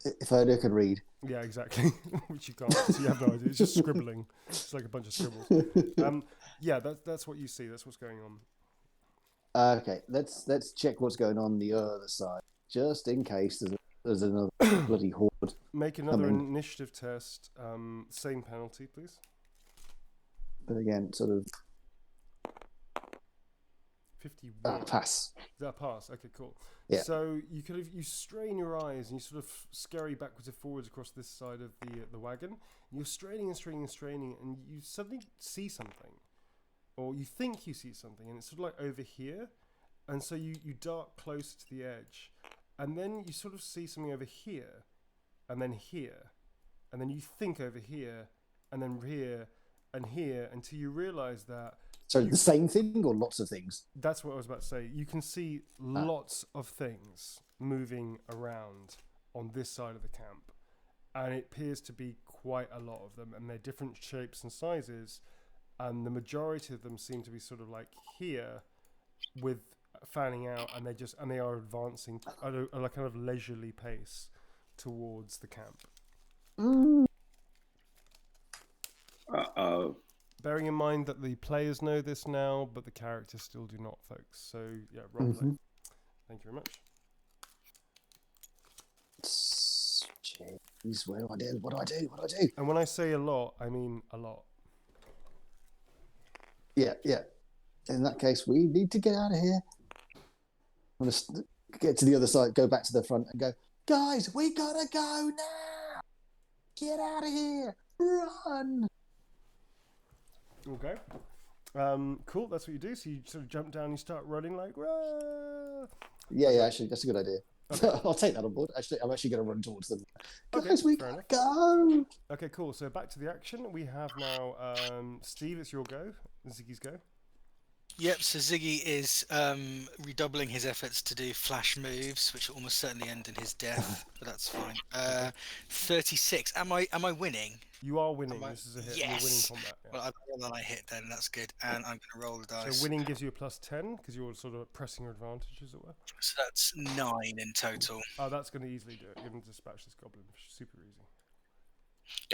If I could read. Yeah, exactly. Which you can't, so you have no idea. It's just scribbling. It's like a bunch of scribbles. Yeah, that's what you see. That's what's going on. Okay, let's check what's going on the other side, just in case there's another bloody horde. Make another coming. initiative test. Same penalty, please. But again, sort of 51. pass. Is that a pass? Okay, cool. Yeah. So you strain your eyes and you sort of scurry backwards and forwards across this side of the wagon. And you're straining and straining and straining, and you suddenly see something, or you think you see something, and it's sort of like over here. And so you dart close to the edge, and then you sort of see something over here, and then here, and then you think over here, and then here, and here, until you realise that. So the same thing or lots of things? That's what I was about to say. You can see lots of things moving around on this side of the camp, and it appears to be quite a lot of them, and they're different shapes and sizes, and the majority of them seem to be sort of like here with fanning out, and they are advancing at a kind of leisurely pace towards the camp. Uh-oh. Bearing in mind that the players know this now, but the characters still do not, folks. So, yeah, roll play. Thank you very much. Jeez, what do I do? What do I do? And when I say a lot, I mean a lot. Yeah. In that case, we need to get out of here. I'm going to get to the other side, go back to the front and go, guys, we gotta go now. Get out of here. Run. Okay. Cool, that's what you do. So you sort of jump down, you start running like, rah! Yeah, actually, that's a good idea. Okay. I'll take that on board. Actually, I'm actually going to run towards them. Okay, Guys, we fair gotta enough. go. Okay, cool. So back to the action. We have now Steve, it's your go. Ziggy's go. Yep, so Ziggy is redoubling his efforts to do flash moves, which will almost certainly end in his death, but that's fine. 36. Am I winning? You are winning. This is a hit. Yes! You're winning combat. Yeah. Well, I hit then, that's good. And I'm going to roll the dice. So winning gives you a plus 10 because you're sort of pressing your advantage, as it were. So that's 9 in total. Oh, that's going to easily do it. You're going to dispatch this goblin. Super easy.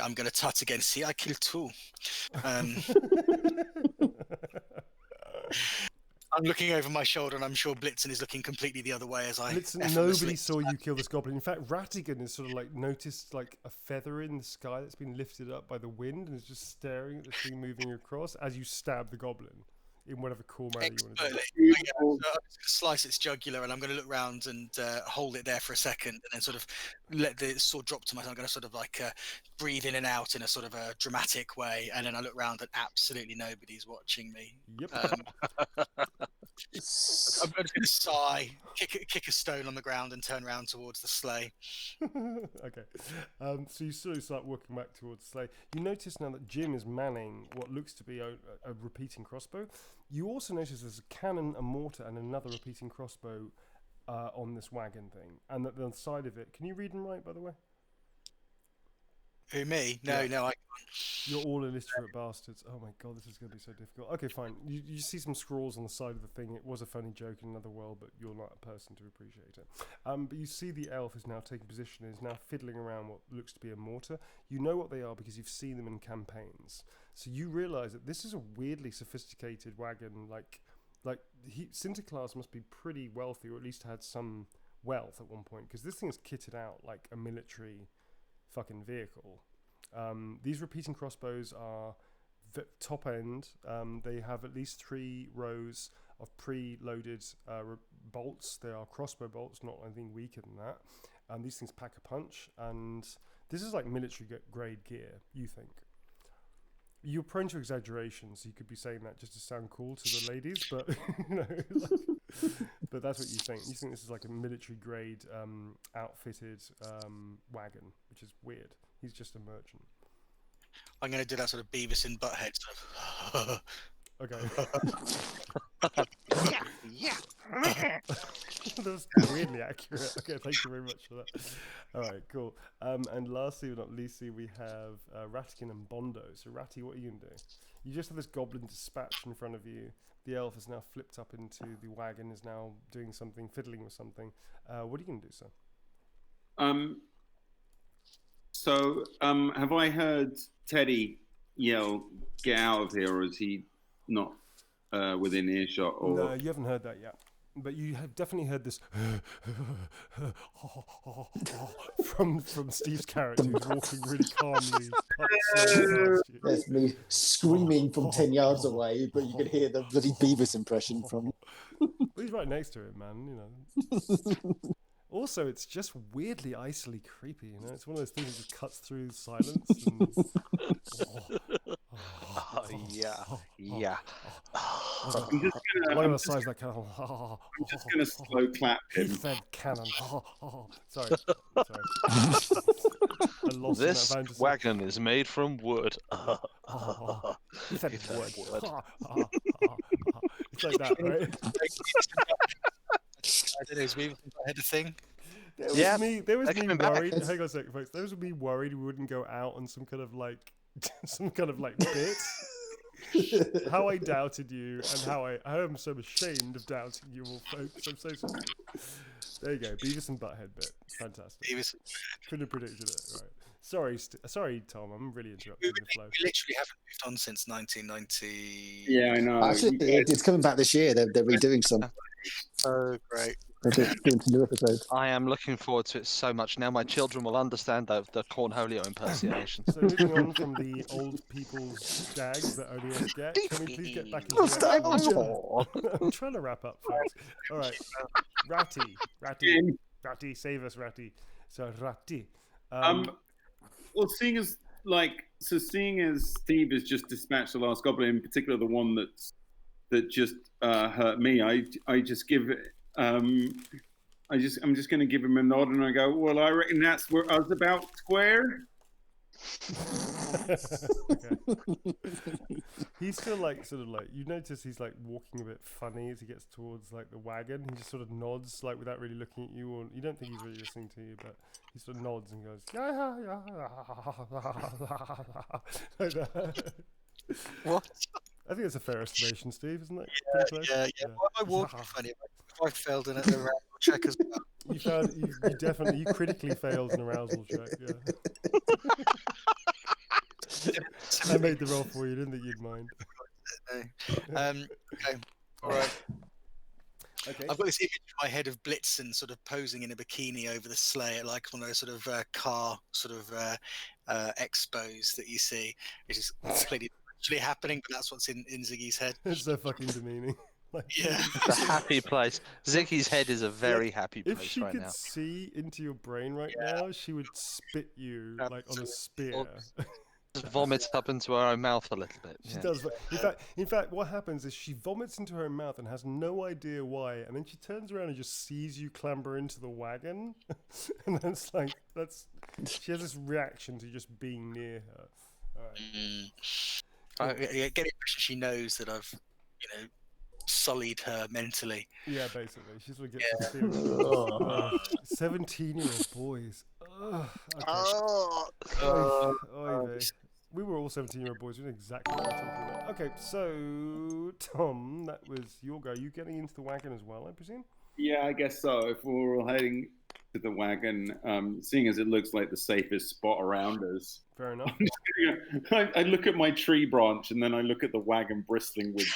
I'm going to tut again. See, I killed 2. I'm looking over my shoulder, and I'm sure Blitzen is looking completely the other way as I. Blitzen, nobody saw you kill this goblin. In fact, Ratigan has sort of like noticed like a feather in the sky that's been lifted up by the wind, and is just staring at this thing moving across as you stab the goblin in whatever cool manner you want to do. So I'm just going to slice its jugular, and I'm going to look round and hold it there for a second, and then sort of let the sword drop to my. I'm going to sort of like breathe in and out in a sort of a dramatic way, and then I look round and absolutely nobody's watching me. Yep. I'm just going to sigh, kick a stone on the ground, and turn around towards the sleigh. Okay. So you sort of start working back towards the sleigh. You notice now that Jim is manning what looks to be a repeating crossbow. You also notice there's a cannon, a mortar, and another repeating crossbow on this wagon thing. And that the side of it... Can you read and write, by the way? Who, me? No, I can't. You're all illiterate bastards. Oh my god, this is going to be so difficult. Okay, fine. You see some scrawls on the side of the thing. It was a funny joke in another world, but you're not a person to appreciate it. But you see the elf is now taking position, is now fiddling around what looks to be a mortar. You know what they are because you've seen them in campaigns. So you realise that this is a weirdly sophisticated wagon, like like Sinta Klaas must be pretty wealthy, or at least had some wealth at one point, because this thing is kitted out like a military fucking vehicle. These repeating crossbows are top end. They have at least 3 rows of pre-loaded bolts. They are crossbow bolts, not anything weaker than that. These things pack a punch, and this is like military grade gear, you think. You're prone to exaggeration, so you could be saying that just to sound cool to the ladies, but you know, but that's what you think. You think this is like a military grade outfitted wagon, which is weird. He's just a merchant. I'm going to do that sort of Beavis and Butthead stuff. Okay. Yeah. That was weirdly accurate. Okay, thank you very much for that. All right, cool. And lastly but not leastly, we have Ratigan and Bondo. So Ratty, what are you going to do? You just have this goblin dispatch in front of you. The elf is now flipped up into the wagon, is now doing something, fiddling with something. What are you going to do, sir? So, have I heard Teddy yell, "Get out of here," or is he not within earshot? Or... No, you haven't heard that yet. But you have definitely heard this from Steve's character, who's walking really calmly. There's me screaming from 10 yards away, but you can hear the bloody Beavis impression from... Well, he's right next to him, man, you know. Also, it's just weirdly icily creepy, you know. It's one of those things that just cuts through silence. And, yeah. I'm just gonna slow clap him. He fed cannon. Sorry. I lost This that wagon is made from wood. He fed He fed wood. wood. It's like that, right? I don't know, is Beavis and Butthead a thing? There was me coming back. worried. Hang on a second, folks. There was me worried we wouldn't go out on some kind of like bit. How I doubted you, and how I am so ashamed of doubting you all, folks. I'm so sorry. There you go, Beavis and Butthead bit. Fantastic. Beavis. Couldn't have predicted it. Right. Sorry, Tom. I'm really interrupting the flow. We literally haven't moved on since 1990. Yeah, I know. Actually, it's coming back this year. They're redoing some. Oh, great. They're doing some new episodes. I am looking forward to it so much. Now my children will understand the Cornholio impersonation. So moving on from the old people's gags that only us get, can we please get back into the I'm trying to wrap up, folks. All right, Ratty, save us, Ratty. So Ratty. Well, seeing as Steve has just dispatched the last goblin, in particular the one that just hurt me, I just give it. I'm just going to give him a nod, and I go, well, I reckon that's where I was about square. Okay. He's still sort of you notice he's walking a bit funny as he gets towards the wagon. He just sort of nods without really looking at you, or you don't think he's really listening to you, but he sort of nods and goes like that. What? I think it's a fair estimation, Steve, isn't it? Yeah. Why am I walking funny? I failed in an arousal check as well. You critically failed an arousal check, yeah. I made the roll for you, didn't think you'd mind. Okay. All right. Okay. I've got this image in my head of Blitzen sort of posing in a bikini over the sleigh, like one of those sort of car sort of expos that you see. It's just completely actually happening, but that's what's in Ziggy's head. It's so fucking demeaning. Yeah. It's a happy place. Ziggy's head is a very happy if place she right could now. see into your brain right now, she would spit you on a spear. Just vomits up into her own mouth a little bit. She does. In fact, what happens is she vomits into her mouth and has no idea why, and then she turns around and just sees you clamber into the wagon, and then it's she has this reaction to just being near her. All right. I get the impression she knows that I've, sullied her mentally. Yeah, basically, she's what gets the feeling. 17-year-old boys. We were all 17-year-old boys. We know exactly what we're talking about. Okay, so Tom, that was your go. You getting into the wagon as well, I presume? Yeah, I guess so. If we're all heading to the wagon, seeing as it looks like the safest spot around us. Fair enough. I look at my tree branch and then I look at the wagon bristling with.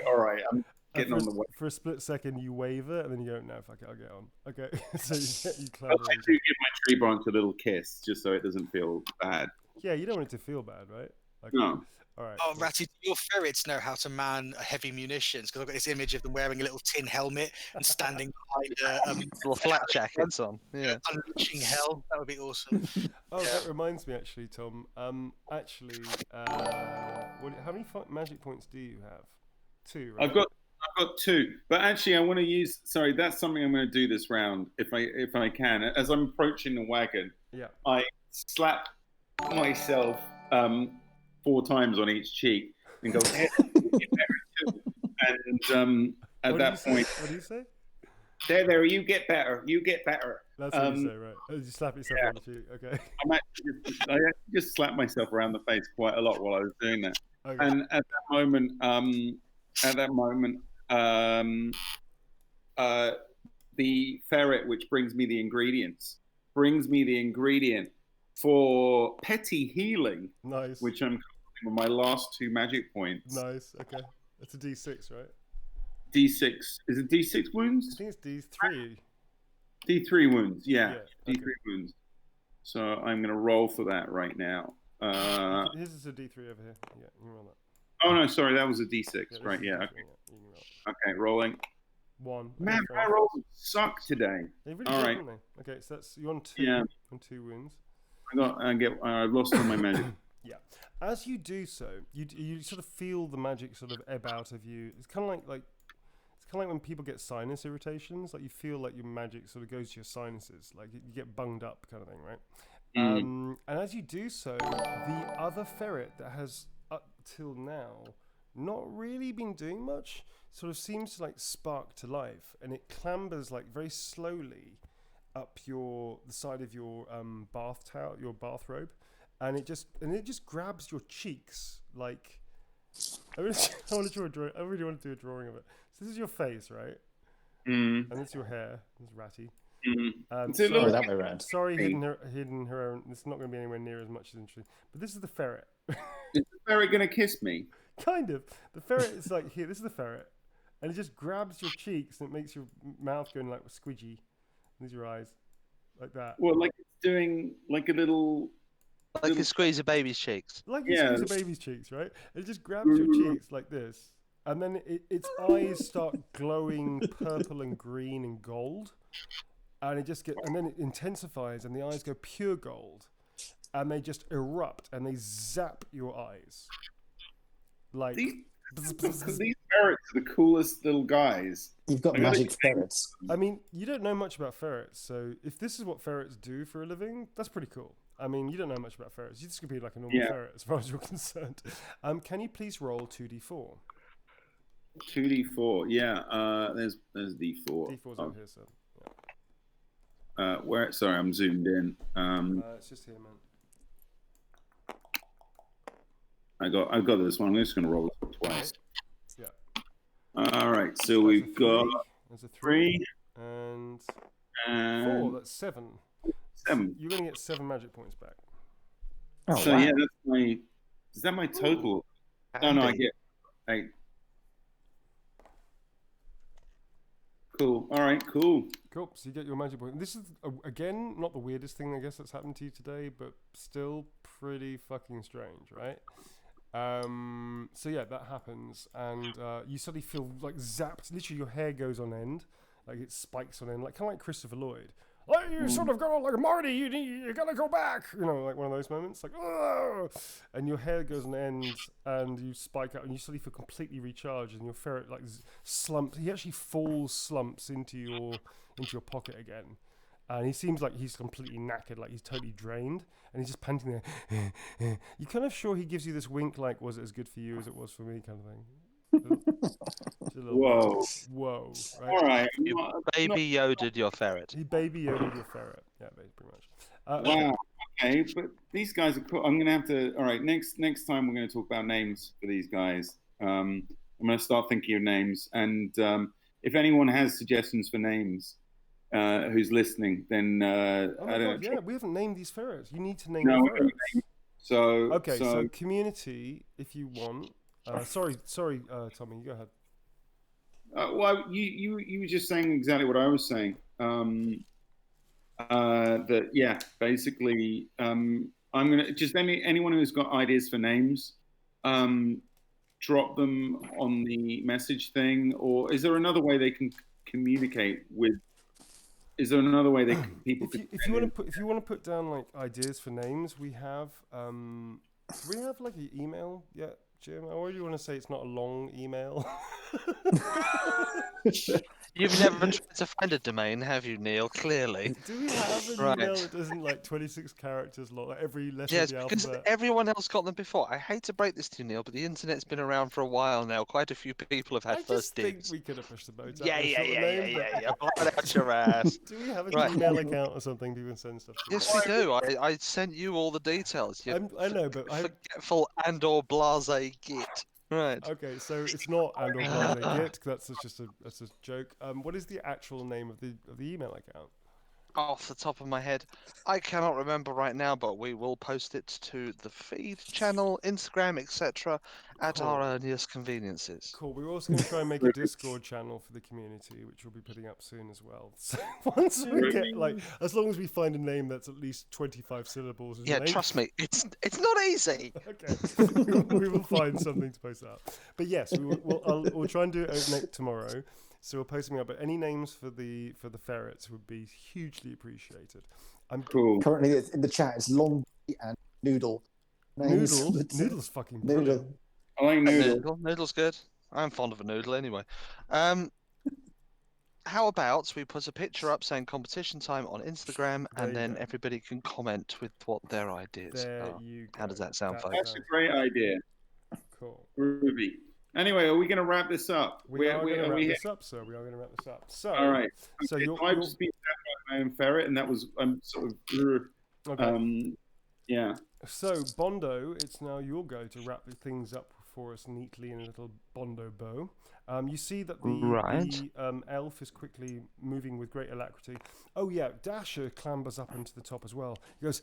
All right, I'm getting on the way. For a split second, you waver and then you go, "No, fuck it, I'll get on." Okay, so you I clamber do on. give my tree branch a little kiss just so it doesn't feel bad. Yeah, you don't want it to feel bad, right? Like, No. All right. Oh, Ratty, do your ferrets know how to man heavy munitions? Because I've got this image of them wearing a little tin helmet and standing behind Little flat jackets on. Yeah. unleashing hell. That would be awesome. Oh, that reminds me, actually, Tom. How many magic points do you have? 2, right? I've got 2, but actually I want to use. Sorry, that's something I'm going to do this round if I can. As I'm approaching the wagon, Yeah. I slap myself 4 times on each cheek and go, "Hey, you get better too." And at that point, what do you say? there, you get better, you get better. That's what you say, right? Oh, you slap yourself on the cheek. Okay. I actually just slapped myself around the face quite a lot while I was doing that. Okay. And at that moment, the ferret, which brings me the ingredient for petty healing, Nice. which I'm calling with my last 2 magic points. Nice. Okay. That's a D6, right? D6. Is it D6 wounds? I think it's D3. D3 wounds. Yeah. Yeah, D3 wounds. So I'm going to roll for that right now. His is a D3 over here. Yeah, you can roll that. Oh no, sorry, that was a D6. Yeah, this Right? is Yeah. D3, Okay. you can roll. Okay. Rolling. 1. Man, fair my enough. rolls suck today. They really All did, right. didn't they? Okay, so that's you're on 2. Yeah. On 2 wounds. I've lost all my magic. Yeah. As you do so, you sort of feel the magic sort of ebb out of you. It's kind of like it's kind of like when people get sinus irritations. Like you feel like your magic sort of goes to your sinuses. Like you get bunged up, kind of thing, right? And as you do so, the other ferret that has up till now not really been doing much sort of seems to like spark to life, and it clambers like very slowly up the side of your bath towel, your bathrobe, and it just grabs your cheeks. Like I really want to draw a drawing. I really want to do a drawing of it. So this is your face, right? And this is your hair. This is Ratty. Sorry, that way around. Sorry, hidden her. It's not going to be anywhere near as much as interesting. But this is the ferret. Is the ferret gonna kiss me? Kind of. The ferret is like here. This is the ferret, and it just grabs your cheeks and it makes your mouth go like squidgy. These are your eyes, like that. Well, like it's doing like a little. Like you squeeze a baby's cheeks. Like you Yeah. squeeze a baby's cheeks, right? It just grabs your cheeks like this, and then its eyes start glowing purple and green and gold, and then it intensifies, and the eyes go pure gold, and they just erupt, and they zap your eyes. Like These ferrets are the coolest little guys. You've got magic ferrets. I mean, you don't know much about ferrets, so if this is what ferrets do for a living, that's pretty cool. I mean, you don't know much about ferrets. You just could be like a normal ferret, as far as you're concerned. Can you please roll 2d4? 2d4. Yeah. There's d4. D4's over here, so. Yeah. Where? Sorry, I'm zoomed in. It's just here, man. I've got this one. I'm just gonna roll it twice. Yeah. All right. So we've got There's a 3 and 4. and That's 7. 7. You're going to get 7 magic points back. Oh, So wow. yeah, that's my. Is that my total? Oh no, I get 8. Cool. All right. Cool. Cool. So you get your magic point. This is again not the weirdest thing I guess that's happened to you today, but still pretty fucking strange, right? So yeah, that happens, and you suddenly feel like zapped. Literally, your hair goes on end, like it spikes on end, like kind of like Christopher Lloyd. Like you sort of go like Marty, you gotta go back, you know, like one of those moments, like oh, and your hair goes on end, and you spike out, and you suddenly feel completely recharged, and your ferret like slumps. He actually slumps into your pocket again, and he seems like he's completely knackered, like he's totally drained, and he's just panting there. You're kind of sure he gives you this wink, like, was it as good for you as it was for me, kind of thing. Whoa. Whoa. Right? All right. You baby Yoda your ferret. He baby Yoda your ferret. Yeah, pretty much. Wow. Okay, but these guys are cool. I'm gonna have to. All right. Next time we're gonna talk about names for these guys. I'm gonna start thinking of names, and if anyone has suggestions for names, who's listening, then Oh I my don't god, know. yeah, we haven't named these ferrets. You need to name No, the we haven't ferrets. So Okay, so community, if you want. Sorry, Tommy, you go ahead. well, you were just saying exactly what I was saying. That yeah, basically, I'm gonna just anyone who's got ideas for names, drop them on the message thing. Or is there another way they can communicate with? Is there another way people could? If you want to put down like ideas for names, we have. Do we have like an email yet, Jim? Or do you want to say it's not a long email? You've never tried to find a domain, have you, Neil? Clearly. Do we have an Right. email that doesn't like 26 characters long, like every letter Yes, of the because alphabet? everyone else got them before. I hate to break this to you, Neil, but the internet's been around for a while now. Quite a few people have had I first just think dibs. we could have pushed the boat out Yeah, with a yeah, shorter yeah, name. yeah. Blow it out your ass. Do we have a Right. Gmail account or something people can send stuff to? Yes, we do. I sent you all the details. You I know, but forgetful and/or blase git. Right. okay, so it's not and or blase git. 'Cause that's a joke. What is the actual name of the email account? Off the top of my head, I cannot remember right now, but we will post it to the feed channel, Instagram, etc., at our earliest conveniences. Cool. We're also going to try and make a Discord channel for the community, which we'll be putting up soon as well. So once we get as long as we find a name that's at least 25 syllables. Yeah, trust me, it's not easy. Okay, we will find something to post out. But yes, we'll try and do it tomorrow. So we'll post them up. But any names for the ferrets would be hugely appreciated. I'm cool. Currently in the chat it's Long and Noodle. Noodle's fucking brilliant. Noodle. I like noodle. Noodle's good. I'm fond of a noodle anyway. How about we put a picture up saying competition time on Instagram, and then everybody can comment with what their ideas are. How does that sound, folks? That's a great idea. Cool. Groovy. Anyway, are we going to wrap this up? We are going to wrap this up, sir. We are going to wrap this up. So, all right. So okay, you're I've just been my own ferret, and that was sort of. Okay. Yeah. So Bondo, it's now your go to wrap things up for us neatly in a little Bondo bow. You see that the elf is quickly moving with great alacrity. Oh yeah, Dasher clambers up into the top as well. He goes,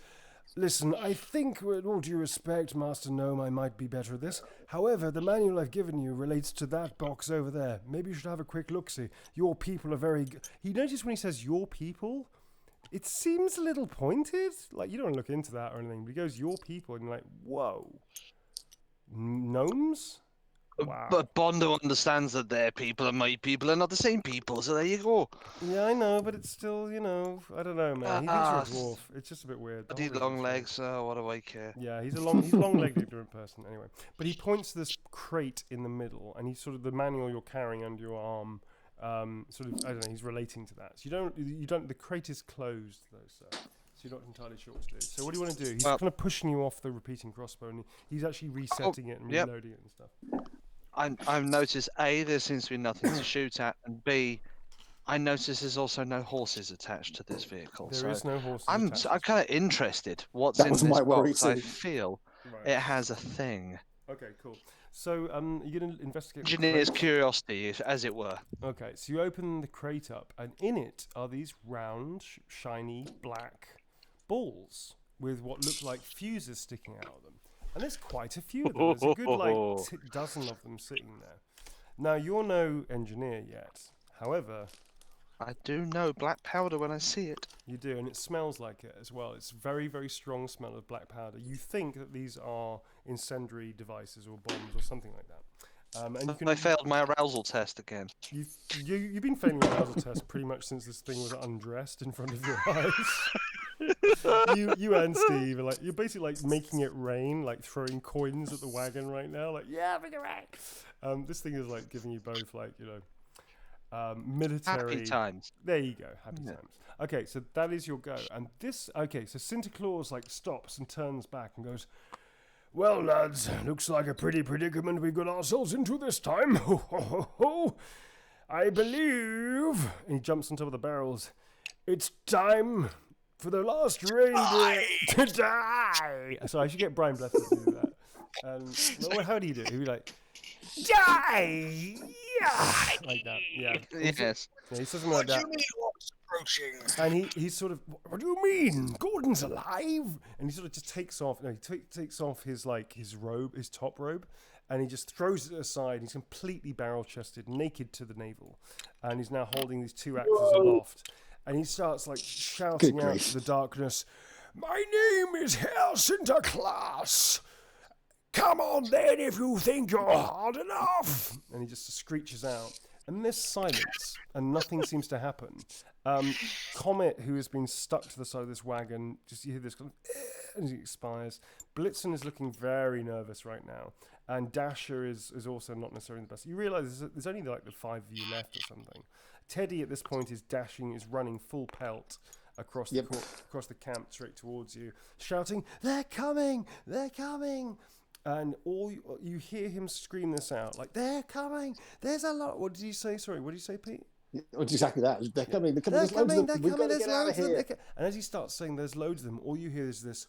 "Listen, I think, with all due respect, Master Gnome, I might be better at this. However, the manual I've given you relates to that box over there. Maybe you should have a quick look-see. Your people are very good." He noticed when he says "your people," it seems a little pointed. Like, you don't want to look into that or anything. But he goes, "your people," and you're like, whoa. Gnomes? Wow. But Bondo understands that their people and my people are not the same people, so there you go. Yeah, I know, but it's still, I don't know, man. He thinks you're a dwarf. It's just a bit weird. But he's long legs, what do I care? Yeah, he's a long-legged ignorant person, anyway. But he points to this crate in the middle, and he's sort of the manual you're carrying under your arm. Sort of, I don't know. He's relating to that. So you don't. The crate is closed though, sir. So you're not entirely sure what to do. So what do you want to do? He's kind of pushing you off the repeating crossbow, and he's actually resetting it and reloading it and stuff. I've noticed A, there seems to be nothing to shoot at, and B, I notice there's also no horses attached to this vehicle. There is no horses. I'm kind of interested. What's in this box? I feel it has a thing. Okay, cool. So you're going to investigate. Engineer's curiosity, as it were. Okay, so you open the crate up, and in it are these round, shiny, black balls with what look like fuses sticking out of them. And there's quite a few of them. There's a good dozen of them sitting there. Now, you're no engineer yet. However, I do know black powder when I see it. You do, and it smells like it as well. It's very, very strong smell of black powder. You think that these are incendiary devices or bombs or something like that. And I failed my arousal test again. You've been failing your arousal test pretty much since this thing was undressed in front of your eyes. you and Steve are like, you're basically like making it rain, like throwing coins at the wagon right now. Like, yeah, make it rain. This thing is like giving you both like, military. Happy times. There you go. Happy times. Okay, so that is your go. And this, so Sinta Klaas like stops and turns back and goes, "Well, lads, looks like a pretty predicament we got ourselves into this time. Ho, ho, ho, ho. I believe," and he jumps on top of the barrels, "it's time for the last reindeer to die." So I should get Brian Blethyn to do that. Well, how do you do it? He'd be like, "Die!" Yeah. Like that. Yeah. Yes. Yeah, he says something like that. What do you mean, approaching. And he's sort of, what do you mean? Gordon's alive? And he sort of just takes off. No, he takes off his robe, his top robe, and he just throws it aside. He's completely barrel-chested, naked to the navel, and he's now holding these two axes aloft. And he starts like shouting out to the darkness, "My name is Sinta Klaas. Come on then if you think you're hard enough." And he just screeches out. And there's silence, and nothing seems to happen. Comet, who has been stuck to the side of this wagon, just you hear this kind of, as he expires. Blitzen is looking very nervous right now. And Dasher is also not necessarily the best. You realise there's only like the 5 of you left or something. Teddy at this point is running full pelt across the camp straight towards you, shouting, "They're coming! They're coming!" And all you hear him scream this out, like, "They're coming! There's a lot." What did you say? Sorry, what did you say, Pete? It's exactly that. They're coming. They're coming. They're There's loads coming. of them. We've got to get out of here. And as he starts saying there's loads of them, all you hear is this.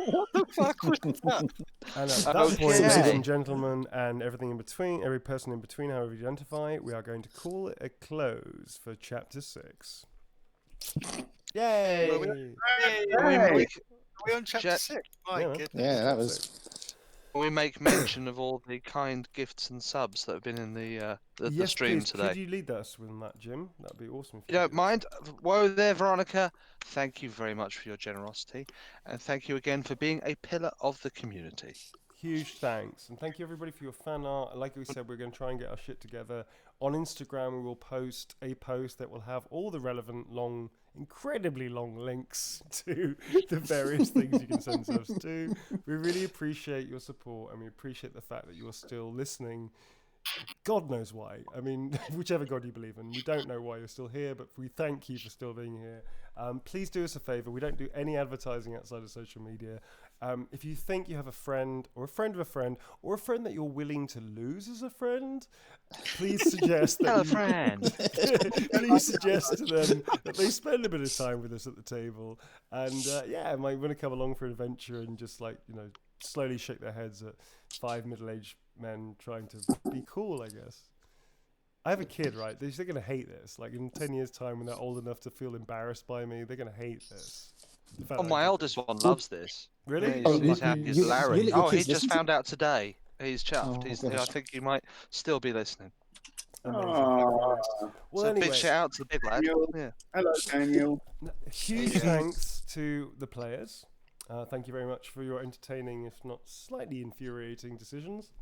What the fuck was that? And at that point, ladies and gentlemen, and everything in between, every person in between, however you identify, we are going to call it a close for Chapter 6. Yay! Are we on Chapter 6? My goodness. Yeah, that was. We make mention of all the kind gifts and subs that have been in the stream please. today. Could you lead us with that, Jim? That'd be awesome. You don't mind? Whoa there, Veronica. Thank you very much for your generosity. And thank you again for being a pillar of the community. Huge thanks. And thank you, everybody, for your fan art. Like we said, we're going to try and get our shit together. On Instagram, we will post a post that will have all the relevant incredibly long links to the various things you can send subs to. We really appreciate your support, and we appreciate the fact that you're still listening. God knows why. I mean, whichever God you believe in. We don't know why you're still here, but we thank you for still being here. Please do us a favor. We don't do any advertising outside of social media. If you think you have a friend or a friend of a friend or a friend that you're willing to lose as a friend, please suggest that please suggest to them that they spend a bit of time with us at the table, and might want to come along for an adventure and just slowly shake their heads at 5 middle-aged men trying to be cool, I guess. I have a kid, right? They're going to hate this. Like in 10 years' time, when they're old enough to feel embarrassed by me, they're going to hate this. My eldest one loves this. Really? Yeah, he's happy as Larry. He just found out today. He's chuffed. I think he might still be listening. Well, so anyway, big shout out to the big lad. Yeah. Hello, Daniel. Huge thanks to the players. Thank you very much for your entertaining, if not slightly infuriating, decisions.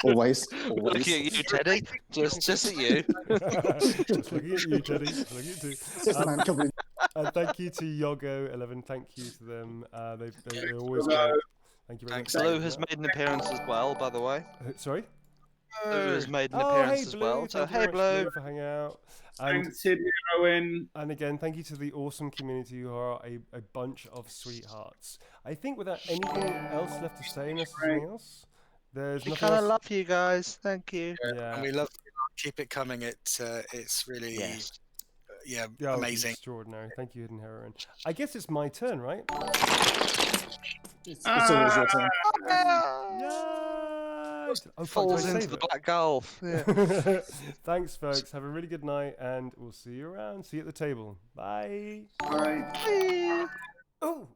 Always. Looking at you, Teddy. Just at you. Just looking at you, Teddy. Just looking at you. And thank you to Yogo11. Thank you to them. They're always great. Thank you very much. Blue has made an appearance as well, by the way. Sorry? Blue has made an appearance as well. So hey, Blue, for hanging out. Thanks, Owen. And again, thank you to the awesome community who are a bunch of sweethearts. I think without anything else left to say, unless there's anything else, there's we nothing kind else. of love you guys. Thank you. Yeah. And we love you. Keep it coming. It's really amazing. Extraordinary. Thank you, Hidden Heroine. I guess it's my turn, right? It's always your turn. Falls into the black gulf. Yeah. Thanks, folks. Have a really good night, and we'll see you around. See you at the table. Bye. Bye. Oh.